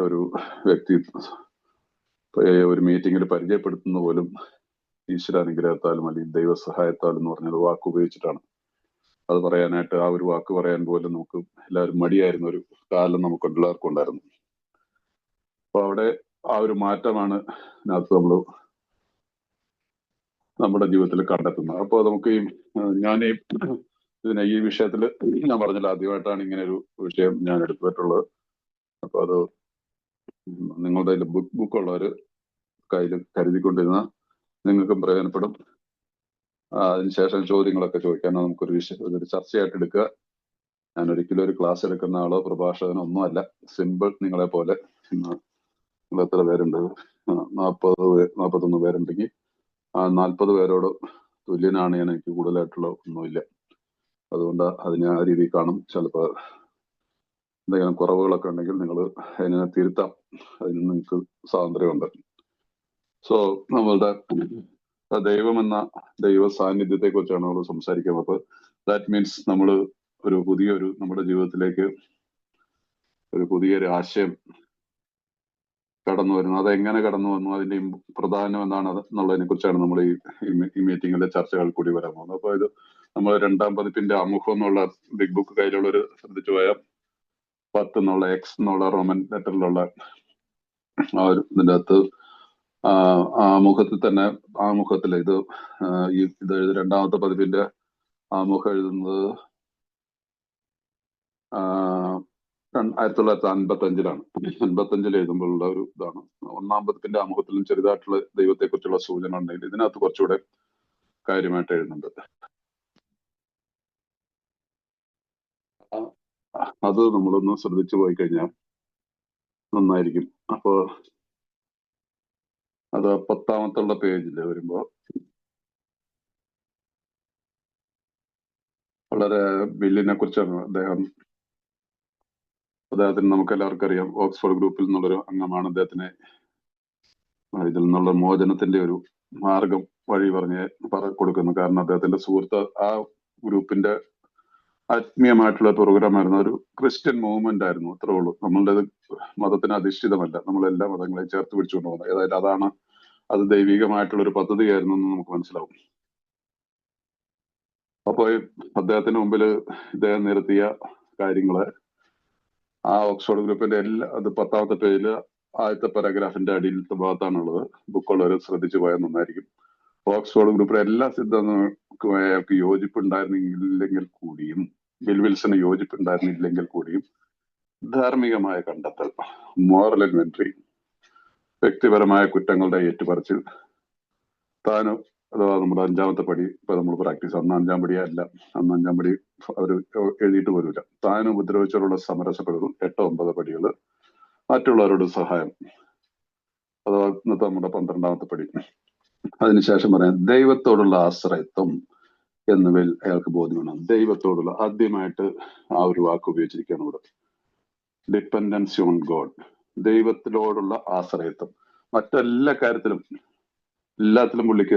ഒരു വ്യക്തി ഒരു മീറ്റിങ്ങിൽ പരിചയപ്പെടുത്തുന്ന പോലും ഈശ്വരാനുഗ്രഹത്താലും അല്ലെങ്കിൽ ദൈവസഹായത്താലും എന്ന് പറഞ്ഞൊരു വാക്ക് ഉപയോഗിച്ചിട്ടാണ്. അത് പറയാനായിട്ട്, ആ ഒരു വാക്ക് പറയാൻ പോലും നമുക്ക് എല്ലാവരും മടിയായിരുന്ന ഒരു കാലം നമുക്ക് എല്ലാവർക്കും ഉണ്ടായിരുന്നു. അപ്പൊ അവിടെ ആ ഒരു മാറ്റമാണ് ഇതിനകത്ത് നമ്മുടെ ജീവിതത്തിൽ കണ്ടെത്തുന്നത്. അപ്പോൾ നമുക്ക് ഞാൻ ഈ വിഷയത്തിൽ ഞാൻ പറഞ്ഞില്ല, ആദ്യമായിട്ടാണ് ഇങ്ങനെ ഒരു വിഷയം ഞാൻ എടുത്തിട്ടുള്ളത്. അപ്പൊ അത് നിങ്ങളുടെ ബുക്കുള്ളവർ കയ്യിൽ കരുതിക്കൊണ്ടിരുന്ന നിങ്ങൾക്കും പ്രയോജനപ്പെടും. അതിനുശേഷം ചോദ്യങ്ങളൊക്കെ ചോദിക്കാൻ നമുക്കൊരു ഒരു ചർച്ചയായിട്ട് എടുക്കുക. ഞാൻ ഒരിക്കലും ഒരു ക്ലാസ് എടുക്കുന്ന ആളോ പ്രഭാഷകനോ ഒന്നുമല്ല. സിമ്പിൾ നിങ്ങളെ പോലെ. നിങ്ങൾ എത്ര പേരുണ്ട്? 41 പേരുണ്ടെങ്കിൽ ആ 40 പേരോട് തുല്യനാണ് ഞാൻ. എനിക്ക് കൂടുതലായിട്ടുള്ള ഒന്നുമില്ല. അതുകൊണ്ട് അതിനെ ആ രീതിയിൽ കാണും. ചിലപ്പോൾ എന്തെങ്കിലും കുറവുകളൊക്കെ ഉണ്ടെങ്കിൽ നിങ്ങൾ അതിനെ തിരുത്താം. അതിന് നിങ്ങൾക്ക് സ്വാതന്ത്ര്യമുണ്ട്. സോ നമ്മളുടെ ദൈവം എന്ന ദൈവ സാന്നിധ്യത്തെ കുറിച്ചാണ് നമ്മൾ സംസാരിക്കുന്നത്. അപ്പൊ ദാറ്റ് മീൻസ് നമ്മൾ നമ്മുടെ ജീവിതത്തിലേക്ക് ഒരു പുതിയൊരു ആശയം കടന്നു വരുന്നു. അതെങ്ങനെ കടന്നു വന്നു, അതിന്റെ പ്രധാനം എന്താണ് എന്നുള്ളതിനെ കുറിച്ചാണ് നമ്മൾ ഈ മീറ്റിങ്ങിലെ ചർച്ചകൾ കൂടി വരാൻ പോകുന്നത്. അപ്പൊ ഇത് നമ്മൾ 2ാം പതിപ്പിന്റെ ആമുഖം എന്നുള്ള ബിഗ് ബുക്ക് കയ്യിലുള്ളൊരു ശ്രദ്ധിച്ചു പോയാൽ 10 എന്നുള്ള എക്സ് എന്നുള്ള റോമൻ ലെറ്ററിലുള്ള ആ ഒരു ഇതിൻ്റെ അകത്ത് ആമുഖത്തിൽ ഇത് 2ാമത്തെ പതിപ്പിന്റെ ആമുഖം എഴുതുന്നത് 1955-ലാണ്. 55 എഴുതുമ്പോഴുള്ള ഒരു ഇതാണ്. 1ാം പതിപ്പിന്റെ ആമുഖത്തിലും ചെറുതായിട്ടുള്ള ദൈവത്തെക്കുറിച്ചുള്ള സൂചന ഉണ്ടെങ്കിൽ ഇതിനകത്ത് കുറച്ചുകൂടെ കാര്യമായിട്ട് എഴുതുന്നുണ്ട്. അത് നമ്മളൊന്ന് ശ്രദ്ധിച്ചു പോയി കഴിഞ്ഞാൽ നന്നായിരിക്കും. അപ്പോ അത് 10ാമത്തുള്ള പേജിൽ വരുമ്പോ വളരെ ബില്ലിനെ കുറിച്ചാണ്. അദ്ദേഹത്തിന് നമുക്ക് എല്ലാവർക്കും അറിയാം, ഓക്സ്ഫോർഡ് ഗ്രൂപ്പിൽ നിന്നുള്ളൊരു അംഗമാണ്. അദ്ദേഹത്തിനെ ഇതിൽ നിന്നുള്ള മോചനത്തിന്റെ ഒരു മാർഗം വഴി കൊടുക്കുന്നു. കാരണം അദ്ദേഹത്തിന്റെ സുഹൃത്ത് ആ ഗ്രൂപ്പിന്റെ ആത്മീയമായിട്ടുള്ള പ്രോഗ്രാം ആയിരുന്നു. ഒരു ക്രിസ്ത്യൻ മൂവ്മെന്റ് ആയിരുന്നു. അത്രേ ഉള്ളൂ. നമ്മളുടേത് മതത്തിന് അധിഷ്ഠിതമല്ല. നമ്മളെല്ലാ മതങ്ങളെയും ചേർത്ത് പിടിച്ചുകൊണ്ട് പോകുന്നത്. ഏതായാലും അത് ദൈവികമായിട്ടുള്ള ഒരു പദ്ധതിയായിരുന്നു എന്ന് നമുക്ക് മനസ്സിലാവും. അപ്പോൾ അദ്ദേഹത്തിന് മുമ്പിൽ ഇദ്ദേഹം നിരത്തിയ കാര്യങ്ങള് ആ ഓക്സ്ഫോർഡ് ഗ്രൂപ്പിന്റെ അത് 10ാമത്തെ പേജില് ആദ്യത്തെ പാരഗ്രാഫിന്റെ അടിയിലത്തെ ഭാഗത്താണുള്ളത്. ബുക്കുള്ളവർ ശ്രദ്ധിച്ചു പോയാൽ നന്നായിരിക്കും. ഓക്സ്ഫോർഡ് ഗ്രൂപ്പിലെ എല്ലാ സിദ്ധാന്തങ്ങൾക്കും അയാൾക്ക് യോജിപ്പുണ്ടായിരുന്നില്ലെങ്കിൽ കൂടിയും, വിൽസന് യോജിപ്പുണ്ടായിരുന്നില്ലെങ്കിൽ കൂടിയും, ധാർമ്മികമായ കണ്ടെത്തൽ, മോറൽ ഇൻവെന്ററി, വ്യക്തിപരമായ കുറ്റങ്ങളുടെ ഏറ്റുപറച്ചിൽ, താനും അഥവാ നമ്മുടെ 5ാമത്തെ പടി ഇപ്പൊ നമ്മൾ പ്രാക്ടീസ്, അന്ന് 5ാം പടിയല്ല, അന്ന് 5ാം പടി അവർ എഴുതിയിട്ട് പോലുമില്ല. താനും ഉപദ്രവിച്ചവരുള്ള സമരസപ്പെടുകൾ 8, 9 പടികൾ, മറ്റുള്ളവരോട് സഹായം, അഥവാ ഇന്നത്തെ നമ്മുടെ 12ാമത്തെ പടി. അതിനുശേഷം പറയാം ദൈവത്തോടുള്ള ആശ്രയത്വം എന്നിവയിൽ അയാൾക്ക് ബോധ്യമാണ്. ദൈവത്തോടുള്ള, ആദ്യമായിട്ട് ആ ഒരു വാക്ക് ഉപയോഗിച്ചിരിക്കുകയാണ് ഇവിടെ. ഡിപ്പെൻഡൻസി ഓൺ ഗോഡ്, ദൈവത്തിനോടുള്ള ആശ്രയത്വം. മറ്റെല്ലാ കാര്യത്തിലും എല്ലാത്തിലും പുള്ളിക്ക്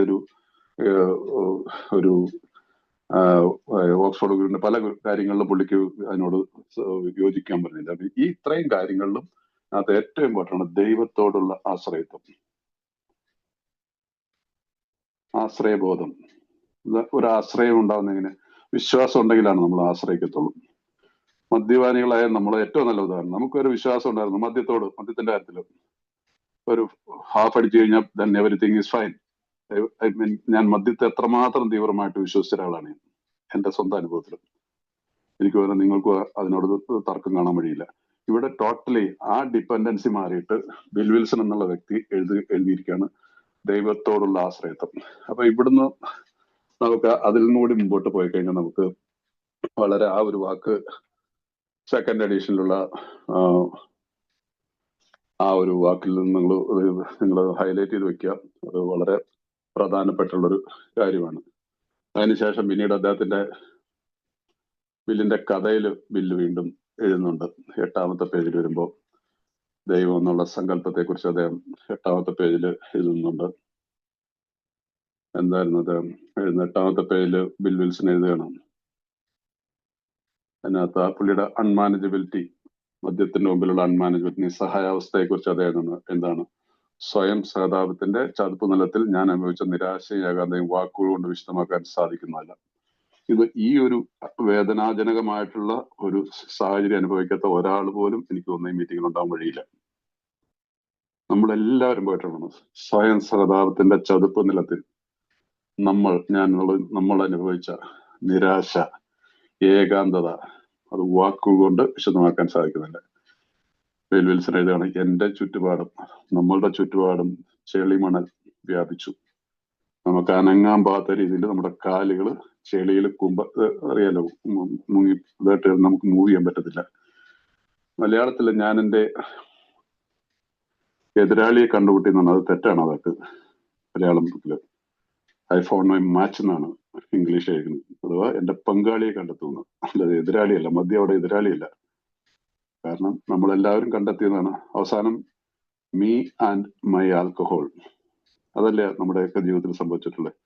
ഒരു ഓക്സ്ഫോർഡ് ഗ്രൂപ്പിന്റെ പല കാര്യങ്ങളിലും പുള്ളിക്ക് അതിനോട് യോജിക്കാൻ പറ്റുന്നില്ല. ഈ ഇത്രയും കാര്യങ്ങളിലും അത് ഏറ്റവും ഇമ്പോർട്ടൻ്റ് ആണ് ദൈവത്തോടുള്ള ആശ്രയത്വം, ആശ്രയബോധം. ഒരു ആശ്രയം ഉണ്ടാവുന്ന എങ്ങനെ? വിശ്വാസം ഉണ്ടെങ്കിലാണ് നമ്മൾ ആശ്രയിക്കത്തുള്ളൂ. മദ്യപാനികളായ നമ്മളെ ഏറ്റവും നല്ല ഉദാഹരണം. നമുക്കൊരു വിശ്വാസം ഉണ്ടായിരുന്നു മദ്യത്തിന്റെ കാര്യത്തിൽ. ഒരു ഹാഫ് അടിച്ചു കഴിഞ്ഞാൽ then everything is fine. ഞാൻ മദ്യത്തെ എത്രമാത്രം തീവ്രമായിട്ട് വിശ്വസിച്ച ഒരാളാണ് എന്റെ സ്വന്തം അനുഭവത്തിൽ. എനിക്ക് തോന്നുന്നു നിങ്ങൾക്ക് അതിനോട് തർക്കം കാണാൻ വഴിയില്ല. ഇവിടെ ടോട്ടലി ആ ഡിപ്പെൻഡൻസി മാറിയിട്ട് വിൽസൺ എന്നുള്ള വ്യക്തി എഴുതിയിരിക്കുകയാണ് ദൈവത്തോടുള്ള ആശ്രയത്വം. അപ്പൊ ഇവിടുന്ന് നമുക്ക് അതിൽ നിന്നുകൂടി മുമ്പോട്ട് പോയി കഴിഞ്ഞാൽ നമുക്ക് വളരെ ആ ഒരു വാക്ക് 2nd എഡിഷനിലുള്ള ആ ഒരു വാക്കിൽ നിന്ന് നിങ്ങൾ ഹൈലൈറ്റ് ചെയ്ത് വെക്കുക. അത് വളരെ പ്രധാനപ്പെട്ടുള്ളൊരു കാര്യമാണ്. അതിനുശേഷം പിന്നീട് അദ്ദേഹത്തിന്റെ ബില്ലിന്റെ കഥയിൽ ബില്ല് വീണ്ടും എഴുതുന്നുണ്ട്. 8ാമത്തെ പേജിൽ വരുമ്പോൾ ദൈവം എന്നുള്ള സങ്കല്പത്തെ കുറിച്ച് അദ്ദേഹം 8ാമത്തെ പേജിൽ എഴുതുന്നുണ്ട്. എന്തായിരുന്നു അദ്ദേഹം എഴുതുന്ന? 8ാമത്തെ പേജിൽ വിൽസൺ എഴുതുകയാണ്. അതിനകത്ത് പുള്ളിയുടെ അൺമാനേജബിലിറ്റി മദ്യത്തിന്റെ മുമ്പിലുള്ള അൺമാനേജ്മെന്റ്, നിസ്സഹായാവസ്ഥയെ കുറിച്ച് അദ്ദേഹം എന്താണ് സ്വയം സഹതാപത്തിന്റെ ചതുപ്പ് നിലത്തിൽ ഞാൻ അനുഭവിച്ച നിരാശയും ഏകാന്തയും വാക്കുകൾ കൊണ്ട് വിശദമാക്കാൻ സാധിക്കുന്നതല്ല. ഇത് ഈ ഒരു വേദനാജനകമായിട്ടുള്ള ഒരു സാഹചര്യം അനുഭവിക്കാത്ത ഒരാൾ പോലും എനിക്ക് തോന്നുന്ന ഈ മീറ്റിംഗിൽ ഉണ്ടാവാൻ വഴിയില്ല. നമ്മളെല്ലാവരും പോയിട്ടാണ് സ്വയം സഹതാപത്തിന്റെ ചതുപ്പ് നിലത്തിൽ നമ്മൾ അനുഭവിച്ച നിരാശ, ഏകാന്തത അത് വാക്കുകൾ കൊണ്ട് വിശദമാക്കാൻ സാധിക്കുന്നില്ല. വിൽസൺ എഴുതുകയാണ്, എന്റെ ചുറ്റുപാടും നമ്മളുടെ ചുറ്റുപാടും ചെളിമണൽ വ്യാപിച്ചു. നമുക്ക് അനങ്ങാൻ പാകാത്ത രീതിയിൽ നമ്മുടെ കാലുകൾ ചെളിയിൽ അറിയാലോ, മുങ്ങി ഇതായിട്ട് നമുക്ക് മൂവ് ചെയ്യാൻ പറ്റത്തില്ല. മലയാളത്തിൽ ഞാൻ എൻ്റെ എതിരാളിയെ കണ്ടുമുട്ടി എന്നാണ്, അത് തെറ്റാണ്. അതൊക്കെ മലയാളം ബുക്കില് ഐ ഫൗണ്ട് മൈ മാച്ച് എന്നാണ് ഇംഗ്ലീഷ് എഴുതുന്നത്. അഥവാ എന്റെ പങ്കാളിയെ കണ്ടെത്തുന്നു, അല്ലാതെ എതിരാളിയല്ല. മദ്യം അവിടെ എതിരാളിയല്ല. കാരണം നമ്മളെല്ലാവരും കണ്ടെത്തിയതാണ് അവസാനം മീ ആൻഡ് മൈ ആൽക്കഹോൾ. അതല്ലേ നമ്മുടെയൊക്കെ ജീവിതത്തിൽ സംഭവിച്ചിട്ടുള്ളത്.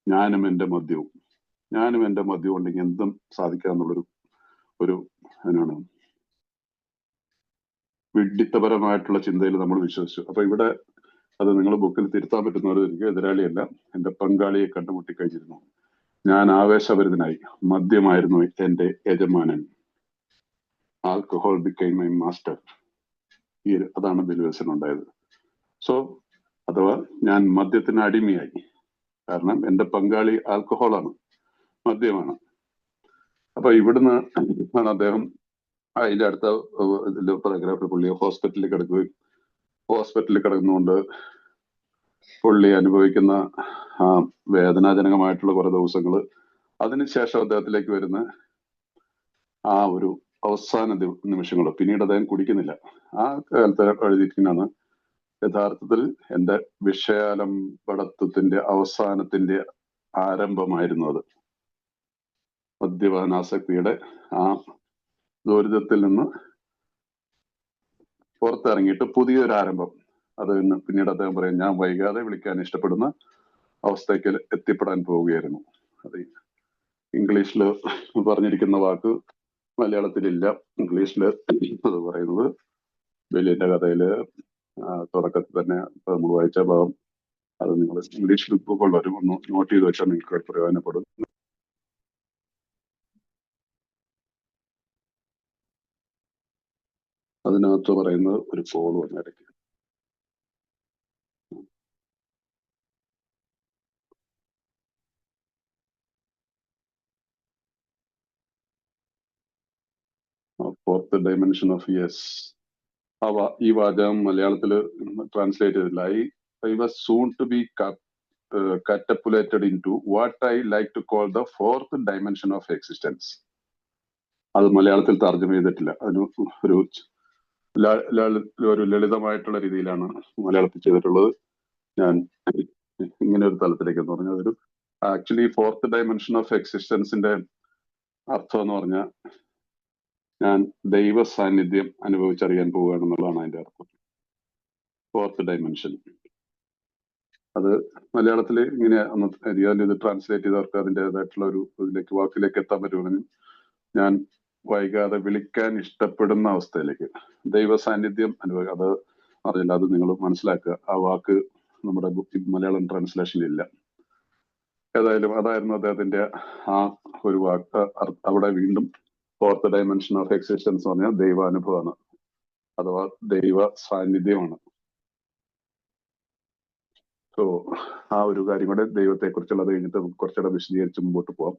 ഞാനും എൻ്റെ മദ്യവും ഉണ്ടെങ്കിൽ എന്തും സാധിക്കാന്നുള്ളൊരു അതിനാണ് വിഡ്ഢിത്തപരമായിട്ടുള്ള ചിന്തയിൽ നമ്മൾ വിശ്വസിച്ചു. അപ്പൊ ഇവിടെ അത് നിങ്ങൾ ബുക്കിൽ തിരുത്താൻ പറ്റുന്നവർ എനിക്ക് എതിരാളിയല്ല, എന്റെ പങ്കാളിയെ കണ്ടുമുട്ടി കഴിഞ്ഞിരുന്നു. ഞാൻ ആവേശഭരിതനായി. മദ്യമായിരുന്നു എന്റെ യജമാനൻ. Alcohol became my master. അതാണ് ബിൽവിൽസൺ ഉണ്ടായത്. സോ അഥവാ ഞാൻ മദ്യത്തിന് അടിമയായി. കാരണം എന്റെ പങ്കാളി ആൽക്കഹോളാണ്, മദ്യമാണ്. അപ്പൊ ഇവിടുന്ന് ആണ് അദ്ദേഹം അതിന്റെ അടുത്ത പാരഗ്രാഫിൽ പുള്ളി ഹോസ്പിറ്റലിൽ കിടന്നുകൊണ്ട് പുള്ളി അനുഭവിക്കുന്ന ആ വേദനാജനകമായിട്ടുള്ള കുറെ ദിവസങ്ങൾ, അതിനുശേഷം അദ്ദേഹത്തിലേക്ക് വരുന്ന ആ ഒരു അവസാന നിമിഷങ്ങൾ. പിന്നീട് അദ്ദേഹം കുടിക്കുന്നില്ല. ആ കാലത്ത് എഴുതിയിരിക്കുന്നതാണ് യഥാർത്ഥത്തിൽ എന്റെ വിഷയാലംബടത്വത്തിന്റെ അവസാനത്തിന്റെ ആരംഭമായിരുന്നു അത്. മദ്യപാനാസക്തിയുടെ ആ ദുരിതത്തിൽ നിന്ന് പുറത്തിറങ്ങിയിട്ട് പുതിയൊരു ആരംഭം. അത് പിന്നീട് അദ്ദേഹം പറയും, ഞാൻ വൈകാതെ വിളിക്കാൻ ഇഷ്ടപ്പെടുന്ന അവസ്ഥയ്ക്ക് എത്തിപ്പെടാൻ പോവുകയായിരുന്നു. അത് ഇംഗ്ലീഷിൽ പറഞ്ഞിരിക്കുന്ന വാക്ക് മലയാളത്തിലില്ല. ഇംഗ്ലീഷിൽ അത് പറയുന്നത് ബെല്ലിന്റെ കഥയില് തുടക്കത്തിൽ തന്നെ നമ്മൾ വായിച്ച ഭാഗം, അത് നിങ്ങൾ ഇംഗ്ലീഷ് ബുക്കുള്ളവരും ഒന്ന് നോട്ട് ചെയ്ത് വെച്ചാൽ നിങ്ങൾക്ക് പ്രയോജനപ്പെടും. അതിനകത്ത് പറയുന്നത് ഒരു കോൾ വന്നിടയ്ക്ക്. Fourth dimension of yes. ഈ വാചകം മലയാളത്തിൽ ട്രാൻസ്ലേറ്റ് ചെയ്തില്ല. I was soon to be catapulted into what I like to call the fourth dimension of existence. അത് മലയാളത്തിൽ തർജ്ജമ ചെയ്തിട്ടില്ല. അതിന് ഒരു ലളിതമായിട്ടുള്ള രീതിയിലാണ് മലയാളത്തിൽ ചെയ്തിട്ടുള്ളത്. ഞാൻ ഇങ്ങനെ ഒരു തലത്തിലേക്ക് എന്ന് പറഞ്ഞാൽ അതൊരു ആക്ച്വലി ഫോർത്ത് ഡയമെൻഷൻ ഓഫ് എക്സിസ്റ്റൻസിന്റെ അർത്ഥം എന്ന് പറഞ്ഞാൽ ഞാൻ ദൈവ സാന്നിധ്യം അനുഭവിച്ചറിയാൻ പോവുകയാണെന്നുള്ളതാണ് അതിന്റെ അർത്ഥം. ഫോർത്ത് ഡയമെൻഷൻ അത് മലയാളത്തിൽ ഇങ്ങനെ ഇത് ട്രാൻസ്ലേറ്റ് ചെയ്തവർക്ക് അതിൻ്റെതായിട്ടുള്ള ഒരു വാക്കിലേക്ക് എത്താൻ പറ്റുമെങ്കിൽ ഞാൻ വൈകാതെ വിളിക്കാൻ ഇഷ്ടപ്പെടുന്ന അവസ്ഥയിലേക്ക് ദൈവ സാന്നിധ്യം അനുഭവം. അത് അറിയില്ല, അത് നിങ്ങൾ മനസ്സിലാക്കുക. ആ വാക്ക് നമ്മുടെ മലയാളം ട്രാൻസ്ലേഷനിൽ ഇല്ല. ഏതായാലും അതായിരുന്നു അദ്ദേഹത്തിന്റെ ആ ഒരു വാക്ക്. അവിടെ വീണ്ടും ഫോർത്ത് ഡയമെൻഷൻ ഓഫ് എക്സിസ്റ്റൻസ് പറഞ്ഞാൽ ദൈവാനുഭവമാണ്, അഥവാ ദൈവ സാന്നിധ്യമാണ്. സോ ആ ഒരു കാര്യം കൂടെ ദൈവത്തെ കുറിച്ചുള്ളത് കഴിഞ്ഞിട്ട് കുറച്ചുകൂടെ വിശദീകരിച്ച് മുമ്പോട്ട് പോവാം.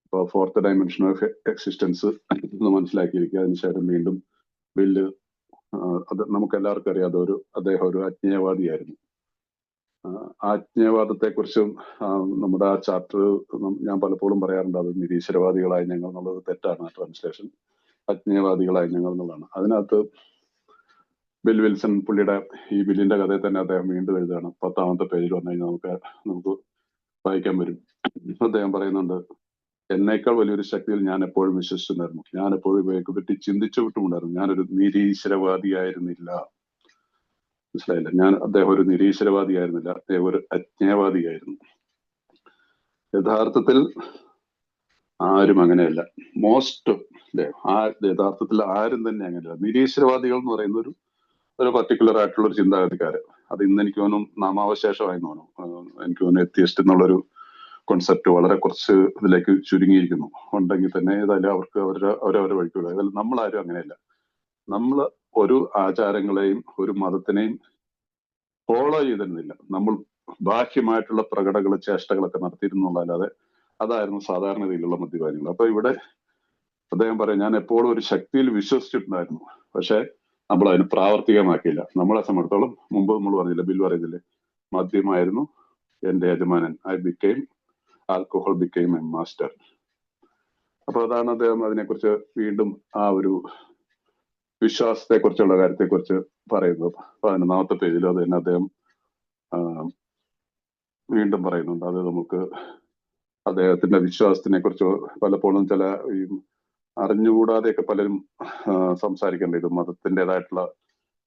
അപ്പോൾ ഫോർത്ത് ഡയമെൻഷൻ ഓഫ് എക്സിസ്റ്റൻസ് ഒന്ന് മനസ്സിലാക്കിയിരിക്കുക. അതിനുശേഷം വീണ്ടും ബില്ല്, അത് നമുക്ക് എല്ലാവർക്കും അറിയാം, അദ്ദേഹം ഒരു അജ്ഞേയവാദിയായിരുന്നു. ആജ്ഞേയവാദത്തെ കുറിച്ചും നമ്മുടെ ആ ചാപ്റ്റർ ഞാൻ പലപ്പോഴും പറയാറുണ്ട്. അത് നിരീശ്വരവാദികളായ ഞങ്ങൾ എന്നുള്ളത് തെറ്റാണ്. ട്രാൻസ്ലേഷൻ അജ്ഞേയവാദികളായ ഞങ്ങൾ എന്നുള്ളതാണ്. അതിനകത്ത് ബിൽ വിൽസൺ പുള്ളിയുടെ ഈ ബില്ലിന്റെ കഥയിൽ തന്നെ അദ്ദേഹം വീണ്ടും എഴുതുകയാണ്. 10ാമത്തെ പേജിൽ വന്നു കഴിഞ്ഞാൽ നമുക്ക് വായിക്കാൻ വരും. അദ്ദേഹം പറയുന്നുണ്ട്, എന്നേക്കാൾ വലിയൊരു ശക്തിയിൽ ഞാൻ എപ്പോഴും വിശ്വസിച്ചിട്ടുണ്ടായിരുന്നു. ഞാൻ എപ്പോഴും ഇവയൊക്കെ പറ്റി ചിന്തിച്ചു വിട്ടുമുണ്ടായിരുന്നു. ഞാനൊരു നിരീശ്വരവാദിയായിരുന്നില്ല. മനസ്സിലായില്ല? അദ്ദേഹം ഒരു നിരീശ്വരവാദിയായിരുന്നില്ല, അദ്ദേഹം ഒരു അജ്ഞേയവാദിയായിരുന്നു. യഥാർത്ഥത്തിൽ ആരും അങ്ങനെയല്ല. മോസ്റ്റ് യഥാർത്ഥത്തിൽ ആരും തന്നെ അങ്ങനെയല്ല. നിരീശ്വരവാദികൾ എന്ന് പറയുന്ന ഒരു പർട്ടിക്കുലർ ആയിട്ടുള്ള ഒരു ചിന്താഗതിക്കാര്. അത് ഇന്ന് എനിക്ക് തോന്നുന്നു നാമാവശേഷമായി തോന്നുന്നു. എനിക്ക് തോന്നുന്നു എത്തിയസ്റ്റ് എന്നുള്ളൊരു കോൺസെപ്റ്റ് വളരെ കുറച്ച് ഇതിലേക്ക് ചുരുങ്ങിയിരിക്കുന്നു. ഉണ്ടെങ്കിൽ തന്നെ ഏതായാലും അവർക്ക് അവരവരെ വഴിക്കുള്ള. ഏതായാലും നമ്മളാരും അങ്ങനെയല്ല. നമ്മൾ ഒരു ആചാരങ്ങളെയും ഒരു മതത്തിനെയും ഫോളോ ചെയ്തിരുന്നില്ല. നമ്മൾ ബാഹ്യമായിട്ടുള്ള പ്രകടകൾ ചേഷ്ടകളൊക്കെ നടത്തിയിരുന്നുള്ളതല്ലാതെ അതായിരുന്നു സാധാരണ രീതിയിലുള്ള മദ്യപാനികൾ. അപ്പൊ ഇവിടെ അദ്ദേഹം പറയും, ഞാൻ എപ്പോഴും ഒരു ശക്തിയിൽ വിശ്വസിച്ചിട്ടുണ്ടായിരുന്നു, പക്ഷെ നമ്മൾ അതിന് പ്രാവർത്തികമാക്കിയില്ല. നമ്മളെ സംബന്ധിച്ചിടത്തോളം മുമ്പ് നമ്മൾ പറഞ്ഞില്ല, ബിൽ പറയുന്നില്ലേ, മദ്യമായിരുന്നു എന്റെ യജമാനൻ, ആൽക്കഹോൾ ബിക്കെയിം എ മാസ്റ്റർ. അപ്പൊ അതാണ് അദ്ദേഹം അതിനെക്കുറിച്ച് വീണ്ടും ആ ഒരു വിശ്വാസത്തെ കുറിച്ചുള്ള കാര്യത്തെക്കുറിച്ച് പറയുന്നത് 11ാമത്തെ പേജിൽ. അത് തന്നെ അദ്ദേഹം വീണ്ടും പറയുന്നുണ്ട്. അത് നമുക്ക് അദ്ദേഹത്തിന്റെ വിശ്വാസത്തിനെ കുറിച്ച് പലപ്പോഴും ചില ഈ അറിഞ്ഞുകൂടാതെയൊക്കെ പലരും സംസാരിക്കേണ്ട, ഇത് മതത്തിൻ്റെതായിട്ടുള്ള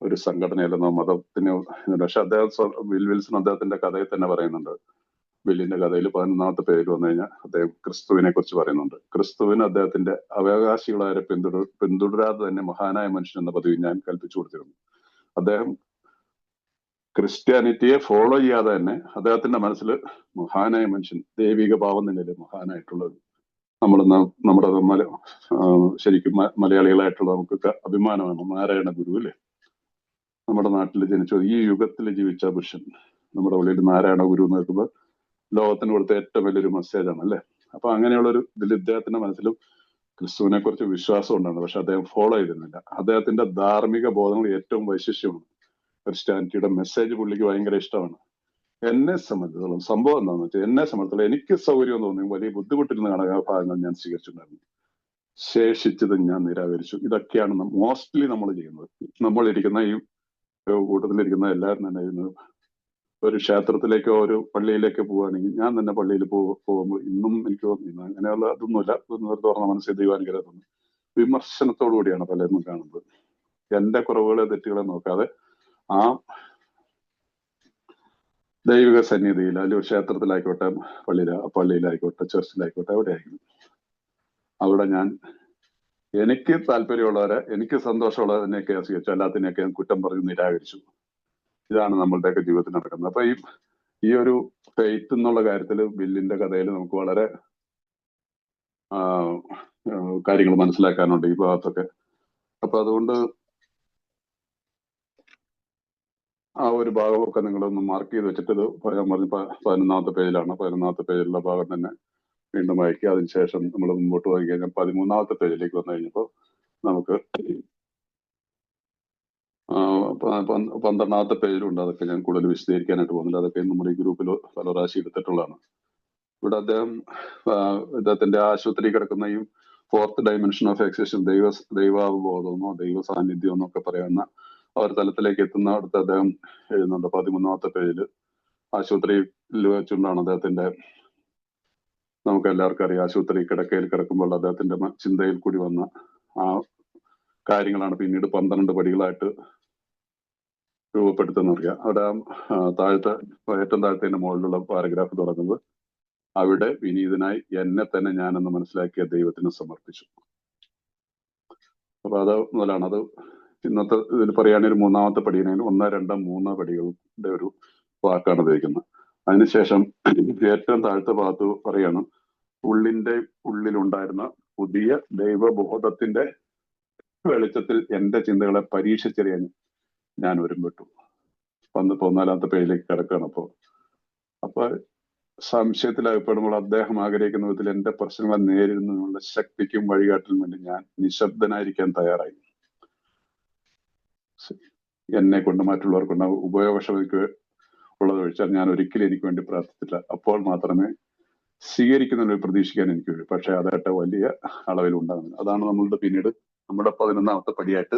ഒരു സംഘടനയല്ലെന്നോ മതത്തിന്. പക്ഷെ അദ്ദേഹം വിൽസൺ അദ്ദേഹത്തിന്റെ കഥയിൽ തന്നെ പറയുന്നുണ്ട്. ബില്ലിന്റെ കഥയിൽ 11ാമത്തെ പേജിൽ വന്നു കഴിഞ്ഞാൽ അദ്ദേഹം ക്രിസ്തുവിനെ കുറിച്ച് പറയുന്നുണ്ട്. ക്രിസ്തുവിന് അദ്ദേഹത്തിന്റെ അവകാശികളായ പിന്തുടരാതെ തന്നെ മഹാനായ മനുഷ്യൻ എന്ന പദവി ഞാൻ കൽപ്പിച്ചു കൊടുത്തിരുന്നു. അദ്ദേഹം ക്രിസ്ത്യാനിറ്റിയെ ഫോളോ ചെയ്യാതെ തന്നെ അദ്ദേഹത്തിന്റെ മനസ്സിൽ മഹാനായ മനുഷ്യൻ, ദൈവിക ഭാവം തന്നെയല്ലേ മഹാനായിട്ടുള്ളത്. നമ്മുടെ ശരിക്കും മലയാളികളായിട്ടുള്ള നമുക്കൊക്കെ അഭിമാനമാണ് നാരായണ ഗുരു അല്ലേ. നമ്മുടെ നാട്ടിൽ ജനിച്ചു ഈ യുഗത്തിൽ ജീവിച്ച പുരുഷൻ, നമ്മുടെ ഉള്ളിൽ നാരായണ ഗുരു എന്ന് കേൾക്കുമ്പോൾ ലോകത്തിന് കൊടുത്ത ഏറ്റവും വലിയൊരു മെസ്സേജാണ് അല്ലെ. അപ്പൊ അങ്ങനെയുള്ളൊരു ഇതിൽ ഇദ്ദേഹത്തിന്റെ മനസ്സിലും ക്രിസ്തുവിനെ കുറിച്ച് വിശ്വാസം ഉണ്ടായിരുന്നു, പക്ഷെ അദ്ദേഹം ഫോളോ ചെയ്തിരുന്നില്ല. അദ്ദേഹത്തിന്റെ ധാർമ്മിക ബോധങ്ങൾ ഏറ്റവും വൈശിഷ്ട്യമാണ്. ക്രിസ്ത്യാനിറ്റിയുടെ മെസ്സേജ് പുള്ളിക്ക് ഭയങ്കര ഇഷ്ടമാണ്. എന്നെ സംബന്ധിച്ചിടത്തോളം സംഭവം എന്താണെന്ന് വെച്ചാൽ, എന്നെ സംബന്ധിച്ചിടത്തോളം എനിക്ക് സൗകര്യം തോന്നി വലിയ ബുദ്ധിമുട്ടിരുന്ന ഭാഗങ്ങൾ ഞാൻ സ്വീകരിച്ചിട്ടുണ്ടായിരുന്നു, ശേഷിച്ചത് ഞാൻ നിരാകരിച്ചു. ഇതൊക്കെയാണ് മോസ്റ്റ്ലി നമ്മൾ ചെയ്യുന്നത്. നമ്മളിരിക്കുന്ന ഈ കൂട്ടത്തിലിരിക്കുന്ന എല്ലാവരും തന്നെ ഒരു ക്ഷേത്രത്തിലേക്കോ ഒരു പള്ളിയിലേക്കോ പോവുകയാണെങ്കിൽ, ഞാൻ തന്നെ പള്ളിയിൽ പോകുമ്പോൾ ഇന്നും എനിക്ക് തോന്നുന്നു അങ്ങനെയുള്ള അതൊന്നുമില്ല, തുറന്ന മനസ്സിൽ ദൈവാനുഗ്രഹം തോന്നുന്നു. വിമർശനത്തോടു കൂടിയാണ് പലരും കാണുന്നത്. എന്റെ കുറവുകളെ തെറ്റുകളെ നോക്കാതെ ആ ദൈവിക സന്നിധിയിൽ, അല്ലെങ്കിൽ ക്ഷേത്രത്തിലായിക്കോട്ടെ, പള്ളിയിലായിക്കോട്ടെ, ചർച്ചിലായിക്കോട്ടെ, എവിടെയായിരിക്കും അവിടെ ഞാൻ എനിക്ക് താല്പര്യമുള്ളവരെ, എനിക്ക് സന്തോഷമുള്ളതിനെയൊക്കെ സ്വീകരിച്ചു, അല്ലാത്തിനെയൊക്കെ ഞാൻ കുറ്റം പറഞ്ഞ് നിരാകരിച്ചു. ഇതാണ് നമ്മളുടെയൊക്കെ ജീവിതത്തിൽ നടക്കുന്നത്. അപ്പൊ ഈ ഒരു ഫെയ്ത്ത് എന്നുള്ള കാര്യത്തിൽ ബില്ലിന്റെ കഥയിൽ നമുക്ക് വളരെ കാര്യങ്ങൾ മനസ്സിലാക്കാനുണ്ട് ഈ ഭാഗത്തൊക്കെ. അപ്പൊ അതുകൊണ്ട് ആ ഒരു ഭാഗമൊക്കെ നിങ്ങളൊന്ന് മാർക്ക് ചെയ്ത് വെച്ചിട്ട്, ഇത് ഞാൻ പറഞ്ഞ 11ാമത്തെ പേജിലാണ്. 11ാമത്തെ പേജിലുള്ള ഭാഗം തന്നെ വീണ്ടും വായിക്കുക. അതിനുശേഷം നമ്മൾ മുമ്പോട്ട് പോയി കഴിഞ്ഞാൽ 13ാമത്തെ പേജിലേക്ക് വന്നു കഴിഞ്ഞപ്പോൾ നമുക്ക് 12ാമത്തെ പേജിലുണ്ട്. അതൊക്കെ ഞാൻ കൂടുതൽ വിശദീകരിക്കാനായിട്ട് പോകുന്നില്ല. അതൊക്കെ നമ്മുടെ ഈ ഗ്രൂപ്പിൽ പല പ്രാവശ്യം എടുത്തിട്ടുള്ളതാണ്. ഇവിടെ അദ്ദേഹത്തിന്റെ ആശുപത്രി കിടക്കുന്ന ഈ 4th ഡയമെൻഷൻ ഓഫ് എക്സിസ്റ്റൻ, ദൈവാവബോധമെന്നോ ദൈവ സാന്നിധ്യം എന്നൊക്കെ പറയുന്ന ആ ഒരു തലത്തിലേക്ക് എത്തുന്ന അടുത്ത് അദ്ദേഹം എഴുതുന്നുണ്ട് 13ാമത്തെ പേജില്. ആശുപത്രിയിൽ വെച്ചുകൊണ്ടാണ് അദ്ദേഹത്തിന്റെ, നമുക്ക് എല്ലാവർക്കും അറിയാം, ആശുപത്രി കിടക്കയിൽ കിടക്കുമ്പോൾ അദ്ദേഹത്തിന്റെ ചിന്തയിൽ കൂടി വന്ന ആ കാര്യങ്ങളാണ് പിന്നീട് 12 പടികളായിട്ട് രൂപപ്പെടുത്തുന്നറിയാം. അവിടെ ഏറ്റവും താഴത്തെ മുകളിലുള്ള പാരഗ്രാഫ് തുടങ്ങുന്നത്, അവിടെ വിനീതനായി എന്നെ തന്നെ ഞാനെന്ന് മനസ്സിലാക്കിയ ദൈവത്തിന് സമർപ്പിച്ചു. അപ്പൊ അത് മുതലാണ്. അത് ഇന്നത്തെ ഇതിൽ പറയുകയാണെങ്കിൽ 3ാമത്തെ പടിയാണ്. 1, 2, 3 പടികളുടെ ഒരു വാക്കാണ് ഉപയോഗിക്കുന്നത്. അതിനുശേഷം ഏറ്റവും താഴത്തെ ഭാഗത്ത് പറയാണ്, ഉള്ളിലുണ്ടായിരുന്ന പുതിയ ദൈവബോധത്തിന്റെ വെളിച്ചത്തിൽ എന്റെ ചിന്തകളെ പരീക്ഷിച്ചറിയാൻ ഞാൻ ഒരുമ്പെട്ടു. 14ാമത്തെ പേജിലേക്ക് കിടക്കുകയാണ്. അപ്പൊ സംശയത്തിലകപ്പെടുമ്പോൾ അദ്ദേഹം ആഗ്രഹിക്കുന്ന വിധത്തിൽ എന്റെ പ്രശ്നങ്ങളെ നേരിടുന്നതിനുള്ള ശക്തിക്കും വഴികാട്ടിനും വേണ്ടി ഞാൻ നിശബ്ദനായിരിക്കാൻ തയ്യാറായി. എന്നെ കൊണ്ട് മറ്റുള്ളവർ കൊണ്ട് ഉപയോഗക്ഷമതയ്ക്ക് ഉള്ളത് ഒഴിച്ചാൽ ഞാൻ ഒരിക്കലും എനിക്ക് വേണ്ടി പ്രാർത്ഥിച്ചില്ല. അപ്പോൾ മാത്രമേ സ്വീകരിക്കുന്നതിന് പ്രതീക്ഷിക്കാൻ എനിക്ക് കഴിയും. പക്ഷെ അതായിട്ട് വലിയ അളവിൽ ഉണ്ടാകുന്നില്ല. അതാണ് നമ്മളുടെ പിന്നീട് നമ്മുടെ 11ാമത്തെ പടിയായിട്ട്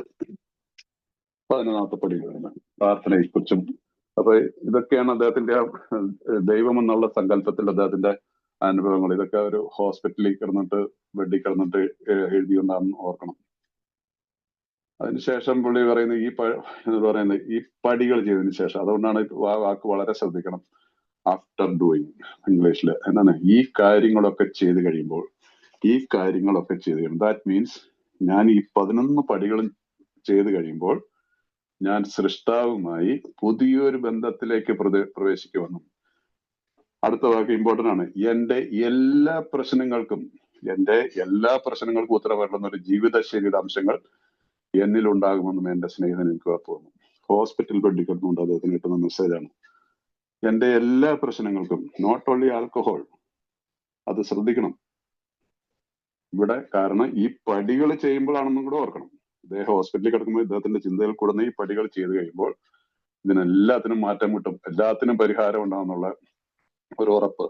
11ാമത്തെ പടി വരുന്നത്, പ്രാർത്ഥനയെ കുറിച്ചും. അപ്പൊ ഇതൊക്കെയാണ് അദ്ദേഹത്തിന്റെ ദൈവം എന്നുള്ള സങ്കല്പത്തിൽ അദ്ദേഹത്തിന്റെ അനുഭവങ്ങൾ. ഇതൊക്കെ ഒരു ഹോസ്പിറ്റലിൽ കിടന്നിട്ട്, ബെഡിൽ കിടന്നിട്ട് എഴുതിയുണ്ടാന്ന് ഓർക്കണം. അതിനുശേഷം പുള്ളി പറയുന്നത് ഈ പടികൾ ചെയ്തതിനു ശേഷം, അതുകൊണ്ടാണ് വാക്ക് വളരെ ശ്രദ്ധിക്കണം. ആഫ്റ്റർ ഡൂയിങ്, ഇംഗ്ലീഷില് എന്താണ്, ഈ കാര്യങ്ങളൊക്കെ ചെയ്ത് കഴിയുമ്പോൾ ഈ കാര്യങ്ങളൊക്കെ ചെയ്ത് കഴിയും. ദാറ്റ് മീൻസ് ഞാൻ ഈ 11 പടികളും ചെയ്ത് കഴിയുമ്പോൾ ഞാൻ സൃഷ്ടാവുമായി പുതിയൊരു ബന്ധത്തിലേക്ക് പ്രവേശിക്കുമെന്നും. അടുത്ത വാക്ക് ഇമ്പോർട്ടന്റ് ആണ്. എന്റെ എല്ലാ പ്രശ്നങ്ങൾക്കും ഉത്തരവാദിത്തം ഒരു ജീവിതശൈലിയുടെ അംശങ്ങൾ എന്നിൽ ഉണ്ടാകുമെന്നും എന്റെ സ്നേഹിതൻ എനിക്ക് ഉറപ്പ് വന്നു. ഹോസ്പിറ്റൽ ബെഡിൽ കിടന്നുകൊണ്ട് അദ്ദേഹത്തിന് കിട്ടുന്ന മെസ്സേജാണ്. എന്റെ എല്ലാ പ്രശ്നങ്ങൾക്കും, നോട്ട് ഓൺലി ആൽക്കഹോൾ, അത് ശ്രദ്ധിക്കണം ഇവിടെ. കാരണം ഈ പടികൾ ചെയ്യുമ്പോഴാണെന്നും കൂടെ ഓർക്കണം. ഇദ്ദേഹം ഹോസ്പിറ്റലിൽ കിടക്കുമ്പോൾ ഇദ്ദേഹത്തിന്റെ ചിന്തയിൽ കൂടുന്ന ഈ പടികൾ ചെയ്ത് കഴിയുമ്പോൾ ഇതിനെല്ലാത്തിനും മാറ്റം കിട്ടും, എല്ലാത്തിനും പരിഹാരം ഉണ്ടാകുന്നുള്ള ഒരു ഉറപ്പ്.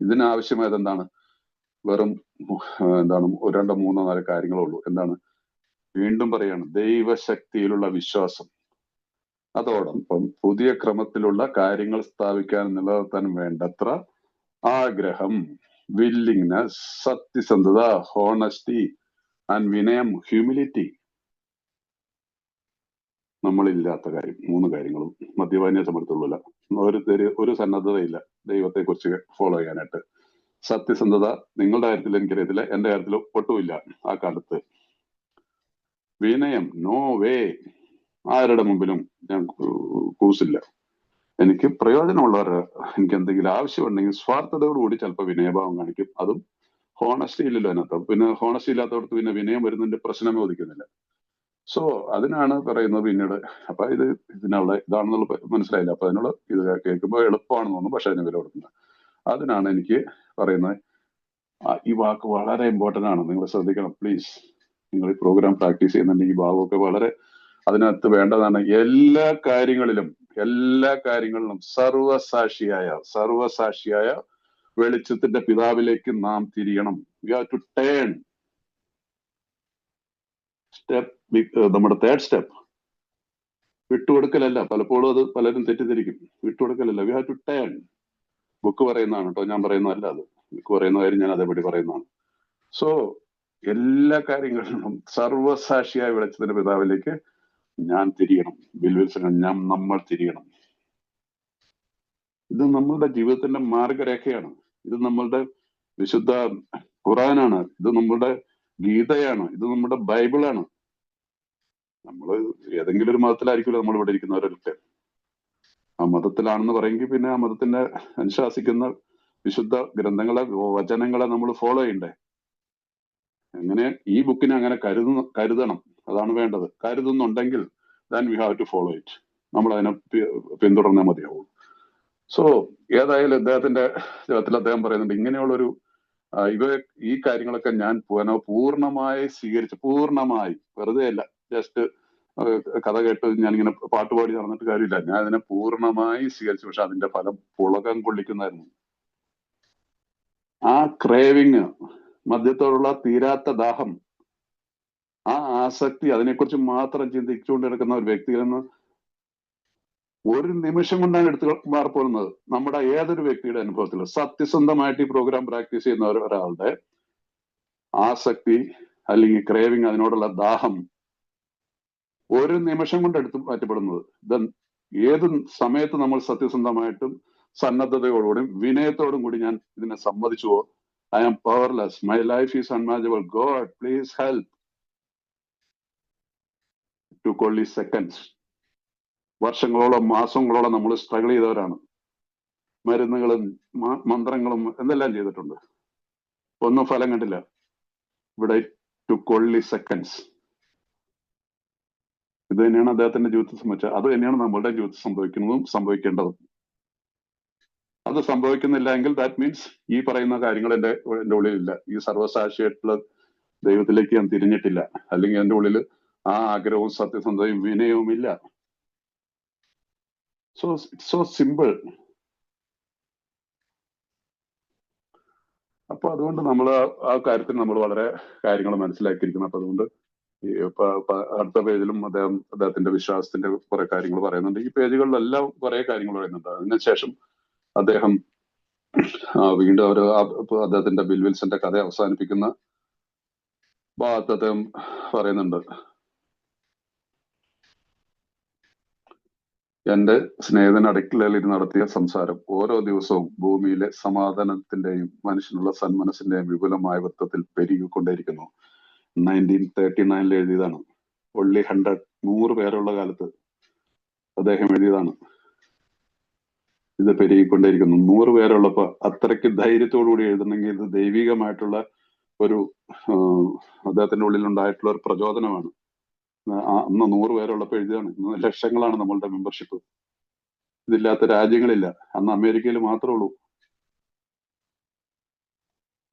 ഇതിനാവശ്യമായത് എന്താണ്? വെറും എന്താണ് 1, 2, 3, 4 കാര്യങ്ങളേ ഉള്ളൂ. എന്താണ്? വീണ്ടും പറയാണ്, ദൈവശക്തിയിലുള്ള വിശ്വാസം. അതോടൊപ്പം പുതിയ ക്രമത്തിലുള്ള കാര്യങ്ങൾ സ്ഥാപിക്കാൻ നിലനിർത്താൻ വേണ്ടത്ര ആഗ്രഹം, വില്ലിങ്നെസ്, സത്യസന്ധത, ഹോണസ്റ്റി ആൻഡ് വിനയം, ഹ്യൂമിലിറ്റി. നമ്മളില്ലാത്ത കാര്യം 3 കാര്യങ്ങളും മദ്യപാനിയെ സംബന്ധിച്ചുള്ള ഒരു സന്നദ്ധതയില്ല ദൈവത്തെ കുറിച്ച് ഫോളോ ചെയ്യാനായിട്ട്. സത്യസന്ധത നിങ്ങളുടെ കാര്യത്തിൽ എനിക്കറിയത്തില്ല, എന്റെ കാര്യത്തിൽ ഒട്ടുമില്ല ആ കാലത്ത്. വിനയം, നോ വേ, ആരുടെ മുമ്പിലും ഞാൻ കൂസില്ല. എനിക്ക് പ്രയോജനമുള്ളവർ, എനിക്ക് എന്തെങ്കിലും ആവശ്യമുണ്ടെങ്കിൽ സ്വാർത്ഥതയോടുകൂടി ചിലപ്പോൾ വിനയഭാവം കാണിക്കും. അതും ഹോണസ്റ്റി ഇല്ലല്ലോ അതിനകത്ത്. പിന്നെ ഹോണസ്റ്റി ഇല്ലാത്തവർക്ക് പിന്നെ വിനയം വരുന്നതിന്റെ പ്രശ്നമേ ഉദിക്കുന്നില്ല. സോ അതിനാണ് പറയുന്നത് പിന്നീട്. അപ്പൊ ഇതിനുള്ള ഇതാണെന്നുള്ള മനസ്സിലായില്ല. അപ്പൊ അതിനുള്ള ഇത് കേൾക്കുമ്പോൾ എളുപ്പമാണെന്ന് തോന്നുന്നു, പക്ഷെ അതിന് വില കൊടുക്കുന്നത്. അതിനാണ് എനിക്ക് പറയുന്നത് ഈ വാക്ക് വളരെ ഇമ്പോർട്ടന്റ് ആണ്. നിങ്ങൾ ശ്രദ്ധിക്കണം പ്ലീസ്. നിങ്ങൾ ഈ പ്രോഗ്രാം പ്രാക്ടീസ് ചെയ്യുന്നുണ്ടെങ്കിൽ ഈ ഭാഗമൊക്കെ വളരെ അതിനകത്ത് വേണ്ടതാണ്. എല്ലാ കാര്യങ്ങളിലും സർവസാക്ഷിയായ വെളിച്ചത്തിന്റെ പിതാവിലേക്ക് നാം തിരിയണം. We have to turn. നമ്മുടെ തേർഡ് സ്റ്റെപ്പ് വിട്ടുകൊടുക്കലല്ല. പലപ്പോഴും അത് പലരും തെറ്റിദ്ധരിക്കും. വിട്ടുകൊടുക്കലല്ല, we have to turn. Book പറയുന്നതാണ് കേട്ടോ, ഞാൻ പറയുന്നതല്ല. അത് ബുക്ക് പറയുന്ന കാര്യം ഞാൻ അതേപടി പറയുന്നതാണ്. സോ എല്ലാ കാര്യങ്ങളിലും സർവസാക്ഷിയായ വെളിച്ചത്തിന്റെ പിതാവിലേക്ക് ഞാൻ തിരിയണം. നമ്മൾ തിരിയണം. ഇത് നമ്മളുടെ ജീവിതത്തിന്റെ മാർഗരേഖയാണ്. ഇത് നമ്മളുടെ വിശുദ്ധ ഖുറാനാണ്. ഇത് നമ്മളുടെ ഗീതയാണ്. ഇത് നമ്മുടെ ബൈബിളാണ്. നമ്മൾ ഏതെങ്കിലും ഒരു മതത്തിലായിരിക്കുമല്ലോ നമ്മൾ ഇവിടെ ഇരിക്കുന്നവരൊക്കെ. ആ മതത്തിലാണെന്ന് പറയുമെങ്കിൽ പിന്നെ ആ മതത്തിന്റെ അനുശാസിക്കുന്ന വിശുദ്ധ ഗ്രന്ഥങ്ങളെ, വചനങ്ങളെ നമ്മൾ ഫോളോ ചെയ്യണ്ടേ? അങ്ങനെ ഈ ബുക്കിനെ അങ്ങനെ കരുതണം. അതാണ് വേണ്ടത്. കരുതുന്നുണ്ടെങ്കിൽ then we have to follow it. നമ്മൾ അതിനെ പിന്തുടർന്നേ മതിയാവും. സോ ഏതായാലും അദ്ദേഹത്തിന്റെ ജീവിതത്തിൽ അദ്ദേഹം പറയുന്നുണ്ട് ഇങ്ങനെയുള്ളൊരു ഈ കാര്യങ്ങളൊക്കെ ഞാൻ പൂർണ്ണമായി സ്വീകരിച്ചു. പൂർണ്ണമായി, വെറുതെ അല്ല ജസ്റ്റ് കഥ കേട്ട് ഞാനിങ്ങനെ പാട്ടുപാടി നടന്നിട്ട് കാര്യമില്ല. ഞാൻ അതിനെ പൂർണ്ണമായി സ്വീകരിച്ചു. പക്ഷെ അതിന്റെ ഫലം പുളകം കൊള്ളിക്കുന്നായിരുന്നു. ആ ക്രേവിങ്, മദ്യത്തോടുള്ള തീരാത്ത ദാഹം, ആ ആസക്തി, അതിനെക്കുറിച്ച് മാത്രം ചിന്തിച്ചുകൊണ്ട് കിടക്കുന്ന ഒരു വ്യക്തിയിൽ നിന്ന് ഒരു നിമിഷം കൊണ്ടാണ് എടുത്ത് മാറിപ്പോകുന്നത്. നമ്മുടെ ഏതൊരു വ്യക്തിയുടെ അനുഭവത്തിൽ സത്യസന്ധമായിട്ട് ഈ പ്രോഗ്രാം പ്രാക്ടീസ് ചെയ്യുന്ന ഒരാളുടെ ആസക്തി അല്ലെങ്കിൽ ക്രേവിങ്, അതിനോടുള്ള ദാഹം ഒരു നിമിഷം കൊണ്ട് എടുത്ത് മാറ്റപ്പെടുന്നത്. ഏത് സമയത്ത് നമ്മൾ സത്യസന്ധമായിട്ടും സന്നദ്ധതയോടുകൂടിയും വിനയത്തോടും കൂടി ഞാൻ ഇതിനെ സമ്മതിച്ചുവോ, I am powerless, my life is unmanageable, God please help. Two only seconds. വർഷങ്ങളോളം മാസങ്ങളോളം നമ്മൾ സ്ട്രഗിൾ ചെയ്തവരാണ്. മരുന്നുകളും മന്ത്രങ്ങളും എന്തെല്ലാം ചെയ്തിട്ടുണ്ട്, ഒന്നും ഫലം കണ്ടില്ല. ഇവിടെ ടു only seconds. ഇത് തന്നെയാണ് അദ്ദേഹത്തിന്റെ ജീവിതത്തിൽ സംഭവിച്ചത്. അത് തന്നെയാണ് നമ്മളുടെ ജീവിതത്തിൽ സംഭവിക്കേണ്ടതും. അത് സംഭവിക്കുന്നില്ല എങ്കിൽ ദാറ്റ് മീൻസ് ഈ പറയുന്ന കാര്യങ്ങൾ എന്റെ ഉള്ളിലില്ല. ഈ സർവസാക്ഷിയായിട്ടുള്ള ദൈവത്തിലേക്ക് ഞാൻ തിരിഞ്ഞിട്ടില്ല. അല്ലെങ്കിൽ എന്റെ ഉള്ളിൽ ആ ആഗ്രഹവും സത്യസന്ധതയും വിനയവും ഇല്ല. So simple. അപ്പൊ അതുകൊണ്ട് നമ്മൾ ആ കാര്യത്തിൽ നമ്മൾ വളരെ കാര്യങ്ങൾ മനസ്സിലാക്കിയിരിക്കണം. അപ്പൊ അതുകൊണ്ട് അടുത്ത പേജിലും അദ്ദേഹത്തിന്റെ വിശ്വാസത്തിന്റെ കുറെ കാര്യങ്ങൾ പറയുന്നുണ്ട്. ഈ പേജുകളിലെല്ലാം കുറെ കാര്യങ്ങൾ പറയുന്നുണ്ട്. അതിനുശേഷം അദ്ദേഹം വീണ്ടും അദ്ദേഹത്തിന്റെ ബിൽ വിൽസന്റെ കഥ അവസാനിപ്പിക്കുന്ന ഭാഗത്ത് അദ്ദേഹം പറയുന്നുണ്ട്, എന്റെ സ്നേഹിതൻ അടുക്കളയിൽ നടത്തിയ സംസാരം ഓരോ ദിവസവും ഭൂമിയിലെ സമാധാനത്തിന്റെയും മനുഷ്യനുള്ള സന്മനസ്സിന്റെയും വിപുലമായ വൃത്തത്തിൽ പെരുകിക്കൊണ്ടേയിരിക്കുന്നു. 1939 എഴുതിയതാണ്. ഒള്ളി 100 പേരുള്ള കാലത്ത് അദ്ദേഹം എഴുതിയതാണ്. ഇത് പെരുകിക്കൊണ്ടേയിരിക്കുന്നു. 100 പേരുള്ളപ്പോ അത്രയ്ക്ക് ധൈര്യത്തോടുകൂടി എഴുതണമെങ്കിൽ ഇത് ദൈവികമായിട്ടുള്ള ഒരു അദ്ദേഹത്തിന്റെ ഉള്ളിലുണ്ടായിട്ടുള്ള ഒരു പ്രചോദനമാണ്. അന്ന് 100 പേരുള്ളപ്പോ എഴുതിയാണ്. ഇന്ന് ലക്ഷങ്ങളാണ് നമ്മളുടെ മെമ്പർഷിപ്പ്. ഇതില്ലാത്ത രാജ്യങ്ങളില്ല. അന്ന് അമേരിക്കയിൽ മാത്രമേ ഉള്ളൂ.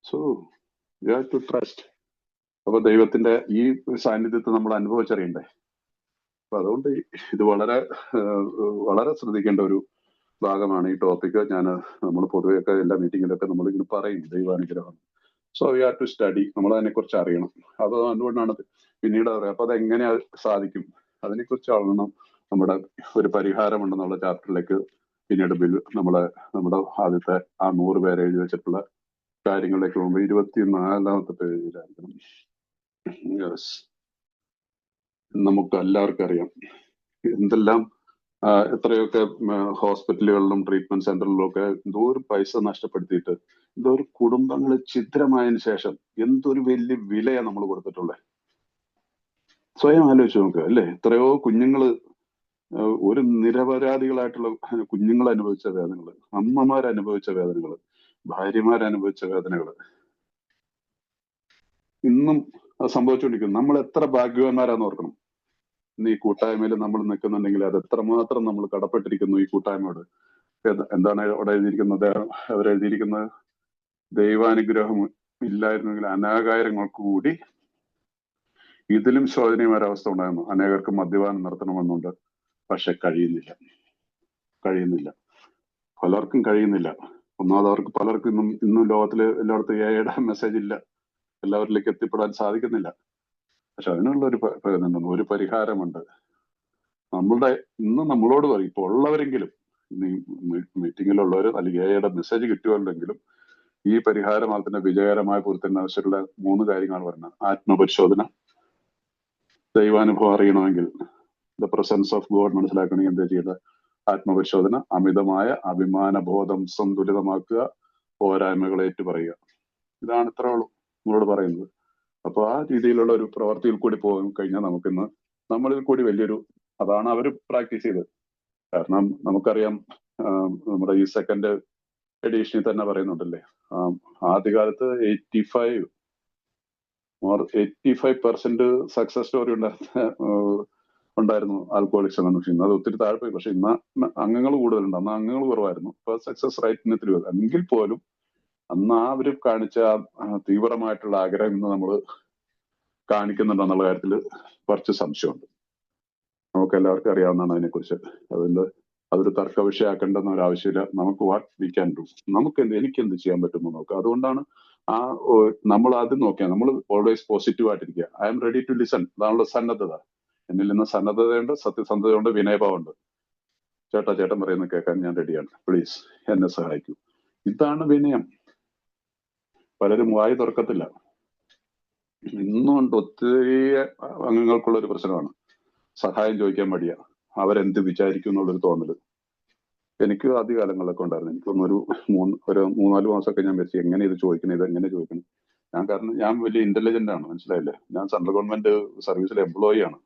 So you have to trust. അപ്പൊ ദൈവത്തിന്റെ ഈ സാന്നിധ്യത്തെ നമ്മൾ അനുഭവിച്ചറിയണ്ടേ. അപ്പൊ അതുകൊണ്ട് ഇത് വളരെ വളരെ ശ്രദ്ധിക്കേണ്ട ഒരു ഭാഗമാണ് ഈ ടോപ്പിക്ക്. നമ്മൾ പൊതുവെയൊക്കെ എല്ലാ മീറ്റിങ്ങിലൊക്കെ നമ്മളിങ്ങനെ പറയും ദൈവാനുഗ്രഹം. So you have to study. നമ്മൾ അതിനെക്കുറിച്ച് അറിയണം. അത് അതുകൊണ്ടാണ് പിന്നീട് പറയാം. അപ്പൊ അതെങ്ങനെ സാധിക്കും, അതിനെക്കുറിച്ച് അറിയണം. നമ്മുടെ ഒരു പരിഹാരമുണ്ടെന്നുള്ള ചാപ്റ്ററിലേക്ക് പിന്നീട് നമ്മുടെ ആദ്യത്തെ ആ 100 പേരെ എഴുതി വെച്ചിട്ടുള്ള കാര്യങ്ങളിലേക്ക് പോകുമ്പോൾ 24ാമത്തെ പേജിലായിരിക്കണം. യെസ്, നമുക്ക് എല്ലാവർക്കും അറിയാം എന്തെല്ലാം എത്രയൊക്കെ ഹോസ്പിറ്റലുകളിലും ട്രീറ്റ്മെന്റ് സെന്ററിലും ഒക്കെ എന്തോരം പൈസ നഷ്ടപ്പെടുത്തിയിട്ട് എന്തോരം കുടുംബങ്ങൾ ഛിദ്രമായതിനു ശേഷം എന്തൊരു വലിയ വിലയാണ് നമ്മൾ കൊടുത്തിട്ടുള്ളത്. സ്വയം ആലോചിച്ച് നോക്കുക അല്ലേ. എത്രയോ കുഞ്ഞുങ്ങള്, ഒരു നിരപരാധികളായിട്ടുള്ള കുഞ്ഞുങ്ങൾ അനുഭവിച്ച വേദനകള്, അമ്മമാരനുഭവിച്ച വേദനകള്, ഭാര്യമാരനുഭവിച്ച വേദനകള് ഇന്നും സംഭവിച്ചുകൊണ്ടിരിക്കുന്നു. നമ്മൾ എത്ര ഭാഗ്യവാന്മാരാന്ന് ഓർക്കണം. ഇന്ന് ഈ കൂട്ടായ്മയിൽ നമ്മൾ നിൽക്കുന്നുണ്ടെങ്കിൽ അത് എത്രമാത്രം നമ്മൾ കടപ്പെട്ടിരിക്കുന്നു ഈ കൂട്ടായ്മയോട്. എന്താണ് അവിടെ എഴുതിയിരിക്കുന്നത്? അവരെഴുതിയിരിക്കുന്നത് ദൈവാനുഗ്രഹം ഇല്ലായിരുന്നെങ്കിൽ അനാകാരങ്ങൾക്ക് കൂടി ഇതിലും ശോചനീയമായ അവസ്ഥ ഉണ്ടായിരുന്നു. അനേകർക്ക് മദ്യപാനം നിർത്തണമെന്നുണ്ട്, പക്ഷെ കഴിയുന്നില്ല. പലർക്കും കഴിയുന്നില്ല. ഒന്നാമത് അവർക്ക് പലർക്കും ഇന്നും ലോകത്തില് എല്ലായിടത്തും എയുടെ മെസ്സേജ് ഇല്ല, എല്ലാവരിലേക്ക് എത്തിപ്പെടാൻ സാധിക്കുന്നില്ല. പക്ഷെ അതിനുള്ള ഒരു പരിഹാരമുണ്ട്. ഇന്ന് നമ്മളോട് പറയും, ഇപ്പൊ ഉള്ളവരെങ്കിലും, മീറ്റിങ്ങിലുള്ളവർ അല്ലെങ്കിൽ എയുടെ മെസ്സേജ് കിട്ടുകയുണ്ടെങ്കിലും ഈ പരിഹാര മാർഗത്തിന്റെ വിജയകരമായ പൂർത്തീകരണ ആവശ്യമുള്ള 3 കാര്യങ്ങളാണ് പറയുന്നത്. ആത്മപരിശോധന, ദൈവാനുഭവം അറിയണമെങ്കിൽ, ദ പ്രസൻസ് ഓഫ് ഗോഡ് മനസ്സിലാക്കണമെങ്കിൽ എന്താ ചെയ്യേണ്ടത്? ആത്മപരിശോധന, അമിതമായ അഭിമാനബോധം സന്തുലിതമാക്കുക, പോരായ്മകളെ ഏറ്റുപറയുക. ഇതാണ് ഇത്ര ഉള്ളൂ നമ്മളോട് പറയുന്നത്. അപ്പൊ ആ രീതിയിലുള്ള ഒരു പ്രവർത്തിയിൽ കൂടി പോകാൻ കഴിഞ്ഞാൽ നമുക്കിന്ന് നമ്മളിൽ കൂടി വലിയൊരു, അതാണ് അവർ പ്രാക്ടീസ് ചെയ്തത്. കാരണം നമുക്കറിയാം, നമ്മുടെ ഈ സെക്കൻഡ് എഡീഷനിൽ തന്നെ പറയുന്നുണ്ടല്ലേ, ആദ്യകാലത്ത് 85% സക്സസ് സ്റ്റോറി ഉണ്ടായിരുന്നു ആൽക്കോഹോളിക്സ് എന്ന മെഷീൻ. അത് ഒത്തിരി താഴെ പോയി. പക്ഷെ ഇന്ന് അംഗങ്ങൾ കൂടുതലുണ്ട്, അന്ന് അംഗങ്ങൾ കുറവായിരുന്നു. ഇപ്പൊ സക്സസ് റേറ്റിന് ഇത്തിരി എങ്കിൽ പോലും അന്ന് അവര് കാണിച്ച തീവ്രമായിട്ടുള്ള ആഗ്രഹം ഇന്ന് നമ്മൾ കാണിക്കുന്നുണ്ടെന്നുള്ള കാര്യത്തിൽ കുറച്ച് സംശയമുണ്ട്. നമുക്ക് എല്ലാവർക്കും അറിയാവുന്നതാണ് അതിനെക്കുറിച്ച്. അതൊരു തർക്ക വിഷയമാക്കേണ്ടെന്ന ഒരു ആവശ്യമില്ല. നമുക്ക് വാട്ട് വി ക്യാൻ ഡു, എനിക്കെന്ത് ചെയ്യാൻ പറ്റുമെന്ന് നോക്കുക. അതുകൊണ്ടാണ് നമ്മൾ ആദ്യം നോക്കിയാൽ നമ്മൾ ഓൾവേസ് പോസിറ്റീവ് ആയിട്ടിരിക്കുക. I'm ready to listen. അതാണുള്ള സന്നദ്ധത. എന്നിൽ നിന്ന് സന്നദ്ധതയുണ്ട്, സത്യസന്ധതയുണ്ട്, വിനയഭാവമുണ്ട്. ചേട്ടൻ പറയുന്നത് കേൾക്കാൻ ഞാൻ റെഡിയാണ്, പ്ലീസ് എന്നെ സഹായിക്കൂ. ഇതാണ് വിനയം. പലരും വായി തുറക്കത്തില്ല. ഇന്നുകൊണ്ട് ഒത്തിരി അംഗങ്ങൾക്കുള്ള ഒരു പ്രശ്നമാണ് സഹായം ചോദിക്കാൻ മടിയാ. അവരെന്ത് വിചാരിക്കും എന്നുള്ളൊരു തോന്നല്. എനിക്ക് ആദ്യകാലങ്ങളിലൊക്കെ ഉണ്ടായിരുന്നു. എനിക്കൊന്ന് ഒരു 3-4 മാസമൊക്കെ ഞാൻ വെച്ച് എങ്ങനെ ഇത് ചോദിക്കണം, ഇതെങ്ങനെ ചോദിക്കണം. കാരണം ഞാൻ വലിയ ഇന്റലിജന്റ് ആണ്, മനസ്സിലായില്ലേ. ഞാൻ സെൻട്രൽ ഗവൺമെന്റ് സർവീസിലെ എംപ്ലോയി ആണ്.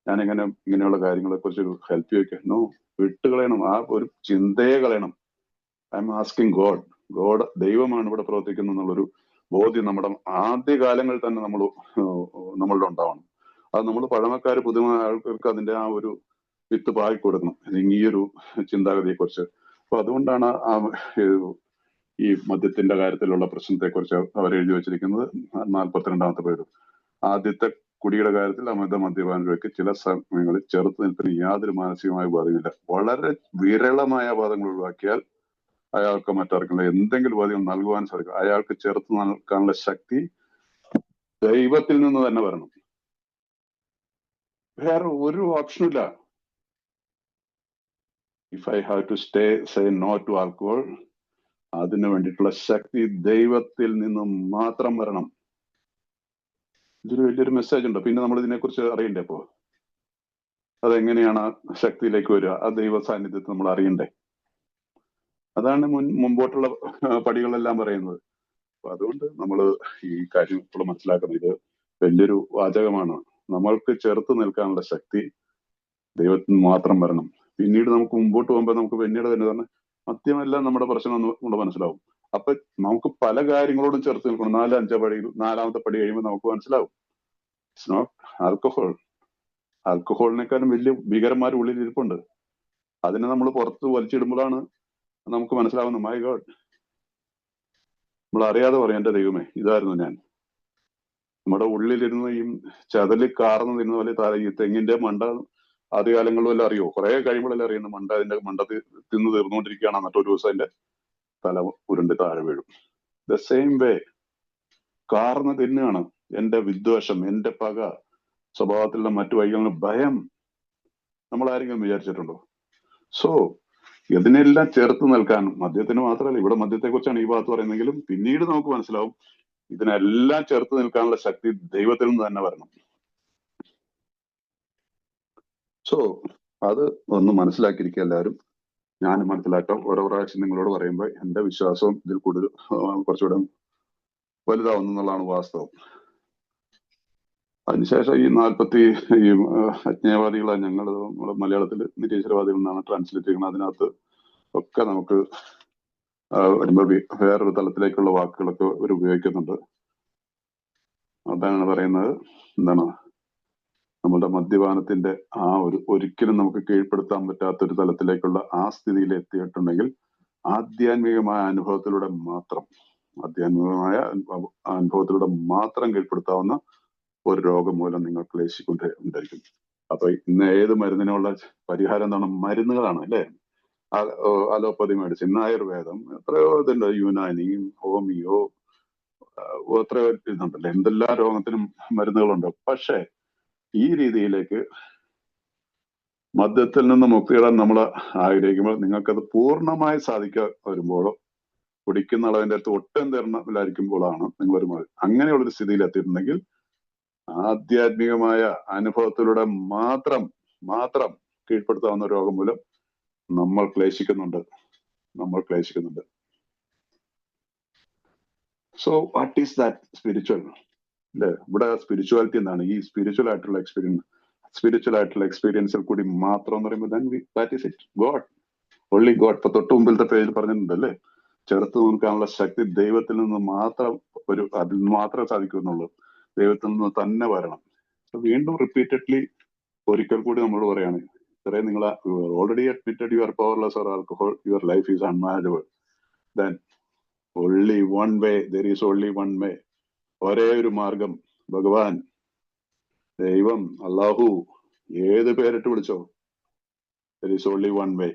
ഞാൻ ഇങ്ങനെയുള്ള കാര്യങ്ങളെ കുറിച്ച് ഹെൽപ്പ് ചോദിക്കുന്നു, വിട്ടുകളയണം. ആ ഒരു ചിന്തയെ കളയണം. ഐ എം ആസ്കിങ് ഗോഡ് ദൈവമാണ് ഇവിടെ പ്രവർത്തിക്കുന്നത് എന്നുള്ളൊരു ബോധ്യം നമ്മുടെ ആദ്യകാലങ്ങളിൽ തന്നെ നമ്മളുടെ ഉണ്ടാവണം. അത് നമ്മൾ പഴമക്കാര് പുതുമ ആൾക്കാർക്ക് അതിന്റെ ആ ഒരു വിത്ത് പാകി കൊടുക്കണം, ഈ ഒരു ചിന്താഗതിയെ കുറിച്ച്. അപ്പൊ അതുകൊണ്ടാണ് ഈ മദ്യത്തിന്റെ കാര്യത്തിലുള്ള പ്രശ്നത്തെ കുറിച്ച് അവർ എഴുതി വെച്ചിരിക്കുന്നത് 42ാമത്തെ പേര്. ആദ്യത്തെ കുടിയുടെ കാര്യത്തിൽ അമിത മദ്യപാനികൾക്ക് ചില സമയങ്ങളിൽ ചെറുത്ത് നിൽപ്പിന് യാതൊരു മാനസികമായ ബാധകമില്ല. വളരെ വിരളമായ ബാധകൾ ഒഴിവാക്കിയാൽ അയാൾക്ക് മറ്റാർക്കുള്ള എന്തെങ്കിലും ബാധകം നൽകുവാൻ സാധിക്കും. അയാൾക്ക് ചെറുത്ത് നിൽക്കാനുള്ള ശക്തി ദൈവത്തിൽ നിന്ന് തന്നെ വരണം. വേറെ ഒരു ഓപ്ഷനും ഇല്ല. If I have to say no to alcohol, അതിനു വേണ്ടിയിട്ടുള്ള ശക്തി ദൈവത്തിൽ നിന്നും മാത്രം വരണം. ഇതൊരു വലിയൊരു മെസ്സേജ് ഉണ്ട്. പിന്നെ നമ്മൾ ഇതിനെക്കുറിച്ച് അറിയണ്ടേ. അതെങ്ങനെയാണ് ആ ശക്തിയിലേക്ക് വരിക? ആ ദൈവ സാന്നിധ്യത്തെ നമ്മൾ അറിയണ്ടേ? അതാണ് മുമ്പോട്ടുള്ള പടികളെല്ലാം പറയുന്നത്. അപ്പൊ അതുകൊണ്ട് നമ്മൾ ഈ കാര്യം ഇപ്പോൾ മനസ്സിലാക്കുന്നത്, ഇത് വലിയൊരു വാചകമാണ്. നമ്മൾക്ക് ചെറുത്ത് നിൽക്കാനുള്ള ശക്തി ദൈവത്തിന് മാത്രം വരണം. പിന്നീട് നമുക്ക് മുമ്പോട്ട് പോകുമ്പോൾ നമുക്ക് പിന്നീട് തന്നെ പറഞ്ഞ മദ്യമെല്ലാം നമ്മുടെ പ്രശ്നം നമ്മുടെ മനസ്സിലാവും. അപ്പൊ നമുക്ക് പല കാര്യങ്ങളോടും ചെറുത്ത് നിൽക്കണം. 4-5 പടിയിൽ 4-ാമത്തെ പടി കഴിയുമ്പോൾ നമുക്ക് മനസ്സിലാവും, ഇറ്റ്സ് നോട്ട് ആൽക്കഹോൾ. ആൽക്കഹോളിനേക്കാളും വലിയ ഭീകരന്മാർ ഉള്ളിൽ ഇരിപ്പുണ്ട്. അതിനെ നമ്മൾ പുറത്ത് വലിച്ചിടുമ്പോഴാണ് നമുക്ക് മനസ്സിലാവുന്നത്, മൈ ഗോഡ്, നമ്മൾ അറിയാതെ പറയും, എന്റെ ദൈവമേ ഇതായിരുന്നു ഞാൻ. നമ്മുടെ ഉള്ളിലിരുന്ന് ഈ ചതല് കാർന്ന് തിരുന്ന പോലെ ഈ തെങ്ങിന്റെ മണ്ട ആദ്യകാലങ്ങളിലും എല്ലാം അറിയോ, കുറെ കഴിയുമ്പോഴെല്ലാം അറിയുന്നു മണ്ട അതിന്റെ മണ്ട തിന്ന് തീർന്നുകൊണ്ടിരിക്കുകയാണ്. എന്നിട്ട് ഒരു ദിവസം അതിന്റെ തല ഉരുണ്ട് താഴെ വീഴും. ദ സെയിം വേ കാർന്ന് തിന്നുകയാണ് എന്റെ വിദ്വേഷം, എന്റെ പക, സ്വഭാവത്തിലുള്ള മറ്റു വൈകല്യങ്ങൾ, ഭയം. നമ്മൾ ആരെങ്കിലും വിചാരിച്ചിട്ടുണ്ടോ? സോ ഇതിനെല്ലാം ചേർത്ത് നിൽക്കാൻ, മദ്യത്തിന് മാത്രമല്ല, ഇവിടെ മദ്യത്തെ കുറിച്ചാണ് ഈ ഭാഗത്ത് പറയുന്നെങ്കിലും പിന്നീട് നമുക്ക് മനസ്സിലാവും ഇതിനെല്ലാം ചേർത്ത് നിൽക്കാനുള്ള ശക്തി ദൈവത്തിൽ നിന്ന് തന്നെ വരണം. സോ അത് ഒന്ന് മനസ്സിലാക്കിയിരിക്കുക എല്ലാവരും. ഞാൻ മനസ്സിലാക്കാം. ഓരോ പ്രാവശ്യം നിങ്ങളോട് പറയുമ്പോൾ എന്റെ വിശ്വാസവും ഇതിൽ കൂടുതൽ കുറച്ചുകൂടെ വലുതാവുന്നു എന്നുള്ളതാണ് വാസ്തവം. അതിനുശേഷം ഈ 40 ഈ അജ്ഞേയവാദികളെ ഞങ്ങൾ മലയാളത്തിൽ നിരീശ്വരവാദികൾ എന്നാണ് ട്രാൻസ്ലേറ്റ് ചെയ്യുന്നത്. അതിനകത്ത് ഒക്കെ നമുക്ക് വരുമ്പോൾ വേറൊരു തലത്തിലേക്കുള്ള വാക്കുകളൊക്കെ അവർ ഉപയോഗിക്കുന്നുണ്ട്. അതാണ് പറയുന്നത്, എന്താണ്, നമ്മുടെ മദ്യപാനത്തിന്റെ ആ ഒരിക്കലും നമുക്ക് കീഴ്പ്പെടുത്താൻ പറ്റാത്ത ഒരു തലത്തിലേക്കുള്ള ആ സ്ഥിതിയിൽ എത്തിയിട്ടുണ്ടെങ്കിൽ ആധ്യാത്മികമായ അനുഭവത്തിലൂടെ മാത്രം കീഴ്പ്പെടുത്താവുന്ന ഒരു രോഗം മൂലം നിങ്ങൾ ക്ലേശിക്കൊണ്ടിരിക്കും. അപ്പൊ ഇന്ന് ഏത് മരുന്നിനുള്ള പരിഹാരം എന്താണ്? മരുന്നുകളാണ്, അല്ലെ? അലോപ്പതി മെഡിസിൻ, ആയുർവേദം, എത്രയോ ഇതുണ്ട്, യുനാനി, ഹോമിയോ, എത്രയോ ഇതുണ്ടല്ലോ, എന്തെല്ലാം രോഗത്തിനും മരുന്നുകളുണ്ട്. പക്ഷെ ഈ രീതിയിലേക്ക് മദ്യത്തിൽ നിന്ന് മുക്തിയിടാൻ നമ്മൾ ആഗ്രഹിക്കുമ്പോൾ നിങ്ങൾക്കത് പൂർണ്ണമായി സാധിക്കാൻ വരുമ്പോഴോ കുടിക്കുന്ന അളവിന്റെ അടുത്ത് ഒട്ടും തീർന്നില്ലായിരിക്കുമ്പോഴാണ് നിങ്ങൾ ഒരു അങ്ങനെയുള്ളൊരു സ്ഥിതിയിൽ എത്തിയിട്ടുണ്ടെങ്കിൽ ആധ്യാത്മികമായ അനുഭവത്തിലൂടെ മാത്രം കീഴ്പ്പെടുത്താവുന്ന രോഗം മൂലം നമ്മൾ ക്ലേശിക്കുന്നുണ്ട്. So what is that spiritual? അല്ലെ, ഇവിടെ സ്പിരിച്വാലിറ്റി എന്താണ്? ഈ സ്പിരിച്വൽ ആയിട്ടുള്ള എക്സ്പീരിയൻസിൽ കൂടി മാത്രം എന്ന് പറയുമ്പോൾ that is it, God, only God. ഇപ്പൊ തൊട്ട് മുമ്പിലത്തെ പേജിൽ പറഞ്ഞിട്ടുണ്ടല്ലേ, ചെറുത്ത് നിൽക്കാനുള്ള ശക്തി ദൈവത്തിൽ നിന്ന് അതിൽ മാത്രമേ സാധിക്കുന്നുള്ളൂ. ദൈവത്തിൽ നിന്ന് തന്നെ വരണം. വീണ്ടും റിപ്പീറ്റഡ്ലി ഒരിക്കൽ കൂടി നമ്മളോട് പറയാണ്, ഇത്രയും നിങ്ങൾ already admitted you are powerless or alcohol, your life is unmanageable, then only one way, there is only one way. ഒരേ ഒരു മാർഗം, ഭഗവാൻ, ദൈവം, അല്ലാഹു, ഏത് പേരിട്ട് വിളിച്ചോ, there is only one way.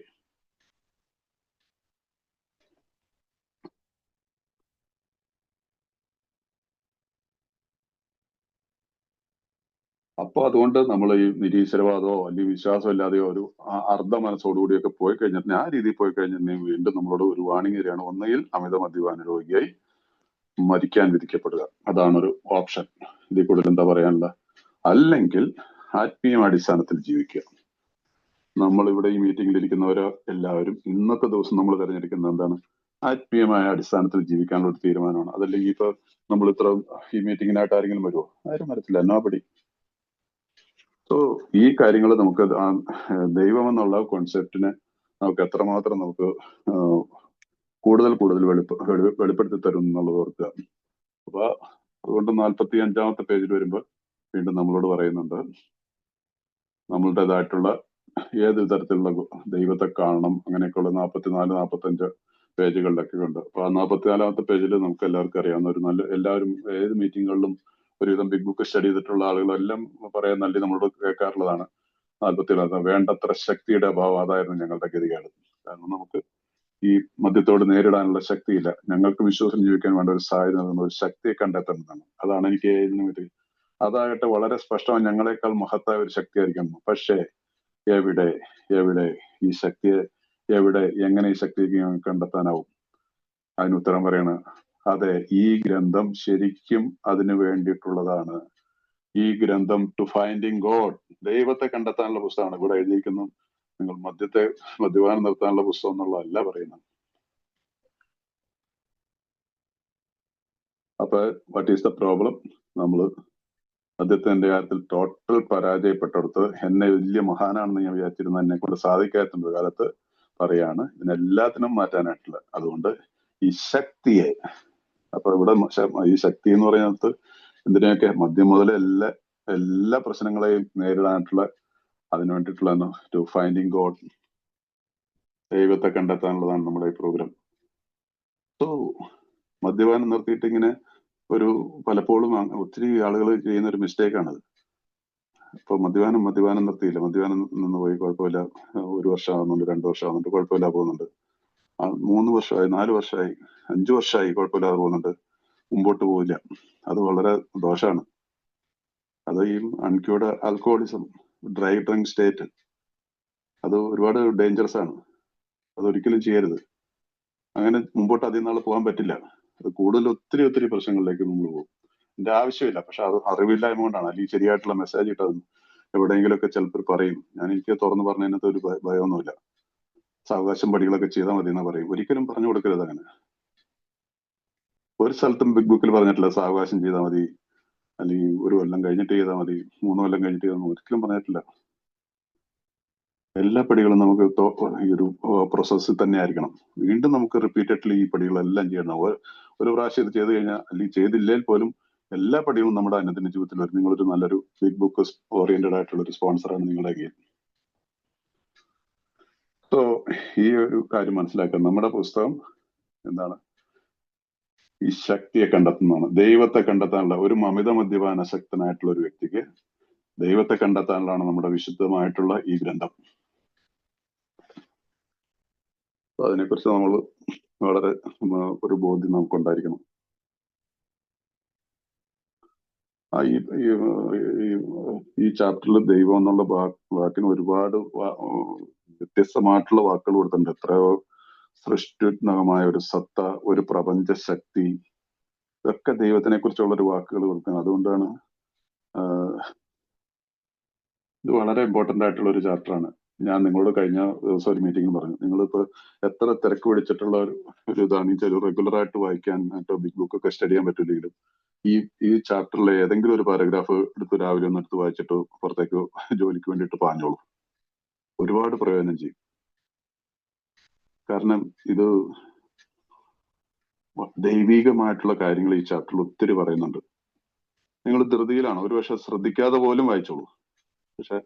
അപ്പൊ അതുകൊണ്ട് നമ്മൾ ഈ നിരീശ്വരവാദമോ അല്ലെങ്കിൽ വിശ്വാസം ഇല്ലാതെയോ ഒരു അർദ്ധ മനസ്സോടുകൂടിയൊക്കെ പോയി കഴിഞ്ഞിട്ട്, ആ രീതിയിൽ പോയി കഴിഞ്ഞിട്ടുണ്ടെങ്കിൽ വീണ്ടും നമ്മളോട് ഒരു വാണിംഗ് തരികയാണ്. ഒന്നുകിൽ അമിത മദ്യപാന രോഗിയായി മരിക്കാൻ വിധിക്കപ്പെടുക, അതാണൊരു ഓപ്ഷൻ. ഇതിൽ കൂടുതൽ എന്താ പറയാനുള്ള? അല്ലെങ്കിൽ ആത്മീയ അടിസ്ഥാനത്തിൽ ജീവിക്കുക. നമ്മളിവിടെ ഈ മീറ്റിംഗിൽ ഇരിക്കുന്നവരോ എല്ലാവരും ഇന്നത്തെ ദിവസം നമ്മൾ തിരഞ്ഞെടുക്കുന്നത് എന്താണ്? ആത്മീയമായ അടിസ്ഥാനത്തിൽ ജീവിക്കാനുള്ള ഒരു തീരുമാനമാണ്. അതല്ലെങ്കിൽ ഇപ്പൊ നമ്മൾ ഇത്ര ഈ മീറ്റിങ്ങിനായിട്ട് ആരെങ്കിലും വരുമോ? ആരും വരത്തില്ല, നോബഡി. സോ ഈ കാര്യങ്ങൾ നമുക്ക് ദൈവം എന്നുള്ള കോൺസെപ്റ്റിനെ നമുക്ക് എത്രമാത്രം നമുക്ക് കൂടുതൽ വെളിപ്പെടുത്തി തരും എന്നുള്ളത് ഓർക്കുക. അപ്പൊ അതുകൊണ്ട് 45-ാമത്തെ പേജിൽ വരുമ്പോൾ വീണ്ടും നമ്മളോട് പറയുന്നുണ്ട്, നമ്മളുടേതായിട്ടുള്ള ഏത് തരത്തിലുള്ള ദൈവത്തെ കാണണം, അങ്ങനെയൊക്കെയുള്ള 44-45 പേജുകളിലൊക്കെ ഉണ്ട്. അപ്പൊ ആ 44-ാമത്തെ പേജിൽ നമുക്ക് എല്ലാവർക്കും അറിയാവുന്ന എല്ലാവരും ഏത് മീറ്റിങ്ങുകളിലും ഒരുവിധം ബിഗ് ബുക്ക് സ്റ്റഡി ചെയ്തിട്ടുള്ള ആളുകളെല്ലാം പറയാൻ നല്ല നമ്മളോട് കേൾക്കാറുള്ളതാണ്. 44 വേണ്ടത്ര ശക്തിയുടെ അഭാവം, അതായിരുന്നു ഞങ്ങളുടെ ഗതികേട്. കാരണം നമുക്ക് ഈ മദ്യത്തോട് നേരിടാനുള്ള ശക്തിയില്ല. ഞങ്ങൾക്ക് വിശ്വാസം ജീവിക്കാൻ വേണ്ട ഒരു സാധ്യത, ഒരു ശക്തിയെ കണ്ടെത്തേണ്ടതാണ്. അതാണ് എനിക്ക് ഇതിനു വേണ്ടി അതാകട്ടെ വളരെ സ്പഷ്ടമായി ഞങ്ങളെക്കാൾ മഹത്തായ ഒരു ശക്തിയായിരിക്കും. പക്ഷേ എവിടെ ഈ ശക്തിയെ എങ്ങനെ ഈ ശക്തിയെ കണ്ടെത്താനാവും? അതിന് ഉത്തരം പറയണ, അതെ, ഈ ഗ്രന്ഥം ശരിക്കും അതിനു വേണ്ടിയിട്ടുള്ളതാണ്. ഈ ഗ്രന്ഥം ടു ഫൈൻഡിങ് ഗോഡ്, ദൈവത്തെ കണ്ടെത്താനുള്ള പുസ്തകമാണ്. ഇവിടെ എഴുതിയിരിക്കുന്നു നിങ്ങൾ മദ്യപാനം നിർത്താനുള്ള പുസ്തകം എന്നുള്ളതല്ല പറയുന്നത്. അപ്പൊ വാട്ട് ഈസ് ദ പ്രോബ്ലം? നമ്മൾ മദ്യത്തിന്റെ കാര്യത്തിൽ ടോട്ടൽ പരാജയപ്പെട്ടെടുത്ത് എന്നെ വലിയ മഹാനാണെന്ന് ഞാൻ വിചാരിച്ചിരുന്ന എന്നെ കൊണ്ട് സാധിക്കാത്ത കാലത്ത് പറയാണ് ഇതിനെല്ലാത്തിനും മാറ്റാനായിട്ടുള്ള. അതുകൊണ്ട് ഈ ശക്തിയെ, അപ്പൊ ഇവിടെ ഈ ശക്തി എന്ന് പറയുന്നത് എന്തിനൊക്കെ മദ്യം മുതൽ എല്ലാ പ്രശ്നങ്ങളെയും നേരിടാനായിട്ടുള്ള, അതിനു വേണ്ടിയിട്ടുള്ള ടു ഫൈൻഡിങ് ഗോഡ്, ദൈവത്തെ കണ്ടെത്താനുള്ളതാണ് നമ്മുടെ ഈ പ്രോഗ്രാം. സോ മദ്യപാനം നിർത്തിയിട്ട് ഇങ്ങനെ പലപ്പോഴും ഒത്തിരി ആളുകൾ ചെയ്യുന്ന ഒരു മിസ്റ്റേക്കാണത്. ഇപ്പൊ മദ്യപാനം നിർത്തിയില്ല, മദ്യപാനം നിന്ന് പോയി, കുഴപ്പമില്ല, 1 വർഷം ആവുന്നുണ്ട്, 2 വർഷം ആവുന്നുണ്ട്, കുഴപ്പമില്ല പോകുന്നുണ്ട്. 3 വർഷമായി, 4 വർഷമായി, 5 വർഷമായി, കുഴപ്പമില്ലാതെ പോകുന്നുണ്ട്, മുമ്പോട്ട് പോവില്ല. അത് വളരെ ദോഷമാണ്. അത് ഈ അൺക്യൂർഡ് ആൽക്കഹോളിസം, ഡ്രൈ ഡ്രിങ്ക് സ്റ്റേറ്റ്, അത് ഒരുപാട് ഡേഞ്ചറസ് ആണ്. അതൊരിക്കലും ചെയ്യരുത്. അങ്ങനെ മുമ്പോട്ട് അധികം നാൾ പോകാൻ പറ്റില്ല. അത് കൂടുതൽ ഒത്തിരി പ്രശ്നങ്ങളിലേക്ക് നമ്മൾ പോകും. എന്റെ ആവശ്യമില്ല, പക്ഷെ അത് അറിവില്ലായ്മ കൊണ്ടാണ്. അല്ലെങ്കിൽ ശരിയായിട്ടുള്ള മെസ്സേജ് ഇട്ടത് എവിടെയെങ്കിലുമൊക്കെ ചിലപ്പോൾ പറയും. എനിക്ക് തുറന്നു പറഞ്ഞതിനകത്ത് ഒരു ഭയമൊന്നുമില്ല. സാവകാശം പടികളൊക്കെ ചെയ്താൽ മതി എന്ന് പറയും. ഒരിക്കലും പറഞ്ഞു കൊടുക്കരുത് അങ്ങനെ. ഒരു സ്ഥലത്തും ബിഗ് ബുക്കിൽ പറഞ്ഞിട്ടില്ല സാവകാശം ചെയ്താൽ മതി, അല്ലെങ്കിൽ 1 കൊല്ലം കഴിഞ്ഞിട്ട് ചെയ്താൽ മതി, 3 കൊല്ലം കഴിഞ്ഞിട്ട് ചെയ്താൽ മതി, ഒരിക്കലും പറഞ്ഞിട്ടില്ല. എല്ലാ പടികളും നമുക്ക് ഈ ഒരു പ്രോസസ്സിൽ തന്നെ ആയിരിക്കണം. വീണ്ടും നമുക്ക് റിപ്പീറ്റഡ്ലി ഈ പടികളെല്ലാം ചെയ്യണം. ഒരു പ്രാവശ്യം ഇത് ചെയ്ത് കഴിഞ്ഞാൽ, അല്ലെങ്കിൽ ചെയ്തില്ലെങ്കിൽ പോലും എല്ലാ പടികളും നമ്മുടെ അനുദിന ജീവിതത്തിൽ വരും. നിങ്ങളൊരു നല്ലൊരു ബിഗ് ബുക്ക് ഓറിയന്റഡ് ആയിട്ടുള്ള ഒരു സ്പോൺസറാണ് നിങ്ങളുടെ കയ്യിൽ. സോ ഈ ഒരു കാര്യം മനസ്സിലാക്കുക. നമ്മുടെ പുസ്തകം എന്താണ്? ഈ ശക്തിയെ കണ്ടെത്തുന്നതാണ്. ദൈവത്തെ കണ്ടെത്താനുള്ള, ഒരു അമിത മദ്യപാന ശക്തനായിട്ടുള്ള ഒരു വ്യക്തിക്ക് ദൈവത്തെ കണ്ടെത്താനുള്ളതാണ് നമ്മുടെ വിശുദ്ധമായിട്ടുള്ള ഈ ഗ്രന്ഥം. അതിനെക്കുറിച്ച് നമ്മൾ വളരെ ഒരു ബോധ്യം നമുക്കുണ്ടായിരിക്കണം. ഈ ചാപ്റ്ററിൽ ദൈവം എന്നുള്ള വാക്കിന് ഒരുപാട് വ്യത്യസ്തമായിട്ടുള്ള വാക്കുകൾ കൊടുത്തിട്ടുണ്ട്. എത്രയോ സൃഷ്ടിത്മകമായ ഒരു സത്ത, ഒരു പ്രപഞ്ച ശക്തി, ഇതൊക്കെ ദൈവത്തിനെ കുറിച്ചുള്ള ഒരു വാക്കുകൾ കൊടുക്കുന്നത്. അതുകൊണ്ടാണ് ഇത് വളരെ ഇമ്പോർട്ടന്റ് ആയിട്ടുള്ള ഒരു ചാപ്റ്ററാണ്. ഞാൻ നിങ്ങളോട് കഴിഞ്ഞ ദിവസം ഒരു മീറ്റിംഗിൽ പറഞ്ഞു, നിങ്ങളിപ്പോ എത്ര തിരക്ക് പിടിച്ചിട്ടുള്ള ഒരു ഇതാണ്, റെഗുലർ ആയിട്ട് വായിക്കാൻ ബിഗ് ബുക്ക് ഒക്കെ സ്റ്റഡി ചെയ്യാൻ പറ്റില്ലെങ്കിലും ഈ ചാപ്റ്ററിലെ ഏതെങ്കിലും ഒരു പാരഗ്രാഫ് എടുത്ത് രാവിലെ ഒന്ന് എടുത്ത് വായിച്ചിട്ട് പുറത്തേക്ക് ജോലിക്ക് വേണ്ടിയിട്ട് പാഞ്ഞോളൂ. ഒരുപാട് പ്രയോജനം ചെയ്യും. കാരണം ഇത് ദൈവികമായിട്ടുള്ള കാര്യങ്ങൾ ഈ ചാപ്റ്ററിൽ ഒത്തിരി പറയുന്നുണ്ട്. നിങ്ങൾ ധൃതിയിലാണ്, ഒരുപക്ഷെ ശ്രദ്ധിക്കാതെ പോലും വായിച്ചോളൂ. പക്ഷെ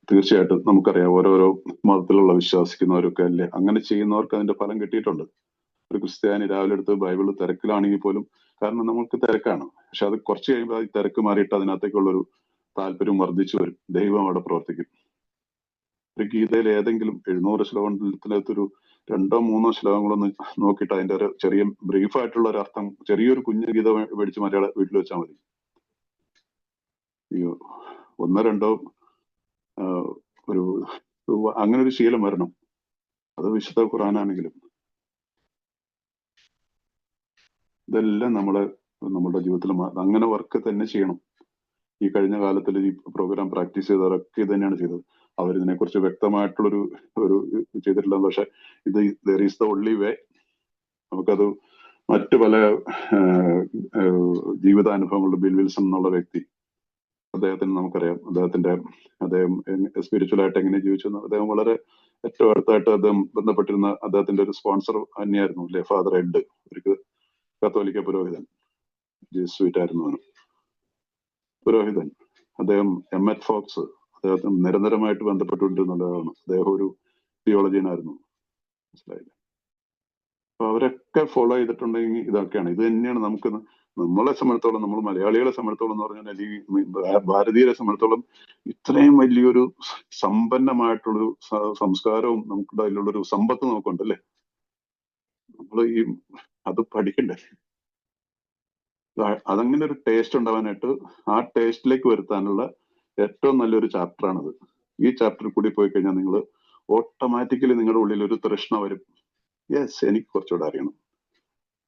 തീർച്ചയായിട്ടും നമുക്കറിയാം, ഓരോരോ മതത്തിലുള്ള വിശ്വസിക്കുന്നവരൊക്കെ അല്ലേ, അങ്ങനെ ചെയ്യുന്നവർക്ക് അതിന്റെ ഫലം കിട്ടിയിട്ടുണ്ട്. ഒരു ക്രിസ്ത്യാനി രാവിലെ എടുത്ത് ബൈബിള് തിരക്കിലാണെങ്കിൽ പോലും, കാരണം നമുക്ക് തിരക്കാണ്, പക്ഷെ അത് കുറച്ച് കഴിയുമ്പോൾ ഈ തിരക്ക് മാറിയിട്ട് അതിനകത്തേക്കുള്ളൊരു താല്പര്യം വർദ്ധിച്ചു വരും. ദൈവം അവിടെ പ്രവർത്തിക്കും. ഒരു ഗീതയിൽ ഏതെങ്കിലും 700 ശ്ലോകത്തിനകത്തൊരു 2-3 ശ്ലോകങ്ങളൊന്ന് നോക്കിയിട്ട് അതിന്റെ ഒരു ചെറിയ ബ്രീഫായിട്ടുള്ള ഒരു അർത്ഥം, ചെറിയൊരു കുഞ്ഞു ഗീത മേടിച്ച് മലയാള വീട്ടിൽ വെച്ചാൽ മതി. 1-2 ഒരു അങ്ങനെ ഒരു ശീലം വരണം. അത് വിശുദ്ധ ഖുർആനാണെങ്കിലും ഇതെല്ലാം നമ്മുടെ ജീവിതത്തിൽ അങ്ങനെ വർക്ക് തന്നെ ചെയ്യണം. ഈ കഴിഞ്ഞ കാലത്തിൽ ഈ പ്രോഗ്രാം പ്രാക്ടീസ് ചെയ്തവരൊക്കെ ഇത് തന്നെയാണ് ചെയ്തത്. അവരിതിനെക്കുറിച്ച് വ്യക്തമായിട്ടുള്ളൊരു ചെയ്തിട്ടില്ല. പക്ഷെ ഇത് ദർ ഈസ് ദ ഒൺലി വേ. നമുക്കത് മറ്റു പല ജീവിതാനുഭവങ്ങളുടെ ബിൽ വിൽസൺ എന്നുള്ള വ്യക്തി, അദ്ദേഹത്തിന് നമുക്കറിയാം, അദ്ദേഹം സ്പിരിച്വൽ ആയിട്ട് എങ്ങനെ ജീവിച്ചു. അദ്ദേഹം വളരെ ഏറ്റവും അടുത്തായിട്ട് അദ്ദേഹം ബന്ധപ്പെട്ടിരുന്ന അദ്ദേഹത്തിന്റെ ഒരു സ്പോൺസർ തന്നെയായിരുന്നു അല്ലെ, ഫാദർ എഡ്, ഒരു കത്തോലിക്ക പുരോഹിതൻ, ജെസ്യൂട്ട് ആയിരുന്നു പുരോഹിതൻ. അദ്ദേഹം എം.എറ്റ്. ഫോക്സ്, അദ്ദേഹത്തിന് നിരന്തരമായിട്ട് ബന്ധപ്പെട്ടുകൊണ്ടിരുന്നതാണ്. അദ്ദേഹം ഒരു തിയോളജിയനായിരുന്നു, മനസ്സിലായില്ലേ? അപ്പൊ അവരൊക്കെ ഫോളോ ചെയ്തിട്ടുണ്ടെങ്കിൽ ഇതൊക്കെയാണ്. ഇത് തന്നെയാണ് നമുക്ക്, നമ്മളെ സംബന്ധിച്ചോളം, നമ്മൾ മലയാളികളെ സംബന്ധിച്ചോളം എന്ന് പറഞ്ഞാൽ, അല്ലെങ്കിൽ ഭാരതീയരെ സംബന്ധിച്ചോളം ഇത്രയും വലിയൊരു സമ്പന്നമായിട്ടുള്ളൊരു സംസ്കാരവും നമുക്ക് അതിലുള്ളൊരു സമ്പത്ത് നമുക്കുണ്ടല്ലേ. നമ്മൾ അത് പഠിക്കണ്ടേ? അതങ്ങനെ ഒരു ടേസ്റ്റ് ഉണ്ടാവാനായിട്ട്, ആ ടേസ്റ്റിലേക്ക് വരുത്താനുള്ള ഏറ്റവും നല്ലൊരു ചാപ്റ്ററാണത്. ഈ ചാപ്റ്ററിൽ കൂടി പോയി കഴിഞ്ഞാൽ നിങ്ങൾ ഓട്ടോമാറ്റിക്കലി നിങ്ങളുടെ ഉള്ളിൽ ഒരു തൃഷ്ണ വരും. യെസ്, എനിക്ക് കുറച്ചുകൂടെ അറിയണം,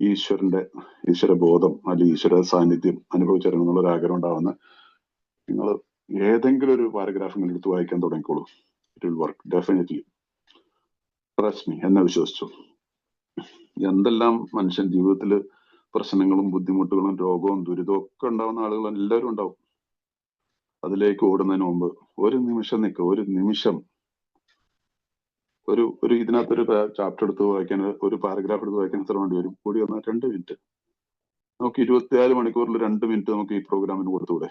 ഈശ്വര ബോധം അല്ലെങ്കിൽ ഈശ്വര സാന്നിധ്യം അനുഭവിച്ചറിയണം എന്നുള്ളൊരു ആഗ്രഹം ഉണ്ടാവുന്ന നിങ്ങൾ ഏതെങ്കിലും ഒരു പാരഗ്രാഫ് നിങ്ങൾ എടുത്ത് വായിക്കാൻ തുടങ്ങിക്കോളൂ. It will work definitely. Trust me, എന്നെ വിശ്വസിച്ചു. എന്തെല്ലാം മനുഷ്യൻ ജീവിതത്തിൽ പ്രശ്നങ്ങളും ബുദ്ധിമുട്ടുകളും രോഗവും ദുരിതവും ഒക്കെ ഉണ്ടാവുന്ന ആളുകൾ എല്ലാവരും ഉണ്ടാവും. അതിലേക്ക് ഓടുന്നതിന് മുമ്പ് ഒരു നിമിഷം നിൽക്കുക. ഒരു നിമിഷം ഒരു ഇതിനകത്തൊരു ചാപ്റ്റർ എടുത്ത് വായിക്കാൻ, ഒരു പാരഗ്രാഫ് എടുത്ത് വായിക്കാൻ എത്ര വേണ്ടി വരും? കൂടി വന്നാൽ 2 മിനിറ്റ്. നമുക്ക് 24 മണിക്കൂറിൽ 2 മിനിറ്റ് നമുക്ക് ഈ പ്രോഗ്രാമിന് കൊടുത്തുകൂടെ?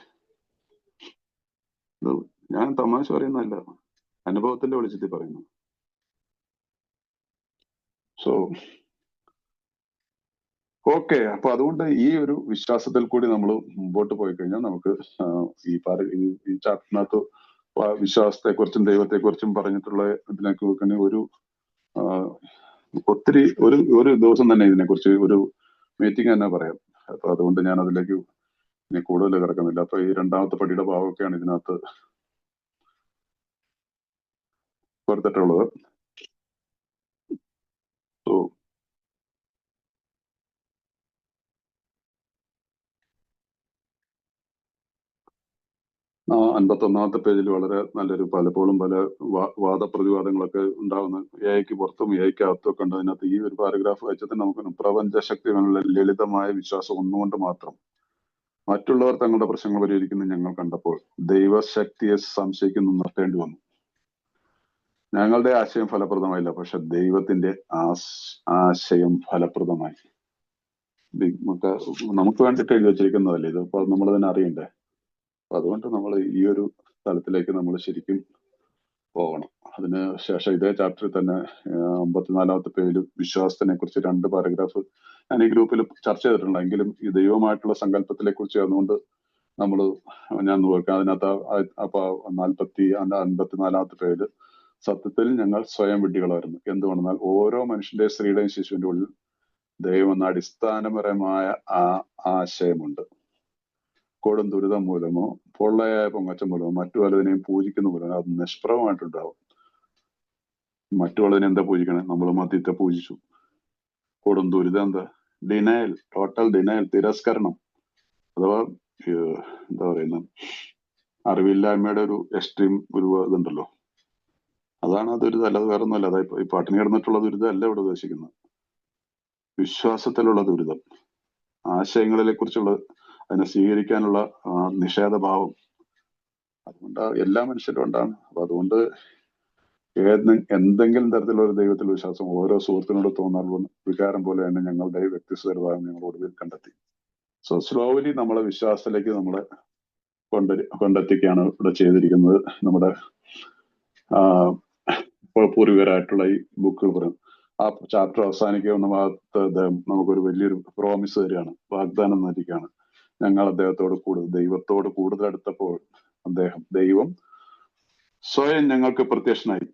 ഞാൻ തമാശ പറയുന്നതല്ല, അനുഭവത്തിന്റെ വെളിച്ചത്തിൽ പറയുന്നു. സോ ഓക്കെ, അപ്പൊ അതുകൊണ്ട് ഈ ഒരു വിശ്വാസത്തിൽ കൂടി നമ്മൾ മുമ്പോട്ട് പോയി കഴിഞ്ഞാൽ നമുക്ക് ഈ ചാപ്റ്ററിനകത്ത് വിശ്വാസത്തെക്കുറിച്ചും ദൈവത്തെക്കുറിച്ചും പറഞ്ഞിട്ടുള്ള ഇതിനൊക്കെ വെക്കണേ ഒത്തിരി ഒരു ദിവസം തന്നെ ഇതിനെക്കുറിച്ച് ഒരു മീറ്റിംഗ് തന്നെ പറയാം. അപ്പൊ അതുകൊണ്ട് ഞാൻ അതിലേക്ക് ഇനി കൂടുതൽ കിടക്കുന്നില്ല. അപ്പൊ ഈ 2ാമത്തെ പടിയുടെ ഭാഗമൊക്കെയാണ് ഇതിനകത്ത് കൊടുത്തിട്ടുള്ളത്. സോ 51ാമത്തെ പേജിൽ വളരെ നല്ലൊരു പലപ്പോഴും പല വാദപ്രതിവാദങ്ങളൊക്കെ ഉണ്ടാവുന്ന എഐക്ക് പുറത്തും എഐക്ക് അകത്തും ഒക്കെ ഉണ്ട്. അതിനകത്ത് ഈ ഒരു പാരഗ്രാഫ് വായിച്ചത് നമുക്ക് പ്രപഞ്ചശക്തി ലളിതമായ വിശ്വാസം ഒന്നുകൊണ്ട് മാത്രം മറ്റുള്ളവർ തങ്ങളുടെ പ്രശ്നങ്ങൾ പരിഹരിക്കുന്നത് ഞങ്ങൾ കണ്ടപ്പോൾ ദൈവശക്തിയെ സംശയിക്കുന്നു നിർത്തേണ്ടി വന്നു. ഞങ്ങളുടെ ആശയം ഫലപ്രദമായില്ല, പക്ഷെ ദൈവത്തിന്റെ ആശയം ഫലപ്രദമായി. നമുക്ക് വേണ്ടിയിട്ട് എഴുതി വെച്ചിരിക്കുന്നതല്ലേ ഇത്, അപ്പൊ നമ്മൾ തന്നെ അറിയണ്ടേ. അപ്പൊ അതുകൊണ്ട് നമ്മൾ ഈ ഒരു സ്ഥലത്തിലേക്ക് നമ്മൾ ശരിക്കും പോകണം. അതിന് ശേഷം ഇതേ ചാപ്റ്ററിൽ തന്നെ 54ാമത്തെ പേജിൽ വിശ്വാസത്തിനെ കുറിച്ച് 2 പാരഗ്രാഫ് ഞാൻ ഈ ഗ്രൂപ്പിൽ ചർച്ച ചെയ്തിട്ടുണ്ട്. എങ്കിലും ഈ ദൈവമായിട്ടുള്ള സങ്കല്പത്തിനെ കുറിച്ച് അതുകൊണ്ട് ഞാൻ നോക്കാം. അതിനകത്ത് അപ്പൊ 54ാമത്തെ പേജിൽ സത്യത്തിൽ ഞങ്ങൾ സ്വയം വിഡ്ഢികളായിരുന്നു. എന്തുകൊണ്ടെന്നാൽ ഓരോ മനുഷ്യന്റെ സ്ത്രീയുടെയും ശിശുവിന്റെ ഉള്ളിൽ ദൈവം എന്ന അടിസ്ഥാനപരമായ ആശയമുണ്ട്. കൊടും ദുരിതം മൂലമോ പൊള്ളയായ പൊങ്ങച്ച മൂലമോ മറ്റു പലതിനെയും പൂജിക്കുന്ന മൂലമോ അത് നിഷ്പ്രഭമായിട്ടുണ്ടാവും. മറ്റു പലതിനെ എന്താ പൂജിക്കണേ? നമ്മൾ മദ്യത്തെ പൂജിച്ചു. കൊടും ദുരിതം എന്താ? ഡിനയൽ, ടോട്ടൽ ഡിനയൽ, തിരസ്കരണം. അഥവാ എന്താ പറയുന്ന അറിവില്ലായ്മയുടെ ഒരു എക്സ്ട്രീം ഒരു ഇതുണ്ടല്ലോ, അതാണ് ആ ദുരിതം. അല്ലാതെ വേറെ ഒന്നുമല്ല. അതായത് ഈ പട്ടിണി കിടന്നിട്ടുള്ള ദുരിതം അല്ല ഇവിടെ ഉദ്ദേശിക്കുന്നത്. വിശ്വാസത്തിലുള്ള ദുരിതം, ആശയങ്ങളെ കുറിച്ചുള്ള അതിനെ സ്വീകരിക്കാനുള്ള നിഷേധഭാവം, അതുകൊണ്ട് എല്ലാ മനുഷ്യരും ഉണ്ടാണ്. അപ്പൊ അതുകൊണ്ട് എന്തെങ്കിലും തരത്തിലുള്ള ഒരു ദൈവത്തിൽ വിശ്വാസം ഓരോ സുഹൃത്തിനോട് തോന്നാറുള്ള വികാരം പോലെ തന്നെ ഞങ്ങളുടെ വ്യത്യസ്തഭാവം ഞങ്ങൾ ഒടുവിൽ കണ്ടെത്തി. സോ സ്ലോലി നമ്മളെ വിശ്വാസത്തിലേക്ക് നമ്മളെ കൊണ്ടെത്തിക്കുകയാണ് ഇവിടെ ചെയ്തിരിക്കുന്നത്. നമ്മുടെ പൂർവികരായിട്ടുള്ള ഈ ബുക്കുകൾ പറയും. ആ ചാപ്റ്റർ അവസാനിക്കുന്ന ഭാഗത്ത് നമുക്കൊരു വലിയൊരു പ്രോമിസ് തരികയാണ്, വാഗ്ദാനം നൽകുകയാണ്. ഞങ്ങൾ ദൈവത്തോട് കൂടുതൽ അടുത്തപ്പോൾ ദൈവം സ്വയം ഞങ്ങൾക്ക് പ്രത്യക്ഷനായി.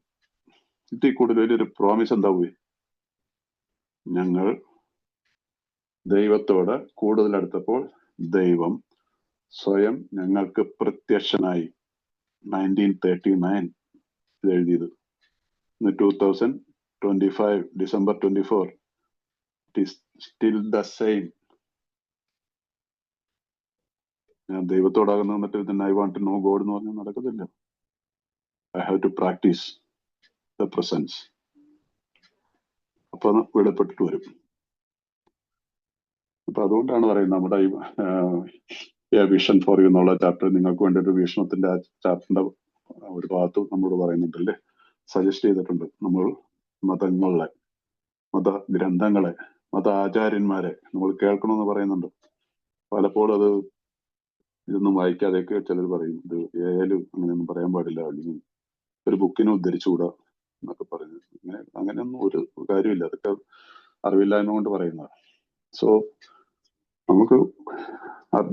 ഇതിൽ കൂടുതൽ വലിയൊരു പ്രോമിസ് എന്താ പോയി? ഞങ്ങൾ ദൈവത്തോട് കൂടുതൽ അടുത്തപ്പോൾ ദൈവം സ്വയം ഞങ്ങൾക്ക് പ്രത്യക്ഷനായി. 1939 ഇത് എഴുതിയത്. 2025 December 24 it is still the same. ഞാൻ ദൈവത്തോടാകുന്ന എന്നിട്ട് ഇതിന് I want to know God എന്ന് പറഞ്ഞാൽ നടക്കത്തില്ല. I have to practise the presence. അപ്പൊ വെളിപ്പെട്ടിട്ട് വരും. അപ്പൊ അതുകൊണ്ടാണ് പറയുന്നത് നമ്മുടെ ഈ വിഷൻ ഫോർ യു എന്നുള്ള ചാപ്റ്റർ നിങ്ങൾക്ക് വേണ്ടി ഒരു വീക്ഷണത്തിന്റെ ആ ചാപ്റ്ററിന്റെ ഒരു ഭാഗത്ത് നമ്മളോട് പറയുന്നുണ്ടല്ലേ, സജസ്റ്റ് ചെയ്തിട്ടുണ്ട്. നമ്മൾ മതങ്ങളെ, മത ഗ്രന്ഥങ്ങളെ, മത ആചാര്യന്മാരെ നമ്മൾ കേൾക്കണമെന്ന് പറയുന്നുണ്ട്. പലപ്പോഴും അത് ഇതൊന്നും വായിക്കാതെയൊക്കെ ചിലർ പറയും ഇത് ഏലും അങ്ങനെയൊന്നും പറയാൻ പാടില്ല, അല്ലെങ്കിൽ ഒരു ബുക്കിനെ ഉദ്ധരിച്ചുകൂടാ എന്നൊക്കെ പറഞ്ഞു. അങ്ങനെയൊന്നും ഒരു കാര്യമില്ല. അതൊക്കെ അറിവില്ലായ്മ കൊണ്ട് പറയുന്നതാണ്. സോ നമുക്ക്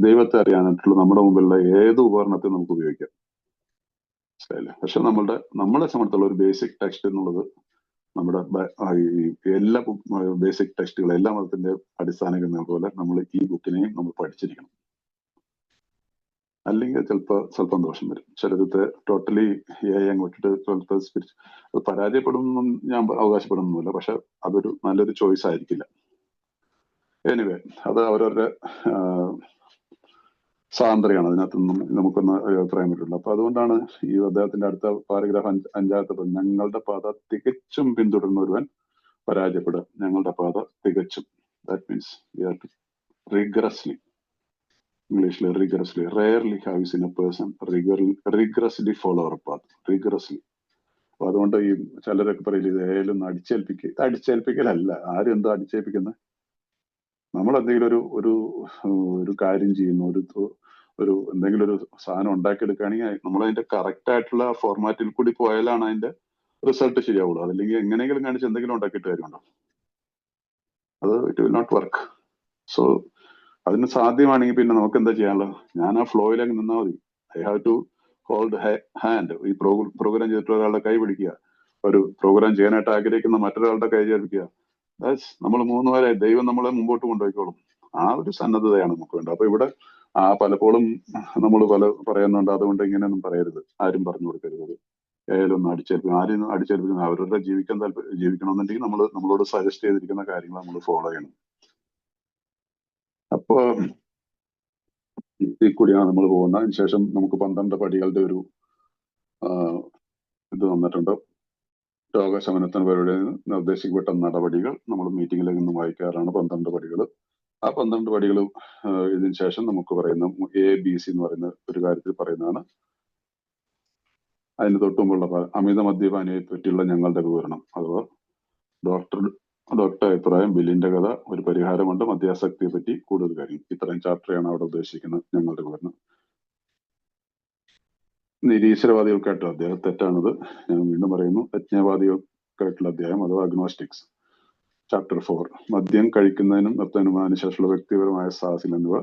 ദൈവത്തെ അറിയാനായിട്ടുള്ള നമ്മുടെ മുമ്പിലുള്ള ഏത് ഉപകരണത്തെ നമുക്ക് ഉപയോഗിക്കാം, പക്ഷെ നമ്മളെ സംബന്ധിച്ചുള്ള ഒരു ബേസിക് ടെക്സ്റ്റ് എന്നുള്ളത് നമ്മുടെ എല്ലാ ബേസിക് ടെക്സ്റ്റുകൾ, എല്ലാ മതത്തിന്റെ അടിസ്ഥാന ഗ്രന്ഥങ്ങൾ പോലെ നമ്മൾ ഈ ബുക്കിനെയും നമ്മൾ പഠിച്ചിരിക്കണം. അല്ലെങ്കിൽ സ്വല്പം ദോഷം വരും. ചിലരത്തെ ടോട്ടലി വിട്ടിട്ട് സ്വല്പം സ്പിരിച്വൽ അത് പരാജയപ്പെടുമെന്നും ഞാൻ അവകാശപ്പെടുന്നില്ല, പക്ഷെ അതൊരു നല്ലൊരു ചോയ്സ് ആയിരിക്കില്ല. എനിവേ, അത് അവരവരുടെ സ്വാതന്ത്ര്യമാണ്. അതിനകത്തൊന്നും നമുക്കൊന്ന് അഭിപ്രായം പറ്റില്ല. അപ്പൊ അതുകൊണ്ടാണ് ഈ അദ്ദേഹത്തിന്റെ അടുത്ത പാരഗ്രാഫ് അഞ്ചാമത്തെ പദം, ഞങ്ങളുടെ പാത തികച്ചും പിന്തുടരുന്ന ഒരുവൻ പരാജയപ്പെടുക. ഞങ്ങളുടെ പാത തികച്ചും, ദാറ്റ് മീൻസ് റിഗ്രസ്ലി, ഇംഗ്ലീഷിൽ rigorously. Rarely have you seen a person rigorously follow our path, rigorously. അപ്പൊ അതുകൊണ്ട് ഈ ചിലരൊക്കെ പറയില്ല, ഇത് ഏലും അടിച്ചേൽപ്പിക്കലല്ല. ആരും എന്തോ അടിച്ചേൽപ്പിക്കുന്നത്? നമ്മൾ എന്തെങ്കിലും ഒരു കാര്യം ചെയ്യുന്നു, ഒരു എന്തെങ്കിലും ഒരു സാധനം ഉണ്ടാക്കിയെടുക്കുകയാണെങ്കിൽ നമ്മൾ അതിന്റെ കറക്റ്റ് ആയിട്ടുള്ള ഫോർമാറ്റിൽ കൂടി പോയാലാണ് അതിന്റെ റിസൾട്ട് ശരിയാവുള്ളൂ. അതല്ലെങ്കിൽ എങ്ങനെയെങ്കിലും കാണിച്ച് എന്തെങ്കിലും ഉണ്ടാക്കിയിട്ട് കാര്യമുണ്ടോ? അത് it will not work. So അതിന് സാധ്യമാണെങ്കിൽ പിന്നെ നമുക്ക് എന്താ ചെയ്യാനുള്ളത്? ഞാൻ ആ ഫ്ലോയിലേക്ക് നിന്നാൽ മതി. I have to hold hand. ഈ പ്രോഗ്രാം ചെയ്തിട്ട് ഒരാളുടെ കൈ പിടിക്കുക, ഒരു പ്രോഗ്രാം ചെയ്യാനായിട്ട് ആഗ്രഹിക്കുന്ന മറ്റൊരാളുടെ കൈ ചേർപ്പിക്കുക. നമ്മൾ മൂന്നുപേരെ ദൈവം നമ്മളെ മുമ്പോട്ട് കൊണ്ടുപോയിക്കോളും. ആ ഒരു സന്നദ്ധതയാണ് നമുക്ക് വേണ്ടത്. അപ്പൊ ഇവിടെ പലപ്പോഴും നമ്മൾ പറയുന്നുണ്ട്, അതുകൊണ്ട് ഇങ്ങനെയൊന്നും പറയരുത്, ആരും പറഞ്ഞു കൊടുക്കരുത്, ഏതൊന്നും ആരും അടിച്ചേൽപ്പിക്കുന്ന അവരുടെ ജീവിക്കണമെന്നുണ്ടെങ്കിൽ നമ്മളോട് സജസ്റ്റ് ചെയ്തിരിക്കുന്ന കാര്യങ്ങൾ നമ്മൾ ഫോളോ ചെയ്യണം. അപ്പൊ ഇതിൽ കൂടിയാണ് നമ്മൾ പോകുന്നത്. അതിനുശേഷം നമുക്ക് 12 പടികളുടെ ഒരു ഇത് വന്നിട്ടുണ്ട്. രോഗശമനത്തിന് പേരുടെ നിർദ്ദേശിക്കപ്പെട്ട നടപടികൾ നമ്മൾ മീറ്റിംഗിൽ നിന്നും വായിക്കാറാണ് 12 പടികൾ. ആ 12 പടികൾ ഇതിന് ശേഷം നമുക്ക് പറയുന്ന ABC എന്ന് പറയുന്ന ഒരു കാര്യത്തിൽ പറയുന്നതാണ്. അതിന് തൊട്ടുമുള്ള അമിത മദ്യപാനിയെ പറ്റിയുള്ള ഞങ്ങളുടെ വിവരണം, അഥവാ ഡോക്ടർ അഭിപ്രായം, ബില്ലിന്റെ കഥ, ഒരു പരിഹാരമുണ്ട്, മദ്യാസക്തിയെ പറ്റി കൂടുതൽ കാര്യങ്ങൾ. ഇത്രയും ചാപ്റ്ററാണ് അവിടെ ഉദ്ദേശിക്കുന്നത് ഞങ്ങളുടെ വിവരണം. നിരീശ്വരവാദികൾക്കായിട്ടുള്ള അധ്യായം തെറ്റാണത്, ഞാൻ വീണ്ടും പറയുന്നു. അജ്ഞവാദികൾക്കായിട്ടുള്ള അധ്യായം അഥവാ അഗ്നോസ്റ്റിക്സ്, ചാപ്റ്റർ 4. മദ്യം കഴിക്കുന്നതിനും നിർത്തുന്നതിനും അതിനുശേഷമുള്ള വ്യക്തിപരമായ സാഹസിൽ എന്നിവ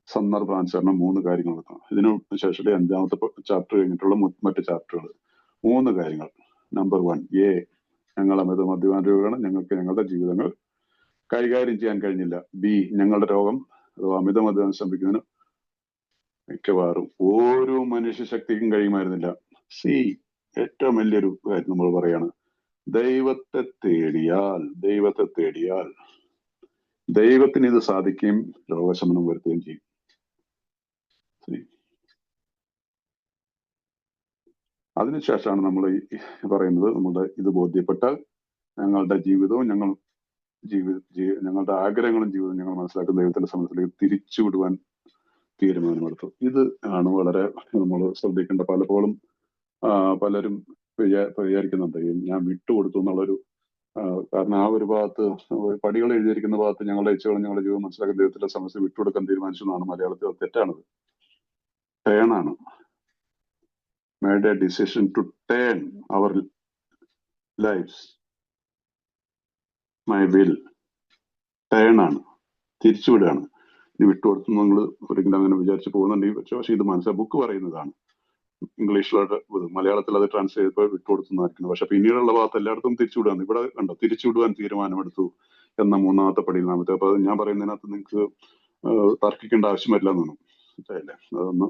സന്ദർഭാനുസരണം 3 കാര്യങ്ങൾ നടത്തണം. ഇതിനു ശേഷം 5ാമത്തെ ചാപ്റ്റർ കഴിഞ്ഞിട്ടുള്ള മറ്റ് ചാപ്റ്ററുകൾ 3 കാര്യങ്ങൾ. നമ്പർ 1, ഞങ്ങൾ അമിത മദ്യപാന രോഗികളാണ്, ഞങ്ങൾക്ക് ഞങ്ങളുടെ ജീവിതങ്ങൾ കൈകാര്യം ചെയ്യാൻ കഴിഞ്ഞില്ല. B, ഞങ്ങളുടെ രോഗം അഥവാ അമിത മദ്യപാനം ശ്രമിക്കുന്നതിന് മിക്കവാറും ഓരോ മനുഷ്യശക്തിക്കും കഴിയുമായിരുന്നില്ല. C, ഏറ്റവും വലിയൊരു കാര്യം നമ്മൾ പറയാണ്, ദൈവത്തെ തേടിയാൽ ദൈവത്തിന് ഇത് സാധിക്കുകയും രോഗശമനം വരുത്തുകയും ചെയ്യും. അതിനുശേഷമാണ് നമ്മൾ പറയുന്നത്, നമ്മുടെ ഇത് ബോധ്യപ്പെട്ടാൽ ഞങ്ങളുടെ ജീവിതവും ഞങ്ങളുടെ ആഗ്രഹങ്ങളും ജീവിതവും ഞങ്ങൾ മനസ്സിലാക്കുന്ന ദൈവത്തിന്റെ സമയത്തിലേക്ക് തിരിച്ചുവിടുവാൻ തീരുമാനമെടുത്തു. ഇത് ആണ് വളരെ നമ്മൾ ശ്രദ്ധിക്കേണ്ട. പലപ്പോഴും പലരും വിചാരിക്കുന്നുണ്ട് ഞാൻ വിട്ടുകൊടുത്തു എന്നുള്ളൊരു കാരണം ആ ഒരു ഭാഗത്ത് പടികൾ എഴുതിയിരിക്കുന്ന ഭാഗത്ത് ഞങ്ങളുടെ ഇച്ഛകളും ഞങ്ങളുടെ ജീവിതം മനസ്സിലാക്കുന്ന ദൈവത്തിന്റെ സമയത്ത് വിട്ടുകൊടുക്കാൻ തീരുമാനിച്ചു എന്നാണ് മലയാളത്തിൽ. തെറ്റാണത്. ടേണാണ്. made a decision to turn our lives. My will. Turn ആണ്, തിരിച്ചുവിടുകയാണ്. ഇനി വിട്ടുകൊടുത്തു നിങ്ങൾ ഒരിക്കലും അങ്ങനെ വിചാരിച്ചു പോകുന്നുണ്ടെങ്കിൽ പക്ഷെ ഇത് മനസ്സിലാക്കി ബുക്ക് പറയുന്നതാണ്. ഇംഗ്ലീഷിലോട്ട് മലയാളത്തിൽ അത് ട്രാൻസ്ലേറ്റ് ചെയ്തപ്പോൾ വിട്ടുകൊടുത്തുന്നായിരിക്കുന്നു. പക്ഷെ പിന്നീടുള്ള ഭാഗത്ത് എല്ലായിടത്തും തിരിച്ചുവിടുകയാണ്. ഇവിടെ കണ്ടോ, തിരിച്ചുവിടുവാൻ തീരുമാനമെടുത്തു എന്ന 3ാമത്തെ പടി 4ാമത്തെ. അപ്പൊ ഞാൻ പറയുന്നതിനകത്ത് നിങ്ങൾക്ക് തർക്കിക്കേണ്ട ആവശ്യം വരില്ല എന്നാണ്. മനസ്സിലായില്ലേ? അതൊന്ന്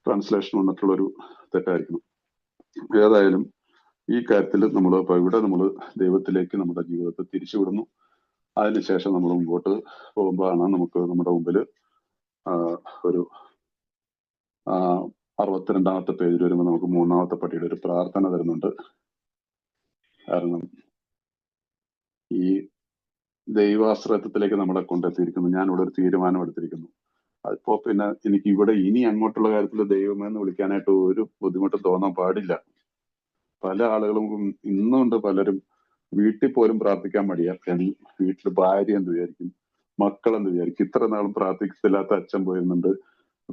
ട്രാൻസ്ലേഷൻ വന്നിട്ടുള്ളൊരു തെറ്റായിരിക്കണം. ഏതായാലും ഈ കാര്യത്തിൽ നമ്മൾ ഇവിടെ നമ്മൾ ദൈവത്തിലേക്ക് നമ്മുടെ ജീവിതത്തെ തിരിച്ചുവിടുന്നു. അതിനുശേഷം നമ്മൾ മുമ്പോട്ട് പോകുമ്പോഴാണ് നമുക്ക് നമ്മുടെ മുമ്പിൽ ഒരു 62ാമത്തെ പേജിൽ വരുമ്പോൾ നമുക്ക് 3ാമത്തെ പടിയുടെ ഒരു പ്രാർത്ഥന തരുന്നുണ്ട്. കാരണം ഈ ദൈവാശ്രയത്വത്തിലേക്ക് നമ്മളെ കൊണ്ടെത്തിയിരിക്കുന്നു. ഞാനിവിടെ ഒരു തീരുമാനം എടുത്തിരിക്കുന്നു. അതിപ്പോ പിന്നെ എനിക്ക് ഇവിടെ ഇനി അങ്ങോട്ടുള്ള കാര്യത്തിൽ ദൈവമെന്ന് വിളിക്കാനായിട്ട് ഒരു ബുദ്ധിമുട്ടും തോന്നാൻ പാടില്ല. പല ആളുകളും ഇന്നുണ്ട്, പലരും വീട്ടിൽ പോലും പ്രാർത്ഥിക്കാൻ മടിയാ. വീട്ടിൽ ഭാര്യ എന്ത് വിചാരിക്കും, മക്കൾ എന്ത് വിചാരിക്കും. ഇത്ര നാളും പ്രാർത്ഥിക്കത്തില്ലാത്ത അച്ഛൻ പോയിരുന്നുണ്ട്,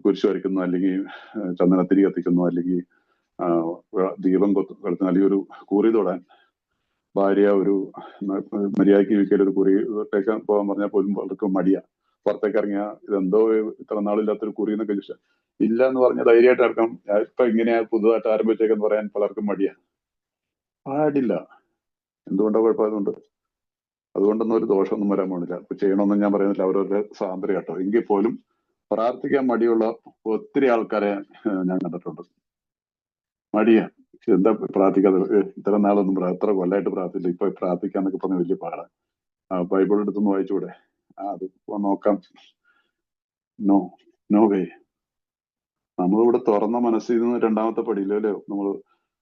കുരിശ് വരയ്ക്കുന്നു, അല്ലെങ്കിൽ ചന്ദനത്തിരി കത്തിക്കുന്നു, അല്ലെങ്കിൽ ദീപം കൊളുത്തുന്നു, അല്ലെങ്കിൽ ഒരു കുറി തൊടാൻ ഭാര്യ ഒരു മര്യാദയ്ക്ക് വീട്ടിൽ ഒരു കുറി തൊട്ടേക്കാൻ പോകാൻ പറഞ്ഞാൽ പോലും പലർക്കും മടിയാ. പുറത്തേക്ക് ഇറങ്ങിയ ഇതെന്തോ ഇത്ര നാളില്ലാത്തൊരു കുറി എന്നൊക്കെ ചോദിച്ചാൽ ഇല്ല എന്ന് പറഞ്ഞ ധൈര്യമായിട്ട് ഇറക്കാം. ഇപ്പൊ ഇങ്ങനെയാ പുതുതായിട്ട് ആരംഭിച്ചേക്കെന്ന് പറയാൻ പലർക്കും മടിയാ. പാടില്ല. എന്തുകൊണ്ടാ കുഴപ്പം? അതുകൊണ്ടൊന്നും ഒരു ദോഷമൊന്നും വരാൻ പോണില്ല. ഇപ്പൊ ചെയ്യണമെന്ന് ഞാൻ പറയുന്നില്ല, അവരവരുടെ സ്വാതന്ത്ര്യം കേട്ടോ. എങ്കിൽ പോലും പ്രാർത്ഥിക്കാൻ മടിയുള്ള ഒത്തിരി ആൾക്കാരെ ഞാൻ കണ്ടിട്ടുണ്ട്. മടിയാ, എന്താ പ്രാർത്ഥിക്കാതെ, ഇത്ര നാളൊന്നും എത്ര കൊല്ലായിട്ട് പ്രാർത്ഥിച്ചില്ല, ഇപ്പൊ പ്രാർത്ഥിക്കാന്നൊക്കെ പറഞ്ഞ വലിയ പാടാ. ബൈബിൾ എടുത്തൊന്ന് വായിച്ചൂടെ? അത് നോക്കാം. No way. നമ്മളിവിടെ തുറന്ന മനസ്സിൽ നിന്ന് രണ്ടാമത്തെ പടിയിലോ അല്ലേ നമ്മൾ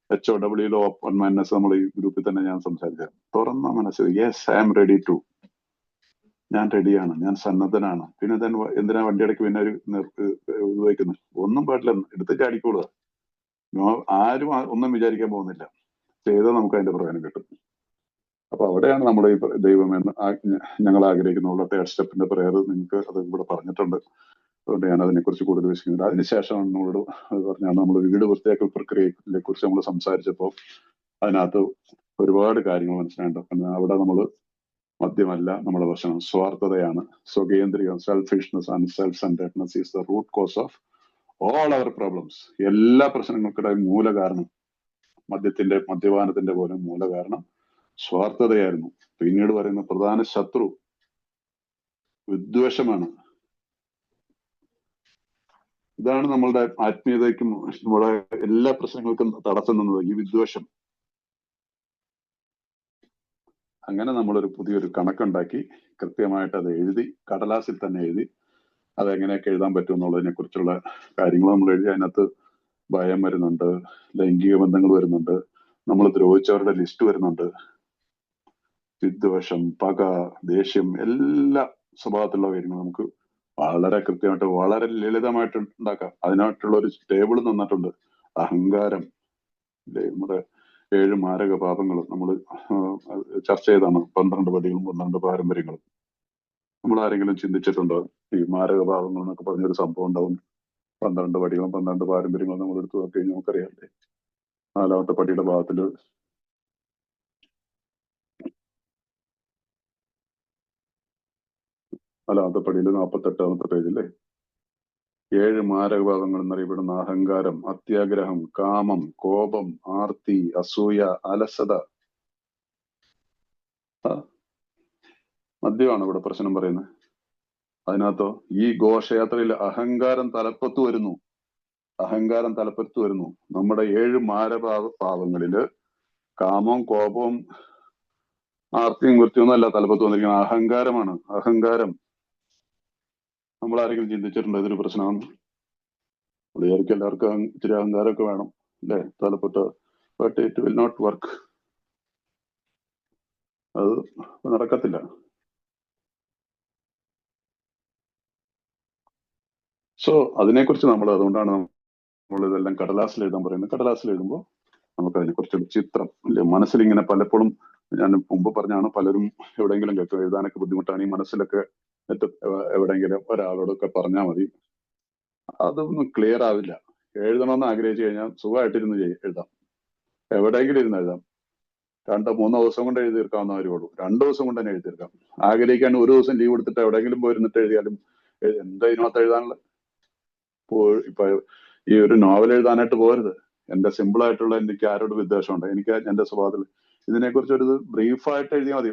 HOWയിലോ ഓപ്പൺ മൈൻഡ്നെസ് നമ്മൾ ഈ ഗ്രൂപ്പിൽ തന്നെ ഞാൻ സംസാരിച്ചത്. തുറന്ന മനസ്സ്, yes I am ready to, ഞാൻ റെഡിയാണ്, ഞാൻ സന്നദ്ധനാണ്. പിന്നെ എന്തിനാ വണ്ടിയടക്ക് പിന്നെ ഒരു ഉപയോഗിക്കുന്നത്? ഒന്നും പാടില്ല, എടുത്ത് ചാടിക്കോളുക. ആരും ഒന്നും വിചാരിക്കാൻ പോകുന്നില്ല, ചെയ്താൽ നമുക്ക് അതിന്റെ പ്രയോജനം കിട്ടും. അപ്പൊ അവിടെയാണ് നമ്മുടെ ഈ ദൈവം എന്ന് ഞങ്ങൾ ആഗ്രഹിക്കുന്നുള്ള തേർഡ് സ്റ്റെപ്പിന്റെ പ്രയർ. നിങ്ങൾക്ക് അത് ഇവിടെ പറഞ്ഞിട്ടുണ്ട്, അതുകൊണ്ട് ഞാൻ അതിനെക്കുറിച്ച് കൂടുതൽ വിശദീകരിക്കുന്നത്. അതിനുശേഷമാണ് നമ്മളോട് പറഞ്ഞാൽ നമ്മൾ വീട് വൃത്തിയാക്കൽ പ്രക്രിയയെ കുറിച്ച് നമ്മൾ സംസാരിച്ചപ്പോൾ അതിനകത്ത് ഒരുപാട് കാര്യങ്ങൾ മനസ്സിലായിട്ടുണ്ട്. അവിടെ നമ്മൾ മദ്യമല്ല നമ്മുടെ പ്രശ്നം, സ്വാർത്ഥതയാണ്, സ്വകേന്ദ്രിയം, selfishness and self centredness is the root cause of all our problems. എല്ലാ പ്രശ്നങ്ങൾക്കിടെ മൂല കാരണം, മദ്യപാനത്തിന്റെ പോലും മൂല കാരണം സ്വാർത്ഥതയായിരുന്നു. പിന്നീട് പറയുന്ന പ്രധാന ശത്രു വിദ്വേഷമാണ്. ഇതാണ് നമ്മളുടെ ആത്മീയതയ്ക്കും നമ്മുടെ എല്ലാ പ്രശ്നങ്ങൾക്കും തടസ്സം നിന്നത്, ഈ വിദ്വേഷം. അങ്ങനെ നമ്മളൊരു പുതിയൊരു കണക്കുണ്ടാക്കി കൃത്യമായിട്ട് അത് എഴുതി, കടലാസിൽ തന്നെ എഴുതി, അതെങ്ങനെയൊക്കെ എഴുതാൻ പറ്റും എന്നുള്ളതിനെ കുറിച്ചുള്ള കാര്യങ്ങൾ നമ്മൾ എഴുതി. അതിനകത്ത് ഭയം വരുന്നുണ്ട്, ലൈംഗിക ബന്ധങ്ങൾ വരുന്നുണ്ട്, നമ്മൾ ദ്രോഹിച്ചവരുടെ ലിസ്റ്റ് വരുന്നുണ്ട്, വിദ്വേഷം, പക, ദേഷ്യം, എല്ലാ സ്വഭാവത്തിലുള്ള കാര്യങ്ങൾ നമുക്ക് വളരെ കൃത്യമായിട്ട് വളരെ ലളിതമായിട്ട് ഉണ്ടാക്കാം. അതിനായിട്ടുള്ള ഒരു ടേബിൾ തന്നിട്ടുണ്ട്. അഹങ്കാരം, നമ്മുടെ 7 മാരക പാപങ്ങൾ നമ്മൾ ചർച്ച ചെയ്താണ്. 12 പടികളും 12 പാരമ്പര്യങ്ങളും. നമ്മൾ ആരെങ്കിലും ചിന്തിച്ചിട്ടുണ്ടോ ഈ മാരക പാപങ്ങൾ എന്നൊക്കെ പറഞ്ഞൊരു സംഭവം ഉണ്ടാവും? 12 പടികളും 12 പാരമ്പര്യങ്ങളും നമ്മൾ എടുത്തു നോക്കി കഴിഞ്ഞാൽ നമുക്കറിയാല്ലേ. 4ാമത്തെ പടിയുടെ ഭാഗത്തില് 4ാമത്തെ പടിയിൽ 48ാമത്തെ പേജില്ലേ 7 മാരകഭാവങ്ങൾ എന്നറിയപ്പെടുന്ന അഹങ്കാരം, അത്യാഗ്രഹം, കാമം, കോപം, ആർത്തി, അസൂയ, അലസത. മദ്യമാണ് ഇവിടെ പ്രശ്നം പറയുന്നത്. അതിനകത്തോ ഈ ഘോഷയാത്രയിൽ അഹങ്കാരം തലപ്പത്ത് വരുന്നു. അഹങ്കാരം തലപ്പത്ത് വരുന്നു. നമ്മുടെ 7 പാവങ്ങളില് കാമവും കോപവും ആർത്തിയും കൃത്യമൊന്നുമല്ല തലപ്പത്ത് വന്നിരിക്കുന്നത്, അഹങ്കാരമാണ്. അഹങ്കാരം നമ്മൾ ആരെങ്കിലും ചിന്തിച്ചിട്ടുണ്ടോ ഇതൊരു പ്രശ്നമാണ്? വിചാരിക്കും എല്ലാവർക്കും ഇത്തിരി അഹങ്കാരമൊക്കെ വേണം അല്ലെ തലപ്പെട്ട്, but it will not work. അത് നടക്കത്തില്ല. സോ അതിനെക്കുറിച്ച് നമ്മൾ, അതുകൊണ്ടാണ് നമ്മൾ ഇതെല്ലാം കടലാസിൽ എഴുതാൻ പറയുന്നത്. കടലാസിൽ എഴുതുമ്പോൾ നമുക്ക് അതിനെക്കുറിച്ചൊരു ചിത്രം അല്ലെ മനസ്സിൽ ഇങ്ങനെ പലപ്പോഴും, ഞാൻ മുമ്പ് പറഞ്ഞാണ്, പലരും എവിടെയെങ്കിലും കേൾക്കും എഴുതാനൊക്കെ ബുദ്ധിമുട്ടാണ്, ഈ മനസ്സിലൊക്കെ എവിടെയെങ്കിലും ഒരാളോടൊക്കെ പറഞ്ഞാൽ മതി, അതൊന്നും ക്ലിയർ ആവില്ല. എഴുതണമെന്ന് ആഗ്രഹിച്ചു കഴിഞ്ഞാൽ സുഖമായിട്ടിരുന്ന് എഴുതാം, എവിടെയെങ്കിലും ഇരുന്ന് എഴുതാം. 2-3 ദിവസം കൊണ്ട് എഴുതി തീർക്കാവുന്ന കാര്യമുള്ളൂ. 2 ദിവസം കൊണ്ട് തന്നെ എഴുതി തീർക്കാം. ആഗ്രഹിക്കാൻ 1 ദിവസം ലീവ് എടുത്തിട്ട് എവിടെയെങ്കിലും പോയിരുന്നിട്ട് എഴുതിയാലും എന്താ ഇതിനകത്ത് എഴുതാനുള്ള? ഇപ്പൊ ഈ ഒരു നോവൽ എഴുതാനായിട്ട് പോകരുത്. എന്റെ സിമ്പിൾ ആയിട്ടുള്ള, എനിക്ക് ആരോട് വിദ്വേഷമുണ്ട്, എനിക്ക് എന്റെ സ്വഭാവത്തിൽ ഇതിനെക്കുറിച്ച് ഒരു ബ്രീഫായിട്ട് എഴുതിയാൽ മതി.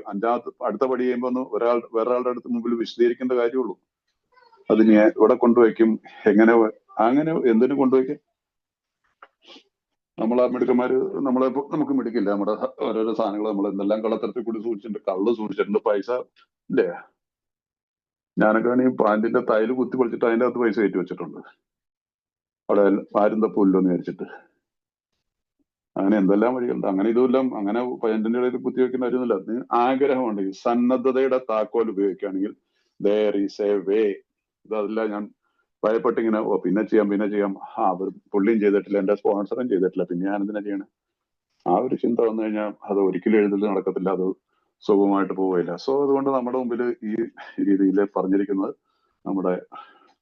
അടുത്ത പടി ചെയ്യുമ്പോൾ ഒന്ന് വേറൊരാളുടെ അടുത്ത് മുമ്പിൽ വിശദീകരിക്കേണ്ട കാര്യമുള്ളൂ. അത് ഞാൻ ഇവിടെ കൊണ്ടുവയ്ക്കും, എങ്ങനെ, അങ്ങനെ എന്തിനു കൊണ്ടുവയ്ക്കും? നമ്മളെ മിടുക്കന്മാര് നമുക്ക് മിടുക്കില്ല. നമ്മുടെ ഓരോരോ സാധനങ്ങൾ നമ്മൾ എന്തെല്ലാം കള്ളത്തരത്തിൽ കൂടി സൂക്ഷിച്ചിട്ടുണ്ട്. കള്ള് സൂക്ഷിച്ചിട്ടുണ്ട്, പൈസ ഇല്ലേ. ഞാനൊക്കെ ആണെങ്കിൽ പാന്റിന്റെ തൈല് കുത്തി പൊളിച്ചിട്ട് അതിന്റെ അകത്ത് പൈസ കയറ്റി വെച്ചിട്ടുണ്ട്, അവിടെ ആരും തപ്പില്ലല്ലോ എന്ന് വിചാരിച്ചിട്ട്. അങ്ങനെ എന്തെല്ലാം വഴികളുണ്ട്. അങ്ങനെ ഇതുമെല്ലാം അങ്ങനെ പാന്റിന്റെ ഇടയിൽ കുത്തി വെക്കുന്ന കാര്യമൊന്നുമില്ല. ആഗ്രഹമുണ്ടെങ്കിൽ, സന്നദ്ധതയുടെ താക്കോൽ ഉപയോഗിക്കുകയാണെങ്കിൽ there is a way. ഇതല്ല ഞാൻ ഭയപ്പെട്ടിങ്ങനെ പിന്നെ ചെയ്യാം, അവർ പുള്ളിയും ചെയ്തിട്ടില്ല, എന്റെ സ്പോൺസറും ചെയ്തിട്ടില്ല, പിന്നെ ഞാൻ എന്തിനാ ചെയ്യണേ? ആ ഒരു ചിന്ത വന്നു കഴിഞ്ഞാൽ അത് ഒരിക്കലും എഴുതൽ നടക്കത്തില്ല, അത് സുഖമായിട്ട് പോവുകയില്ല. സോ അതുകൊണ്ട് നമ്മുടെ മുമ്പിൽ ഈ രീതിയിൽ പറഞ്ഞിരിക്കുന്നത്, നമ്മുടെ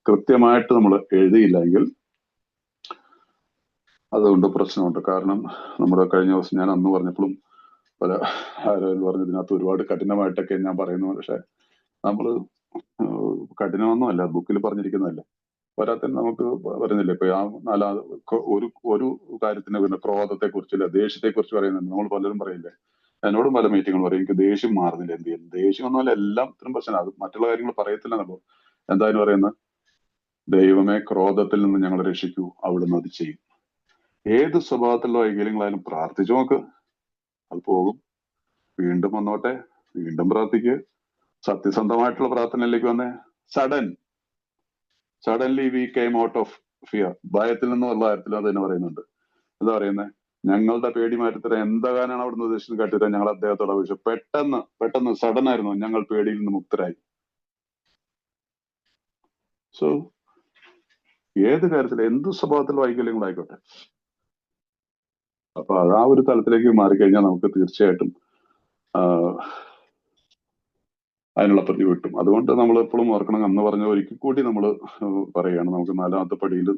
കൃത്യമായിട്ട് നമ്മൾ എഴുതിയില്ലെങ്കിൽ അതുകൊണ്ട് പ്രശ്നമുണ്ട്. കാരണം നമ്മുടെ കഴിഞ്ഞ ദിവസം ഞാൻ അന്ന് പറഞ്ഞപ്പോഴും പല ആരും പറഞ്ഞതിനകത്ത് ഒരുപാട് കഠിനമായിട്ടൊക്കെ ഞാൻ പറയുന്നു. പക്ഷെ നമ്മള് കഠിനമൊന്നുമല്ല, ബുക്കിൽ പറഞ്ഞിരിക്കുന്നതല്ലേ. പോരാത്തന്നെ നമുക്ക് പറയുന്നില്ല. ഇപ്പൊ ഒരു കാര്യത്തിന് പിന്നെ ക്രോധത്തെ കുറിച്ചില്ല, ദേഷ്യത്തെ കുറിച്ച് പറയുന്നുണ്ട്. നമ്മൾ പലരും പറയില്ലേ, എന്നോടും പല മീറ്റിങ്ങുകൾ പറയും, എനിക്ക് ദേഷ്യം മാറുന്നില്ല. എന്ത് ചെയ്യും? ദേഷ്യം ഒന്നുമല്ല, എല്ലാം ഇത്രയും പ്രശ്നം. അത് മറ്റുള്ള കാര്യങ്ങൾ പറയത്തില്ല. നമ്മൾ എന്തായാലും പറയുന്നത്, ദൈവമേ ക്രോധത്തിൽ നിന്ന് ഞങ്ങളെ രക്ഷിക്കൂ, അവിടുന്ന് അത് ചെയ്യും. ഏത് സ്വഭാവത്തിലുള്ള വൈകല്യങ്ങളായാലും പ്രാർത്ഥിച്ചു നോക്ക്, അത് പോകും. വീണ്ടും വന്നോട്ടെ, വീണ്ടും പ്രാർത്ഥിക്കുക. സത്യസന്ധമായിട്ടുള്ള പ്രാർത്ഥനയിലേക്ക് വന്നേ. Suddenly we came out of fear, ഭയത്തിൽ നിന്നുള്ള കാര്യത്തിൽ അത് തന്നെ പറയുന്നുണ്ട്. എന്താ പറയുന്നത്? ഞങ്ങളുടെ പേടി മാറ്റിത്തരാൻ എന്താകാനാണ് അവിടുന്ന് ഉദ്ദേശിച്ചത് കാട്ടിത്തരാൻ ഞങ്ങൾ അദ്ദേഹത്തോട് അപേക്ഷിച്ചു. പെട്ടെന്ന് സഡൻ ആയിരുന്നു, ഞങ്ങൾ പേടിയിൽ നിന്ന് മുക്തരായി. സോ ഏത് കാര്യത്തിൽ എന്ത് സ്വഭാവത്തിൽ വൈകല്യങ്ങളായിക്കോട്ടെ, അപ്പൊ അത് ആ ഒരു തലത്തിലേക്ക് മാറിക്കഴിഞ്ഞാൽ നമുക്ക് തീർച്ചയായിട്ടും അതിനുള്ള പ്രതി കിട്ടും. അതുകൊണ്ട് നമ്മൾ എപ്പോഴും ഓർക്കണം, അന്ന് പറഞ്ഞ ഒരിക്കൽ കൂടി നമ്മൾ പറയുകയാണ്, നമുക്ക് 4ാമത്തെ പടിയിൽ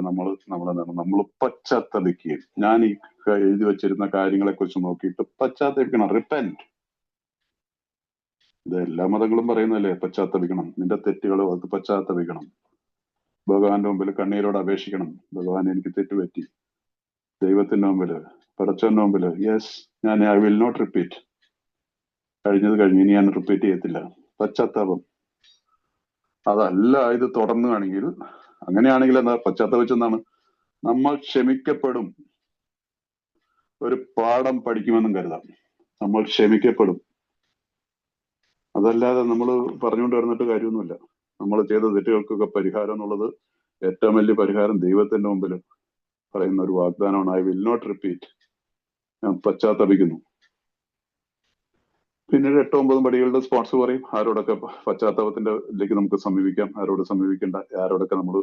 നമ്മൾ പശ്ചാത്തപിക്കുകയും, ഞാൻ ഈ എഴുതി വെച്ചിരുന്ന കാര്യങ്ങളെ കുറിച്ച് നോക്കിയിട്ട് പശ്ചാത്തപിക്കണം, റിപ്പന്റ്. ഇത് എല്ലാ മതങ്ങളും പറയുന്നല്ലേ, പശ്ചാത്തപിക്കണം, നിന്റെ തെറ്റുകൾ അത് പശ്ചാത്തപിക്കണം, ഭഗവാന്റെ മുമ്പിൽ കണ്ണീരോട് അപേക്ഷിക്കണം, ഭഗവാൻ എനിക്ക് തെറ്റുപറ്റി, ദൈവത്തിന്റെ മുമ്പില്, പടച്ചവന്റെ മുമ്പില്, യെസ് ഞാൻ ഐ വിൽ നോട്ട് റിപ്പീറ്റ്, കഴിഞ്ഞത് കഴിഞ്ഞ്, ഇനി ഞാൻ റിപ്പീറ്റ് ചെയ്യത്തില്ല, പശ്ചാത്താപം. അതല്ല ഇത് തുടർന്നുകയാണെങ്കിൽ, അങ്ങനെയാണെങ്കിൽ എന്താ പശ്ചാത്തപിച്ചെന്നാണ്, നമ്മൾ ക്ഷമിക്കപ്പെടും, ഒരു പാഠം പഠിക്കുമെന്നും കരുതാം, നമ്മൾ ക്ഷമിക്കപ്പെടും. അതല്ലാതെ നമ്മൾ പറഞ്ഞുകൊണ്ട് വരുന്നിട്ട് കാര്യമൊന്നുമില്ല. നമ്മൾ ചെയ്ത തെറ്റുകൾക്കൊക്കെ പരിഹാരം എന്നുള്ളത്, ഏറ്റവും വലിയ പരിഹാരം ദൈവത്തിന്റെ മുമ്പിൽ പറയുന്ന ഒരു വാഗ്ദാനമാണ്, ഐ വിൽ നോട്ട് റിപ്പീറ്റ്, ഞാൻ പശ്ചാത്തപിക്കുന്നു. പിന്നീട് 8-9 പടികളുടെ സ്പോൺസർ പറയും ആരോടൊക്കെ പശ്ചാത്താപത്തിന്റെ ഇതിലേക്ക് നമുക്ക് സമീപിക്കാം, ആരോട് സമീപിക്കേണ്ട, ആരോടൊക്കെ നമ്മൾ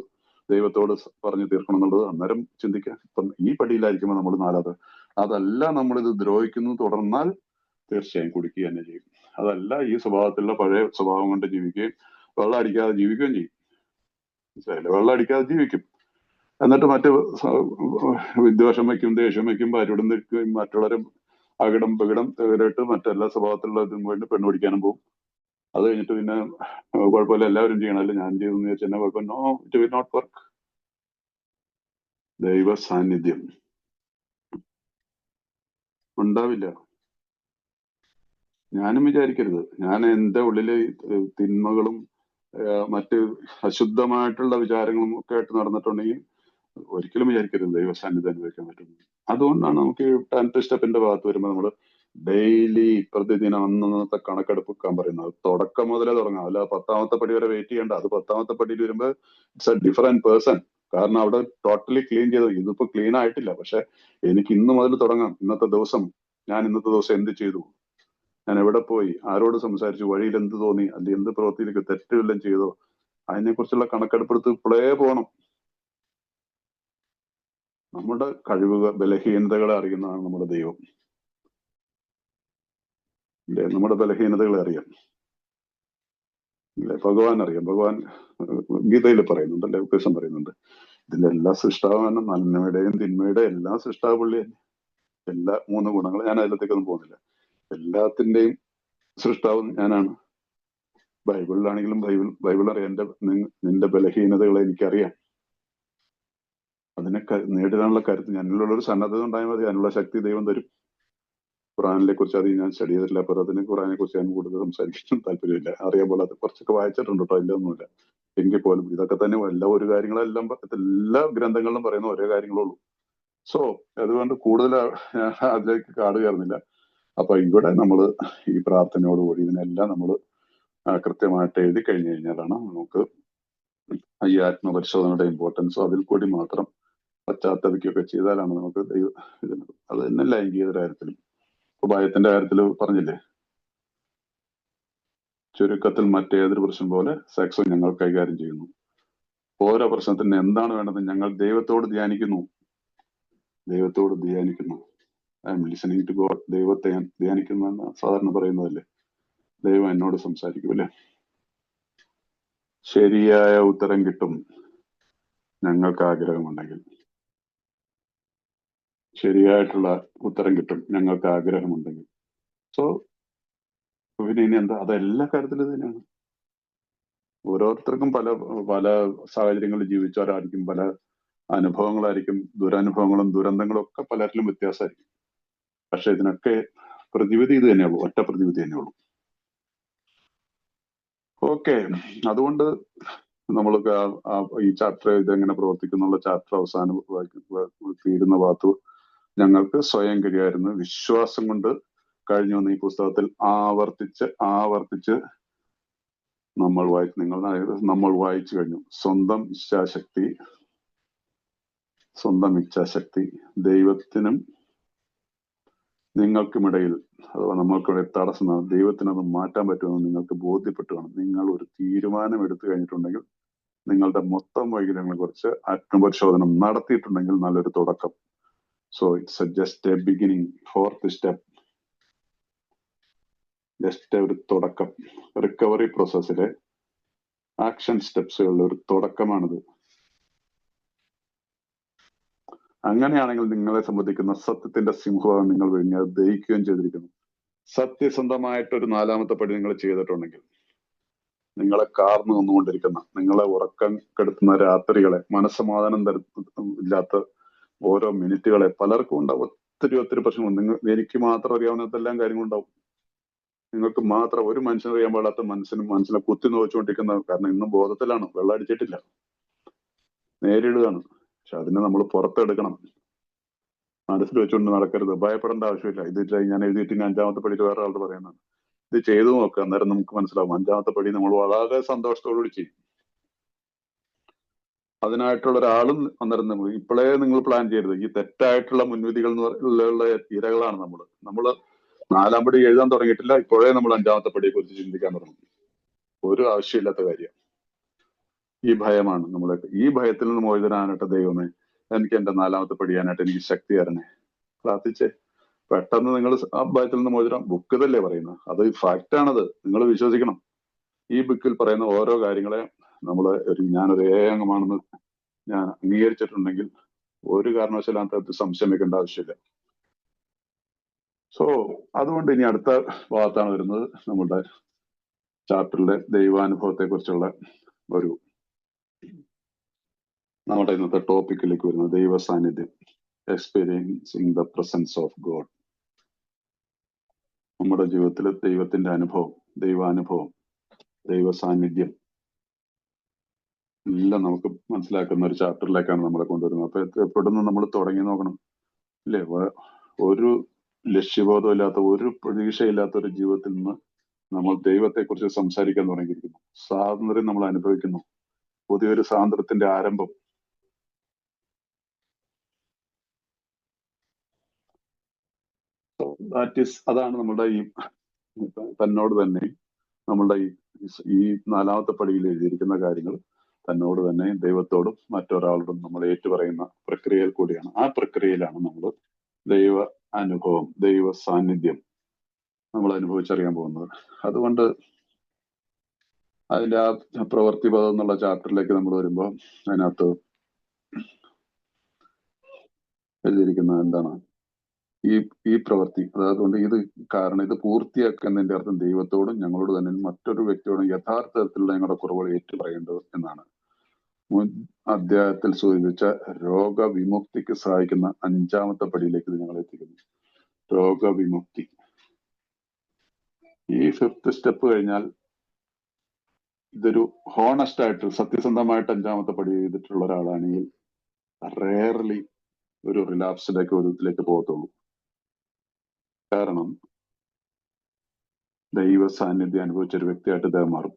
ദൈവത്തോട് പറഞ്ഞു തീർക്കണം എന്നുള്ളത് അന്നേരം ചിന്തിക്കാം. ഇപ്പം ഈ പടിയിലായിരിക്കുമ്പോൾ നമ്മൾ 4ാമത്, അതല്ല നമ്മളിത് ദ്രോഹിക്കുന്നു തുടർന്നാൽ തീർച്ചയായും കുടിക്കുക തന്നെ ചെയ്യും. അതല്ല ഈ സ്വഭാവത്തിലുള്ള പഴയ സ്വഭാവം കൊണ്ട് ജീവിക്കുകയും വെള്ളം അടിക്കാതെ ജീവിക്കുകയും ചെയ്യും. മനസ്സിലായില്ലേ? വെള്ളം അടിക്കാതെ ജീവിക്കും, എന്നിട്ട് മറ്റ് വിദ്വേഷം വയ്ക്കും, ദേഷ്യം വയ്ക്കും, ഭാര്യയോടും നിൽക്കുകയും, മറ്റുള്ളവരും അകിടം പകിടം ഇവരായിട്ട് മറ്റെല്ലാ സ്വഭാവത്തിലുള്ള ഇതും വേണ്ടി പെണ്ണ് പിടിക്കാനും പോകും. അത് കഴിഞ്ഞിട്ട് പിന്നെ കുഴപ്പമില്ല, എല്ലാവരും ചെയ്യണമല്ലോ, ഞാൻ ചെയ്തെന്ന് വെച്ചാൽ തന്നെ കുഴപ്പം, no, it will not work. ദൈവ സാന്നിധ്യം ഉണ്ടാവില്ല. ഞാനും വിചാരിക്കരുത്, ഞാൻ എന്റെ ഉള്ളിലെ തിന്മകളും മറ്റ് അശുദ്ധമായിട്ടുള്ള വിചാരങ്ങളും ഒക്കെ ആയിട്ട് നടന്നിട്ടുണ്ടെങ്കിൽ ഒരിക്കലും വിചാരിക്കരുത് ദൈവ സാന്നിധ്യം അനുഭവിക്കാൻ പറ്റുന്നു. അതുകൊണ്ടാണ് നമുക്ക് 10th സ്റ്റെപ്പിന്റെ ഭാഗത്ത് വരുമ്പോൾ നമ്മൾ ഡെയിലി പ്രതിദിനം അന്നത്തെ കണക്കെടുപ്പ് വെക്കാൻ പറയുന്നത്. തുടക്കം മുതലേ തുടങ്ങാം, അല്ല 10ാമത്തെ പടി വരെ വെയിറ്റ് ചെയ്യേണ്ട. അത് 10ാമത്തെ പടിയിൽ വരുമ്പോൾ ഇറ്റ്സ് എ ഡിഫറെന്റ് പേഴ്സൺ. കാരണം അവിടെ ടോട്ടലി ക്ലീൻ ചെയ്തു. ഇതിപ്പോ ക്ലീൻ ആയിട്ടില്ല, പക്ഷെ എനിക്ക് ഇന്ന് മുതൽ തുടങ്ങാം. ഇന്നത്തെ ദിവസം ഞാൻ ഇന്നത്തെ ദിവസം എന്ത് ചെയ്തു, ഞാൻ എവിടെ പോയി, ആരോട് സംസാരിച്ചു, വഴിയിൽ എന്ത് തോന്നി, അല്ലെങ്കിൽ എന്ത് പ്രവൃത്തിയിലേക്ക് തെറ്റുവെല്ലാം ചെയ്തോ, അതിനെക്കുറിച്ചുള്ള കണക്കെടുപ്പെടുത്ത് ഇപ്പോഴേ പോകണം. നമ്മുടെ കഴിവുകൾ, ബലഹീനതകളെ അറിയുന്നതാണ് നമ്മുടെ ദൈവം. ഇല്ലേ? നമ്മുടെ ബലഹീനതകളെ അറിയാം, ഇല്ലേ? ഭഗവാൻ അറിയാം. ഭഗവാൻ ഗീതയിൽ പറയുന്നുണ്ട്, ഉപദേശം പറയുന്നുണ്ട്, ഇതിന്റെ എല്ലാ സൃഷ്ടാവാണ്, നന്മയുടെയും തിന്മയുടെയും എല്ലാ സൃഷ്ടാവ് പുള്ളി തന്നെ. എല്ലാ 3 ഗുണങ്ങൾ, ഞാൻ അതിലത്തേക്കൊന്നും പോകുന്നില്ല, എല്ലാത്തിന്റെയും സൃഷ്ടാവ് ഞാനാണ്. ബൈബിളിലാണെങ്കിലും ബൈബിൾ അറിയാം, നിന്റെ ബലഹീനതകളെ എനിക്കറിയാം. അതിനെ നേരിടാനുള്ള കരുത്ത്, ഞാനിലുള്ളൊരു സന്നദ്ധത ഉണ്ടായാൽ മതി, അതിനുള്ള ശക്തി ദൈവം തരും. ഖുറാനിനെ കുറിച്ച് അധികം ഞാൻ സ്റ്റഡി ചെയ്തിട്ടില്ല, അപ്പൊ അതിന് ഖുറാനെ കുറിച്ച് ഞാൻ കൂടുതൽ സംസാരിക്കാൻ താല്പര്യമില്ല. അറിയാൻ പോലെ അത് കുറച്ചൊക്കെ വായിച്ചിട്ടുണ്ട് കേട്ടോ, അതിലൊന്നുമില്ല. എങ്കിൽ പോലും ഇതൊക്കെ തന്നെ ഒരു കാര്യങ്ങളെല്ലാം എല്ലാ ഗ്രന്ഥങ്ങളിലും പറയുന്ന ഒരേ കാര്യങ്ങളുള്ളൂ. സോ അതുകൊണ്ട് കൂടുതൽ അതിലേക്ക് കാട് കയറുന്നില്ല. അപ്പൊ ഇവിടെ നമ്മൾ ഈ പ്രാർത്ഥനയോടുകൂടി ഇതിനെല്ലാം നമ്മൾ കൃത്യമായിട്ട് എഴുതി കഴിഞ്ഞു കഴിഞ്ഞാലാണ് നമുക്ക് ഈ ആത്മപരിശോധനയുടെ ഇമ്പോർട്ടൻസ്, അതിൽ കൂടി മാത്രം പശ്ചാത്തപിക്കുകയൊക്കെ ചെയ്താലാണ് നമുക്ക് ഇതിന്, അത് തന്നെ ലൈംഗികത കാര്യത്തിലും ഭയത്തിന്റെ കാര്യത്തിൽ പറഞ്ഞില്ലേ, ചുരുക്കത്തിൽ മറ്റേതൊരു പ്രശ്നം പോലെ സെക്സ് ഞങ്ങൾ കൈകാര്യം ചെയ്യുന്നു. ഓരോ പ്രശ്നത്തിന് എന്താണ് വേണ്ടത് ഞങ്ങൾ ദൈവത്തോട് ധ്യാനിക്കുന്നു. I'm listening to God. ദൈവത്തെ ഞാൻ ധ്യാനിക്കുന്നു എന്ന് സാധാരണ പറയുന്നതല്ലേ. ദൈവം എന്നോട് സംസാരിക്കും അല്ലേ. ശരിയായ ഉത്തരം കിട്ടും ഞങ്ങൾക്ക് ആഗ്രഹമുണ്ടെങ്കിൽ. ശരിയായിട്ടുള്ള ഉത്തരം കിട്ടും ഞങ്ങൾക്ക് ആഗ്രഹമുണ്ടെങ്കിൽ. സോ പിന്നെ ഇനി എന്താ, അതെല്ലാ കാര്യത്തിലും തന്നെയാണ്. ഓരോരുത്തർക്കും പല പല സാഹചര്യങ്ങളിൽ ജീവിച്ചവരായിരിക്കും, പല അനുഭവങ്ങളായിരിക്കും, ദുരനുഭവങ്ങളും ദുരന്തങ്ങളും ഒക്കെ പലരിലും വ്യത്യാസമായിരിക്കും. പക്ഷെ ഇതിനൊക്കെ പ്രതിവിധി ഇത് തന്നെയുള്ളൂ, ഒറ്റ പ്രതിവിധി തന്നെയുള്ളൂ. ഓക്കെ, അതുകൊണ്ട് നമ്മൾക്ക് ഈ ചാപ്റ്റർ ഇതെങ്ങനെ പ്രവർത്തിക്കുന്നുള്ള ചാപ്റ്റർ അവസാനം തീരുന്ന ഭാഗത്ത് ഞങ്ങൾക്ക് സ്വയം കഴിയായിരുന്നു, വിശ്വാസം കൊണ്ട് കഴിഞ്ഞു വന്ന ഈ പുസ്തകത്തിൽ ആവർത്തിച്ച് നമ്മൾ വായിച്ചു കഴിഞ്ഞു. സ്വന്തം ഇച്ഛാശക്തി സ്വന്തം ഇച്ഛാശക്തി, ദൈവത്തിനും നിങ്ങൾക്കുമിടയിൽ അഥവാ നമ്മൾക്കിടയിൽ തടസ്സം, ദൈവത്തിന് അത് മാറ്റാൻ പറ്റുമെന്ന് നിങ്ങൾക്ക് ബോധ്യപ്പെട്ടു വേണം. നിങ്ങൾ ഒരു തീരുമാനം എടുത്തു കഴിഞ്ഞിട്ടുണ്ടെങ്കിൽ, നിങ്ങളുടെ മൊത്തം വൈകല്യങ്ങളെ കുറിച്ച് ആത്മപരിശോധന നടത്തിയിട്ടുണ്ടെങ്കിൽ നല്ലൊരു തുടക്കം. So it's just A beginning, fourth step, just ഒരു തുടക്കം. റിക്കവറി പ്രോസസ്സിലെ ആക്ഷൻ സ്റ്റെപ്സുകളുടെ ഒരു തുടക്കമാണിത്. അങ്ങനെയാണെങ്കിൽ നിങ്ങളെ സംബന്ധിക്കുന്ന സത്യത്തിന്റെ സിംഹഭാഗം നിങ്ങൾ വിഴുങ്ങി അത് ദഹിക്കുകയും ചെയ്തിരിക്കുന്നു. സത്യസന്ധമായിട്ടൊരു നാലാമത്തെ പടി നിങ്ങൾ ചെയ്തിട്ടുണ്ടെങ്കിൽ, നിങ്ങളെ കാർന്നു നിന്നുകൊണ്ടിരിക്കുന്ന, നിങ്ങളെ ഉറക്കം കെടുത്തുന്ന രാത്രികളെ, മനസ്സമാധാനം ഇല്ലാത്ത ഓരോ മിനിറ്റുകളെ പലർക്കും ഉണ്ടാവും. ഒത്തിരി പ്രശ്നങ്ങൾ. എനിക്ക് മാത്രം അറിയാവുന്ന എന്തെല്ലാം കാര്യങ്ങളുണ്ടാവും. നിങ്ങൾക്ക് മാത്രം, ഒരു മനുഷ്യന് അറിയാൻ പാടാത്ത മനസ്സിനെ കുത്തി നോച്ചുകൊണ്ടിരിക്കുന്ന, കാരണം ഇന്നും ബോധത്തിലാണ്, വെള്ളം അടിച്ചിട്ടില്ല, നേരിടുകയാണ്. പക്ഷെ അതിനെ നമ്മൾ പുറത്തെടുക്കണം. മനസ്സിൽ വെച്ചുകൊണ്ട് നടക്കരുത്. ഭയപ്പെടേണ്ട ആവശ്യമില്ല. ഇത് ഞാൻ എഴുതിയിട്ട് അഞ്ചാമത്തെ പടിയിൽ വേറെ ആളോട് പറയുന്നതാണ്. ഇത് ചെയ്തു നോക്കുക, അന്നേരം നമുക്ക് മനസ്സിലാവും. അഞ്ചാമത്തെ പടി നമ്മൾ വളരെ സന്തോഷത്തോടുകൂടി ചെയ്യും. അതിനായിട്ടുള്ള ഒരാളും അന്നേരം നമ്മൾ ഇപ്പോഴേ നിങ്ങൾ പ്ലാൻ ചെയ്യരുത്. ഈ തെറ്റായിട്ടുള്ള മുൻവിധികൾ എന്നുള്ള ഇരകളാണ് നമ്മള് 4-ാം പടി എഴുതാൻ തുടങ്ങിയിട്ടില്ല, ഇപ്പോഴേ നമ്മൾ 5-ാമത്തെ പടിയെ കുറിച്ച് ചിന്തിക്കാൻ തുടങ്ങി. ഒരു ആവശ്യമില്ലാത്ത കാര്യം. ഈ ഭയമാണ് നമ്മളെ. ഈ ഭയത്തിൽ നിന്ന് മോചിതനാനായിട്ട് ദൈവമേ എനിക്ക് എന്റെ 4-ാമത്തെ പടി ചെയ്യാനായിട്ട് എനിക്ക് ശക്തി തരണേ. പ്രാർത്ഥിച്ചേ. പെട്ടെന്ന് നിങ്ങൾ ആ ഭയത്തിൽ നിന്ന് മോചനം. ബുക്ക് ഇതല്ലേ പറയുന്നത്, അത് ഫാക്റ്റാണത്, നിങ്ങൾ വിശ്വസിക്കണം. ഈ ബുക്കിൽ പറയുന്ന ഓരോ കാര്യങ്ങളെ ഞാനൊരു ഏകമാണെന്ന് ഞാൻ അംഗീകരിച്ചിട്ടുണ്ടെങ്കിൽ ഒരു കാരണവശാലും സംശയം വെക്കേണ്ട ആവശ്യമില്ല. സോ അതുകൊണ്ട് ഇനി അടുത്ത ഭാഗത്താണ് വരുന്നത് നമ്മുടെ ചാപ്റ്ററിലെ ദൈവാനുഭവത്തെ കുറിച്ചുള്ള നമ്മുടെ ഇന്നത്തെ ടോപ്പിക്കിലേക്ക് വരുന്നത് ദൈവ സാന്നിധ്യം, experiencing the presence of God. നമ്മുടെ ജീവിതത്തിൽ ദൈവത്തിന്റെ അനുഭവം, ദൈവാനുഭവം, ദൈവ സാന്നിധ്യം എല്ലാം നമുക്ക് മനസ്സിലാക്കുന്ന ഒരു ചാപ്റ്ററിലേക്കാണ് നമ്മളെ കൊണ്ടുവരുന്നത്. അപ്പൊ എപ്പോഴും നമ്മൾ തുടങ്ങി നോക്കണം അല്ലേ? ഒരു ലക്ഷ്യബോധം ഇല്ലാത്ത, ഒരു പ്രതീക്ഷയില്ലാത്ത ഒരു ജീവിതത്തിൽ നിന്ന് നമ്മൾ ദൈവത്തെക്കുറിച്ച് സംസാരിക്കാൻ തുടങ്ങിയിരിക്കുന്നു. സ്വാതന്ത്ര്യം നമ്മൾ അനുഭവിക്കുന്നു, പുതിയൊരു സ്വാതന്ത്ര്യത്തിന്റെ ആരംഭം. അതാണ് നമ്മളുടെ തന്നോട് തന്നെ, നമ്മളുടെ ഈ 4-ാമത്തെ പടിയിൽ എഴുതിയിരിക്കുന്ന കാര്യങ്ങൾ തന്നോട് തന്നെ, ദൈവത്തോടും മറ്റൊരാളോടും നമ്മൾ ഏറ്റുപറയുന്ന പ്രക്രിയയിൽ കൂടിയാണ്. ആ പ്രക്രിയയിലാണ് നമ്മൾ ദൈവ അനുഭവം, ദൈവ സാന്നിധ്യം നമ്മൾ അനുഭവിച്ചറിയാൻ പോകുന്നത്. അതുകൊണ്ട് അതിന്റെ ആ പ്രവൃത്തിപദം എന്നുള്ള ചാപ്റ്ററിലേക്ക് നമ്മൾ വരുമ്പോൾ അതിനകത്ത് എഴുതിയിരിക്കുന്നത് എന്താണ്? ഈ പ്രവൃത്തി, അതുകൊണ്ട് ഇത് പൂർത്തിയാക്കുന്നതിന്റെ അർത്ഥം ദൈവത്തോടും ഞങ്ങളോട് തന്നെ മറ്റൊരു വ്യക്തിയോടും യഥാർത്ഥത്തിലുള്ള ഞങ്ങളുടെ കുറവുകൾ ഏറ്റുപറയേണ്ടത് എന്നാണ്. മുൻ അധ്യായത്തിൽ സൂചിപ്പിച്ച രോഗവിമുക്തിക്ക് സഹായിക്കുന്ന 5-ാമത്തെ പടിയിലേക്ക് ഞങ്ങൾ എത്തിക്കുന്നു. രോഗവിമുക്തി. ഈ 5th സ്റ്റെപ്പ് കഴിഞ്ഞാൽ ഇതൊരു ഹോണസ്റ്റ് ആയിട്ട്, സത്യസന്ധമായിട്ട് 5-ാമത്തെ പടി ചെയ്തിട്ടുള്ള ഒരാളാണെങ്കിൽ റെയർലി ഒരു റിലാപ്സിലേക്ക്, ഒരു ഇതിലേക്ക് പോകത്തുള്ളൂ. കാരണം ദൈവ സാന്നിധ്യം അനുഭവിച്ച ഒരു വ്യക്തിയായിട്ട് ഇദ്ദേഹം മാറും,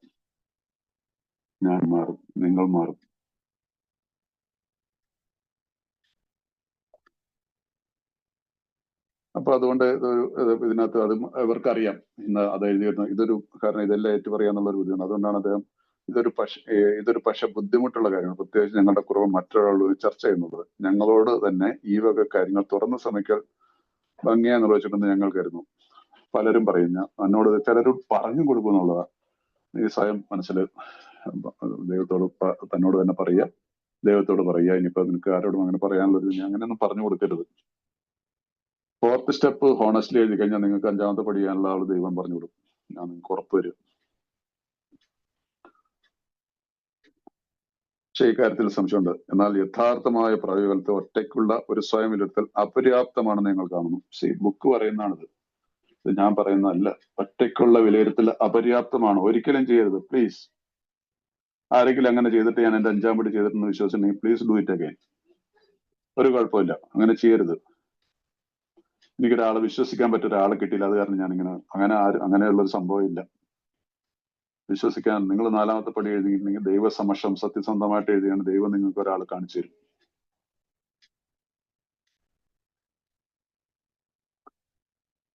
ഞാൻ മാറും, നിങ്ങൾ മാറും. അപ്പൊ അതുകൊണ്ട് ഇതിനകത്ത് അത് ഇവർക്കറിയാം, ഇന്ന് അത് എഴുതിയിരുന്ന കാരണം ഇതെല്ലാം ഏറ്റുപറയാന്നുള്ള ഒരു ബുദ്ധിമുട്ട്. അതുകൊണ്ടാണ് അദ്ദേഹം ഇതൊരു പക്ഷെ ബുദ്ധിമുട്ടുള്ള കാര്യമാണ്, പ്രത്യേകിച്ച് ഞങ്ങളുടെ കുറവ് മറ്റൊരാളോട് ചർച്ച ചെയ്യുന്നത്. ഞങ്ങളോട് തന്നെ ഈ വക കാര്യങ്ങൾ തുറന്ന സമയത്ത് ഭംഗിയാ നിർവഹിച്ചിട്ടുണ്ടെന്ന് ഞങ്ങൾ കരുതുന്നു. പലരും പറയുന്ന എന്നോട് ചിലർ പറഞ്ഞു കൊടുക്കുന്നുള്ളതാണ്. ഈ സ്വയം മനസ്സിൽ ദൈവത്തോട് തന്നോട് തന്നെ പറയുക, ദൈവത്തോട് പറയുക. ഇനിയിപ്പോ നിനക്ക് ആരോടും അങ്ങനെ പറയാനുള്ളൊരു അങ്ങനെയൊന്നും പറഞ്ഞു കൊടുക്കരുത്. 4th സ്റ്റെപ്പ് ഹോണസ്റ്റ്ലി എഴുതി കഴിഞ്ഞാൽ നിങ്ങൾക്ക് 5-ാമത്തെ പടി ചെയ്യാനുള്ള ആൾ ദൈവം പറഞ്ഞു കൊടുക്കും. ഞാൻ നിങ്ങൾക്ക് ഉറപ്പ് വരും. പക്ഷേ ഇക്കാര്യത്തിൽ സംശയമുണ്ട്. എന്നാൽ യഥാർത്ഥമായ പ്രയോഗത്തെ ഒറ്റയ്ക്കുള്ള ഒരു സ്വയം വിലയിരുത്തൽ അപര്യാപ്തമാണെന്ന് ഞങ്ങൾ കാണുന്നു. ബുക്ക് പറയുന്നതാണിത്, ഇത് ഞാൻ പറയുന്നതല്ല. ഒറ്റയ്ക്കുള്ള വിലയിരുത്തൽ അപര്യാപ്തമാണ്, ഒരിക്കലും ചെയ്യരുത്. പ്ലീസ്. ആരെങ്കിലും അങ്ങനെ ചെയ്തിട്ട് ഞാൻ എന്റെ 5-ാം പടി ചെയ്തിട്ടെന്ന് വിശ്വസിച്ചിട്ടുണ്ടെങ്കിൽ പ്ലീസ് ഡു ഇറ്റ് അഗൈൻ. ഒരു കുഴപ്പമില്ല, അങ്ങനെ ചെയ്യരുത്. എനിക്കൊരാളെ വിശ്വസിക്കാൻ പറ്റിയ ഒരാളെ കിട്ടിയില്ല, അത് കാരണം ഞാനിങ്ങനെ അങ്ങനെയുള്ളൊരു സംഭവം ഇല്ല. വിശ്വസിക്കാൻ നിങ്ങൾ 4-ാമത്തെ പടി എഴുതിയിട്ടുണ്ടെങ്കിൽ ദൈവസമക്ഷം സത്യസന്ധമായിട്ട് എഴുതിയാണ് ദൈവം നിങ്ങൾക്ക് ഒരാൾ കാണിച്ചു തരും.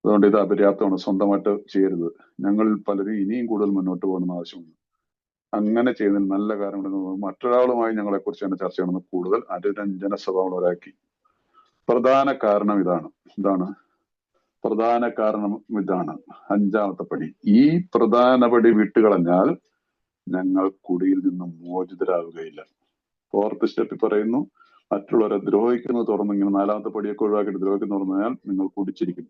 അതുകൊണ്ട് ഇത് അപര്യാപ്തമാണ്, സ്വന്തമായിട്ട് ചെയ്യരുത്. ഞങ്ങളിൽ പലരും ഇനിയും കൂടുതൽ മുന്നോട്ട് പോകണമെന്ന് ആവശ്യമുണ്ട്. അങ്ങനെ ചെയ്യുന്നതിൽ നല്ല കാരണമുണ്ടെന്ന് മറ്റൊരാളുമായി ഞങ്ങളെക്കുറിച്ച് തന്നെ ചർച്ച ചെയ്യണമെന്ന് കൂടുതൽ അനുരഞ്ജന സ്വഭാവമുള്ളവരാക്കി. പ്രധാന കാരണം ഇതാണ്. പ്രധാന കാരണം ഇതാണ്. 5ാമത്തെ പടി. ഈ പ്രധാന പടി വിട്ടുകളഞ്ഞാൽ ഞങ്ങൾ കുടിയിൽ നിന്നും മോചിതരാകുകയില്ല. 4th സ്റ്റെപ്പിൽ പറയുന്നു, മറ്റുള്ളവരെ ദ്രോഹിക്കുന്നത് തുറന്നിങ്ങനെ 4ാമത്തെ പടിയൊക്കെ ഒഴിവാക്കിയിട്ട് ദ്രോഹിക്കുന്നു തുറന്നാൽ നിങ്ങൾ കുടിച്ചിരിക്കും.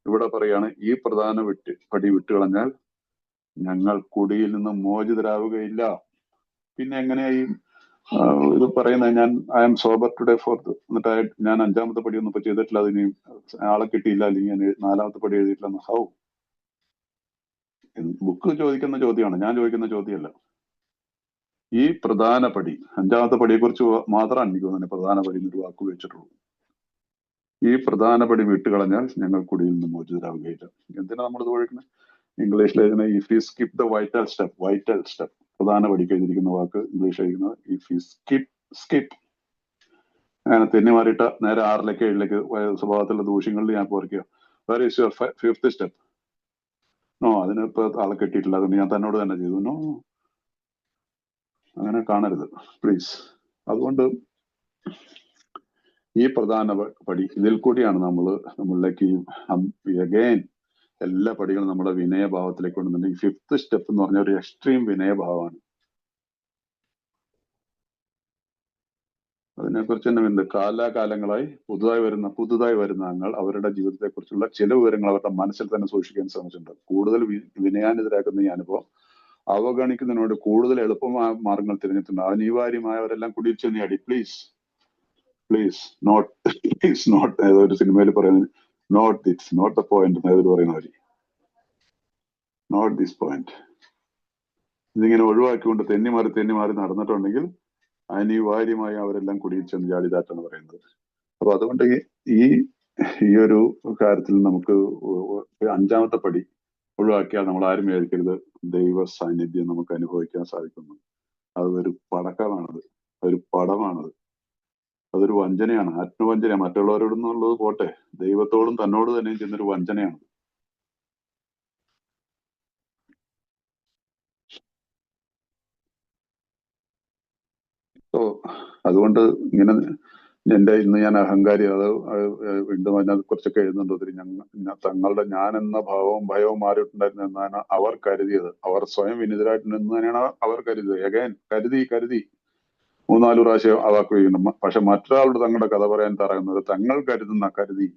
ഇവിടെ പറയാണ്, ഈ പ്രധാന പടി വിട്ടുകളഞ്ഞാൽ ഞങ്ങൾ കുടിയിൽ നിന്നും മോചിതരാവുകയില്ല. പിന്നെ എങ്ങനെയായി ഇത് പറയുന്നത്? ഞാൻ I M sober today fourth, എന്നിട്ട് ഞാൻ 5ാമത്തെ പടി ഒന്നും ഇപ്പൊ ചെയ്തിട്ടില്ല, അതിന് ആളെ കിട്ടിയില്ല, അല്ലെങ്കിൽ ഞാൻ 4ാമത്തെ പടി എഴുതിയിട്ടില്ല. ഹൗ? ബുക്ക് ചോദിക്കുന്ന ചോദ്യമാണ്, ഞാൻ ചോദിക്കുന്ന ചോദ്യമല്ല. ഈ പ്രധാന പടി, 5ാമത്തെ പടിയെ കുറിച്ച് മാത്രമാണ് എനിക്ക് തോന്നുന്നത് പ്രധാന പടി എന്നൊരു വാക്ക് ഉപയോഗിച്ചിട്ടുള്ളൂ. ഈ പ്രധാന പടി വിട്ടുകളഞ്ഞാൽ ഞങ്ങൾ കുടിയിൽ നിന്ന് മോചിതരാവുകയില്ല. എന്തിനാ നമ്മളിത് ഒഴിക്കുന്നത്? ഇംഗ്ലീഷിൽ എഴുതുന്ന if you skip the vital step, പ്രധാന പടിക്ക് എഴുതിയിരിക്കുന്ന വാക്ക് ഇംഗ്ലീഷ് എഴുതുന്നത് ഇഫ് യു സ്കിപ്പ്. അങ്ങനെ തെന്നി മാറിയിട്ട നേരെ 6ലേക്ക് 7ലേക്ക് സ്വഭാവത്തിലുള്ള ദൂഷ്യങ്ങളിൽ ഞാൻ പോർക്കുക. Where is your 5th step? No, അതിനിപ്പോ ആളെ കിട്ടിയിട്ടില്ല, അതുകൊണ്ട് ഞാൻ തന്നോട് തന്നെ ചെയ്തു. നോ, അങ്ങനെ കാണരുത് പ്ലീസ്. അതുകൊണ്ട് ഈ പ്രധാന പടി, ഇതിൽ കൂടിയാണ് നമ്മളിലേക്ക് അഗൈൻ എല്ലാ പടികളും നമ്മുടെ വിനയഭാവത്തിലേക്ക് കൊണ്ടുവന്നിട്ടുണ്ട്. 5th സ്റ്റെപ്പ് എന്ന് പറഞ്ഞ ഒരു എക്സ്ട്രീം വിനയഭാവമാണ്. അതിനെക്കുറിച്ച് തന്നെ ഉണ്ട്. കാലാകാലങ്ങളായി പുതുതായി വരുന്ന അംഗങ്ങൾ അവരുടെ ജീവിതത്തെ കുറിച്ചുള്ള ചില വിവരങ്ങൾ അവരുടെ മനസ്സിൽ തന്നെ സൂക്ഷിക്കാൻ ശ്രമിച്ചിട്ടുണ്ട്. കൂടുതൽ വിനയാനിതരാക്കുന്ന ഈ അനുഭവം അവഗണിക്കുന്നതിനോട് കൂടുതൽ എളുപ്പമായ മാർഗങ്ങൾ തിരഞ്ഞെടുത്തിട്ടുണ്ട്. അനിവാര്യമായവരെല്ലാം കുടിയിൽ ചെന്നിയാടി. പ്ലീസ് നോട്ട് ഏതൊരു സിനിമയിൽ പറയുന്നത് നോട്ട് ദ പോയിന്റ് എന്നേതൊരു പറയുന്ന വരി, നോട്ട് ദിസ് പോയിന്റ്. ഇതിങ്ങനെ ഒഴിവാക്കിക്കൊണ്ട് തെന്നി മാറി നടന്നിട്ടുണ്ടെങ്കിൽ അനിവാര്യമായി അവരെല്ലാം കുടിയിൽ ചെന്ന് ചാടിതാറ്റാണ് പറയുന്നത്. അപ്പൊ അതുകൊണ്ട് ഈ ഒരു കാര്യത്തിൽ നമുക്ക് 5ാമത്തെ പടി ഒഴിവാക്കിയാൽ നമ്മൾ ആരും വിചാരിക്കരുത് ദൈവ സാന്നിധ്യം നമുക്ക് അനുഭവിക്കാൻ സാധിക്കുന്നു. അതൊരു പടക്കമാണത്, ഒരു പടമാണത്, അതൊരു വഞ്ചനയാണ്, ആത്മവഞ്ചന. മറ്റുള്ളവരോടൊന്നുള്ളത് പോട്ടെ, ദൈവത്തോടും തന്നോട് തന്നെയും ചെയ്യുന്നൊരു വഞ്ചനയാണ്. അതുകൊണ്ട് ഇങ്ങനെ ഇന്ന് ഞാൻ അഹങ്കാരി, അത് വീണ്ടും അതിനകത്ത് കുറച്ചൊക്കെ എഴുതുന്നുണ്ട്. ഒത്തിരി തങ്ങളുടെ ഞാൻ എന്ന ഭാവവും ഭയവും മാറിയിട്ടുണ്ടായിരുന്നു എന്നാണ് അവർ കരുതിയത്. അവർ സ്വയം വിനിതരായിട്ട് തന്നെയാണ് അവർ കരുതിയത്. എഗൈൻ കരുതി 3-4 പ്രാവശ്യം അവാക്ക് ചെയ്യുന്നു. പക്ഷെ മറ്റൊരാളുടെ തങ്ങളുടെ കഥ പറയാൻ തറയുന്നത് തങ്ങൾ കരുതി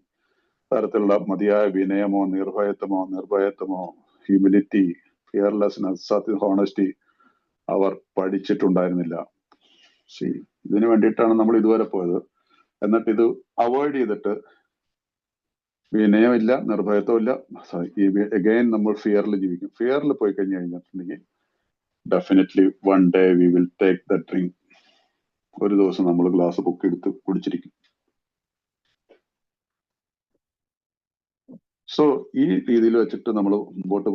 തരത്തിലുള്ള മതിയായ വിനയമോ നിർഭയത്വമോ ഹ്യൂമിലിറ്റി, ഫിയർലെസ്നെസ്, ഹോണസ്റ്റി അവർ പഠിച്ചിട്ടുണ്ടായിരുന്നില്ല. ഇതിനു വേണ്ടിയിട്ടാണ് നമ്മൾ ഇതുവരെ പോയത്. എന്നിട്ട് ഇത് അവോയ്ഡ് ചെയ്തിട്ട് വിനയമില്ല, നിർഭയത്വമില്ല, അഗൈൻ നമ്മൾ ഫിയറിൽ ജീവിക്കും. ഫിയറിൽ പോയി കഴിഞ്ഞിട്ടുണ്ടെങ്കിൽ definitely one day we will take the drink. ഒരു ദിവസം നമ്മൾ ഗ്ലാസ് പൊക്കിയെടുത്ത് കുടിച്ചിരിക്കും. സോ ഈ രീതിയിൽ വെച്ചിട്ട് നമ്മൾ മുമ്പോട്ട്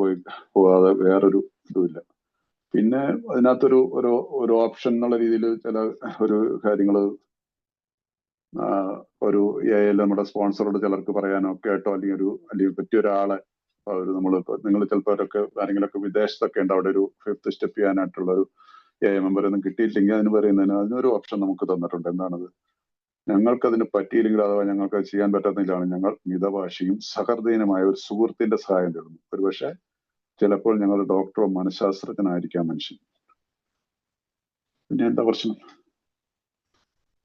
പോകാതെ വേറൊരു ഇതുമില്ല. പിന്നെ അതിനകത്തൊരു ഒരു ഓപ്ഷൻ എന്നുള്ള രീതിയിൽ ചില ഒരു കാര്യങ്ങൾ ഒരു നമ്മുടെ സ്പോൺസറോട് ചിലർക്ക് പറയാനോ ഒക്കെ ആയിട്ടോ, അല്ലെങ്കിൽ പറ്റിയ ഒരാളെ നിങ്ങൾ ചിലപ്പോൾ ആരെങ്കിലുമൊക്കെ വിദേശത്തൊക്കെ ഉണ്ട്, അവിടെ ഒരു 5th സ്റ്റെപ്പ് ചെയ്യാനായിട്ടുള്ള ഒരു മെമ്പർ ഒന്നും കിട്ടിയില്ലെങ്കിൽ അതിനൊരു ഓപ്ഷൻ നമുക്ക് തന്നിട്ടുണ്ട്. എന്താണത്? ഞങ്ങൾക്കതിന് പറ്റിയില്ലെങ്കിൽ അഥവാ ഞങ്ങൾക്ക് അത് ചെയ്യാൻ പറ്റാത്തതിലാണ് ഞങ്ങൾ മിതഭാഷിയും സഹൃദയനുമായ ഒരു സുഹൃത്തിന്റെ സഹായം തേടുന്നു. ഒരുപക്ഷെ ചിലപ്പോൾ ഞങ്ങൾ ഡോക്ടറോ മനഃശാസ്ത്രജ്ഞനായിരിക്കാം മനുഷ്യൻ. പിന്നെ എന്താ പ്രശ്നം?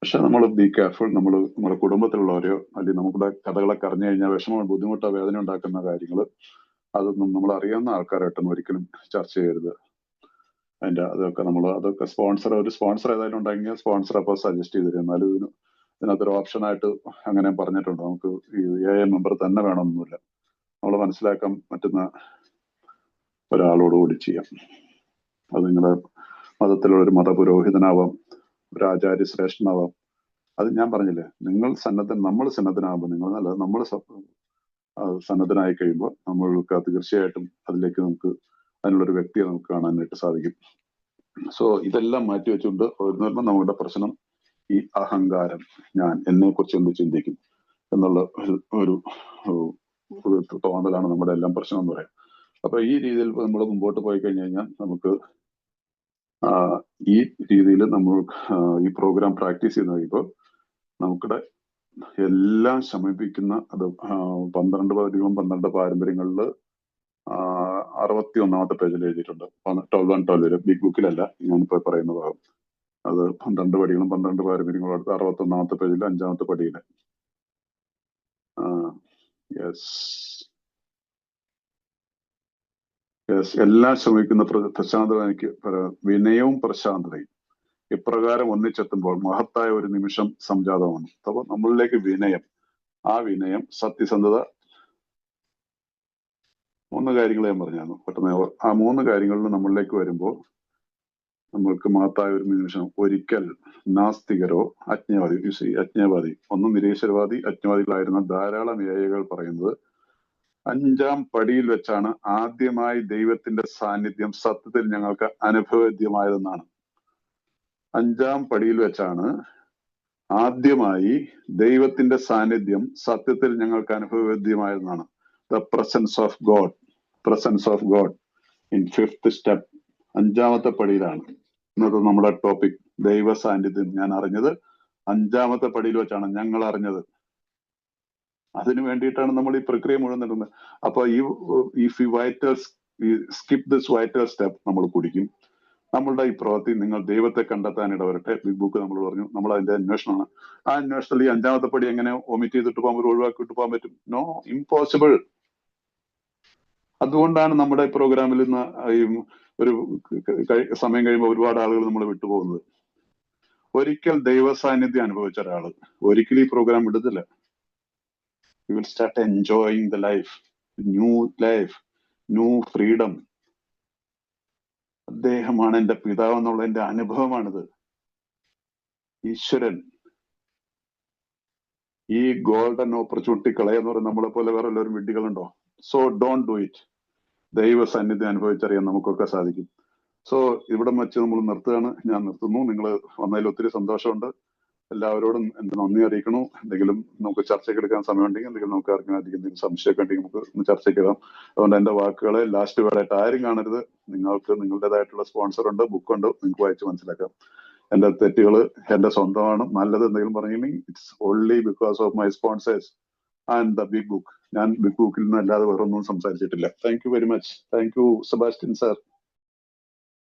പക്ഷെ നമ്മൾ ബി കെയർഫുൾ. നമ്മുടെ കുടുംബത്തിലുള്ളവരെയോ അല്ലെങ്കിൽ നമ്മുടെ കഥകളൊക്കെ അറിഞ്ഞു കഴിഞ്ഞാൽ ബുദ്ധിമുട്ടോ വേദന ഉണ്ടാക്കുന്ന കാര്യങ്ങൾ അതൊന്നും നമ്മൾ അറിയാവുന്ന ആൾക്കാരായിട്ടൊന്നും ഒരിക്കലും ചർച്ച ചെയ്യരുത്. അതൊക്കെ ഒരു സ്പോൺസർ ഏതായാലും ഉണ്ടെങ്കിൽ സ്പോൺസർ അപ്പോൾ സജസ്റ്റ് ചെയ്ത് തരും. എന്നാലും ഇതിനകത്തൊരു ഓപ്ഷനായിട്ട് അങ്ങനെ പറഞ്ഞിട്ടുണ്ട്. നമുക്ക് ഈ മെമ്പർ തന്നെ വേണമെന്നൊന്നുമില്ല. നമ്മൾ മനസ്സിലാക്കാൻ പറ്റുന്ന ഒരാളോടുകൂടി ചെയ്യാം. അത് നിങ്ങളുടെ മതത്തിലുള്ള ഒരു മതപുരോഹിതനാവാം, ഒരു ആചാര്യ ശ്രേഷ്ഠനാവാം. അത് ഞാൻ പറഞ്ഞില്ലേ, നമ്മൾ സന്നദ്ധനാകുമ്പോൾ നമ്മൾ സന്നദ്ധനായി കഴിയുമ്പോൾ നമ്മൾക്ക് തീർച്ചയായിട്ടും അതിലേക്ക് അതിനുള്ളൊരു വ്യക്തിയെ നമുക്ക് കാണാനായിട്ട് സാധിക്കും. സോ ഇതെല്ലാം മാറ്റി വെച്ചുകൊണ്ട് നമ്മുടെ പ്രശ്നം ഈ അഹങ്കാരം, ഞാൻ എന്നെ കുറിച്ച് എന്ത് ചിന്തിക്കും എന്നുള്ള ഒരു തോന്നലാണ് നമ്മുടെ എല്ലാം പ്രശ്നം എന്ന് പറയാം. അപ്പൊ ഈ രീതിയിൽ നമ്മൾ മുമ്പോട്ട് പോയി കഴിഞ്ഞു കഴിഞ്ഞാൽ നമുക്ക് ഈ രീതിയിൽ നമ്മൾ ഈ പ്രോഗ്രാം പ്രാക്ടീസ് ചെയ്ത് കഴിയുമ്പോൾ നമുക്കിടെ എല്ലാം ശമിപ്പിക്കുന്ന അത് 12 പതികളും 12 പാരമ്പര്യങ്ങളിൽ 61ാമത്തെ പേജിൽ എഴുതിയിട്ടുണ്ട്. 12 and 12 ബിഗ് ബുക്കിലല്ല ഞാനിപ്പോ പറയുന്ന ഭാഗം. അത് 12 പടികളും 12 പാരമ്പര്യങ്ങളും അടുത്ത് 61ാമത്തെ പേജിൽ 5ാമത്തെ പടിയില്. എല്ലാം ശ്രമിക്കുന്ന പ്രശാന്തത എനിക്ക് വിനയവും പ്രശാന്തതയും ഇപ്രകാരം ഒന്നിച്ചെത്തുമ്പോൾ മഹത്തായ ഒരു നിമിഷം സംജാതമാണ്. അപ്പൊ നമ്മളിലേക്ക് വിനയം, ആ വിനയം, സത്യസന്ധത, 3 കാര്യങ്ങൾ ഞാൻ പറഞ്ഞായിരുന്നു പെട്ടെന്ന്. ആ 3 കാര്യങ്ങളിൽ നമ്മളിലേക്ക് വരുമ്പോൾ നമ്മൾക്ക് മഹത്തായ ഒരു നിമിഷം. ഒരിക്കൽ നാസ്തികരോ അജ്ഞേയവാദി, ഒന്ന് നിരീശ്വരവാദി അജ്ഞവാദികളായിരുന്ന ധാരാളം ഏയകൾ പറയുന്നത് 5ാം പടിയിൽ വെച്ചാണ് ആദ്യമായി ദൈവത്തിന്റെ സാന്നിധ്യം സത്യത്തിൽ ഞങ്ങൾക്ക് അനുഭവവേദ്യമായതെന്നാണ്. 5ാം പടിയിൽ വെച്ചാണ് ആദ്യമായി ദൈവത്തിന്റെ സാന്നിധ്യം സത്യത്തിൽ ഞങ്ങൾക്ക് അനുഭവവേദ്യമായതെന്നാണ്. The presence of God in 5th step. 5ാമത്തെ പടിയിലാണ് ഇന്നത്തെ നമ്മുടെ ടോപ്പിക്. ദൈവ സാന്നിധ്യം ഞാൻ അറിഞ്ഞത് 5ാമത്തെ പടിയിൽ വെച്ചാണ് ഞങ്ങൾ അറിഞ്ഞത്. അതിനു വേണ്ടിയിട്ടാണ് നമ്മൾ ഈ പ്രക്രിയ മുഴുവൻ നടക്കുന്നത്. അപ്പൊ സ്കിപ്പ് ദിസ് വൈറ്റൽ സ്റ്റെപ്പ് നമ്മൾ കുടിക്കും. നമ്മളുടെ ഈ പ്രവൃത്തി നിങ്ങൾ ദൈവത്തെ കണ്ടെത്താൻ ഇടവരട്ടെ. ബിഗ് ബുക്ക് നമ്മൾ പറഞ്ഞു, നമ്മൾ അതിന്റെ അന്വേഷണമാണ്. ആ അന്വേഷണത്തിൽ ഈ 5ാമത്തെ പടി എങ്ങനെ ഒമിറ്റ് ചെയ്തിട്ട് പോകാൻ, ഒഴിവാക്കിയിട്ട് പോകാൻ പറ്റും? No, impossible. അതുകൊണ്ടാണ് നമ്മുടെ പ്രോഗ്രാമിൽ നിന്ന് ഒരു സമയം കഴിയുമ്പോൾ ഒരുപാട് ആളുകൾ നമ്മൾ വിട്ടുപോകുന്നത്. ഒരിക്കൽ ദൈവ സാന്നിധ്യം അനുഭവിച്ച ഒരാള് ഒരിക്കലും ഈ പ്രോഗ്രാം വിടുന്നില്ല. You will start enjoying the life, new freedom. അദ്ദേഹമാണ് എന്റെ പിതാവ് എന്നുള്ള എന്റെ അനുഭവമാണിത്. ഈശ്വരൻ ഈ ഗോൾഡൻ ഓപ്പർച്യൂണിറ്റി കളയെന്ന് പറയുന്നത് നമ്മളെ പോലെ വേറെ എല്ലാവരും വിഡ്ഢികളുണ്ടോ? So don't do it. ദൈവ സാന്നിധ്യം അനുഭവിച്ചറിയാൻ നമുക്കൊക്കെ സാധിക്കും. സോ ഇവിടെ വെച്ച് നമ്മൾ നിർത്തുകയാണ്. ഞാൻ നിർത്തുന്നു. നിങ്ങൾ വന്നതിൽ ഒത്തിരി സന്തോഷമുണ്ട്. എല്ലാവരോടും എന്റെ നന്ദി അറിയിക്കണു. എന്തെങ്കിലും നമുക്ക് ചർച്ചയ്ക്ക് എടുക്കാൻ സമയമുണ്ടെങ്കിൽ എന്തെങ്കിലും നമുക്ക് ആർക്കും എന്തെങ്കിലും സംശയമൊക്കെ ഉണ്ടെങ്കിൽ നമുക്ക് ഒന്ന് ചർച്ചയ്ക്ക് ഇടാം. അതുകൊണ്ട് എന്റെ വാക്കുകളെ ലാസ്റ്റ് വേർഡായിട്ട് ആരും കാണരുത്. നിങ്ങൾക്ക് നിങ്ങളുടേതായിട്ടുള്ള സ്പോൺസർ ഉണ്ട്, ബുക്കുണ്ട്, നിങ്ങൾക്ക് വായിച്ച് മനസ്സിലാക്കാം. എന്റെ തെറ്റുകൾ എന്റെ സ്വന്തമാണ്. നല്ലത് എന്തെങ്കിലും പറഞ്ഞിട്ടുണ്ടെങ്കിൽ it's only because of my sponsors and the big book. ഞാൻ ബിഗ് ബുക്കിൽ നിന്ന് അല്ലാതെ വേറെ ഒന്നും സംസാരിച്ചിട്ടില്ല. Thank you very much. Thank you Sebastian sir.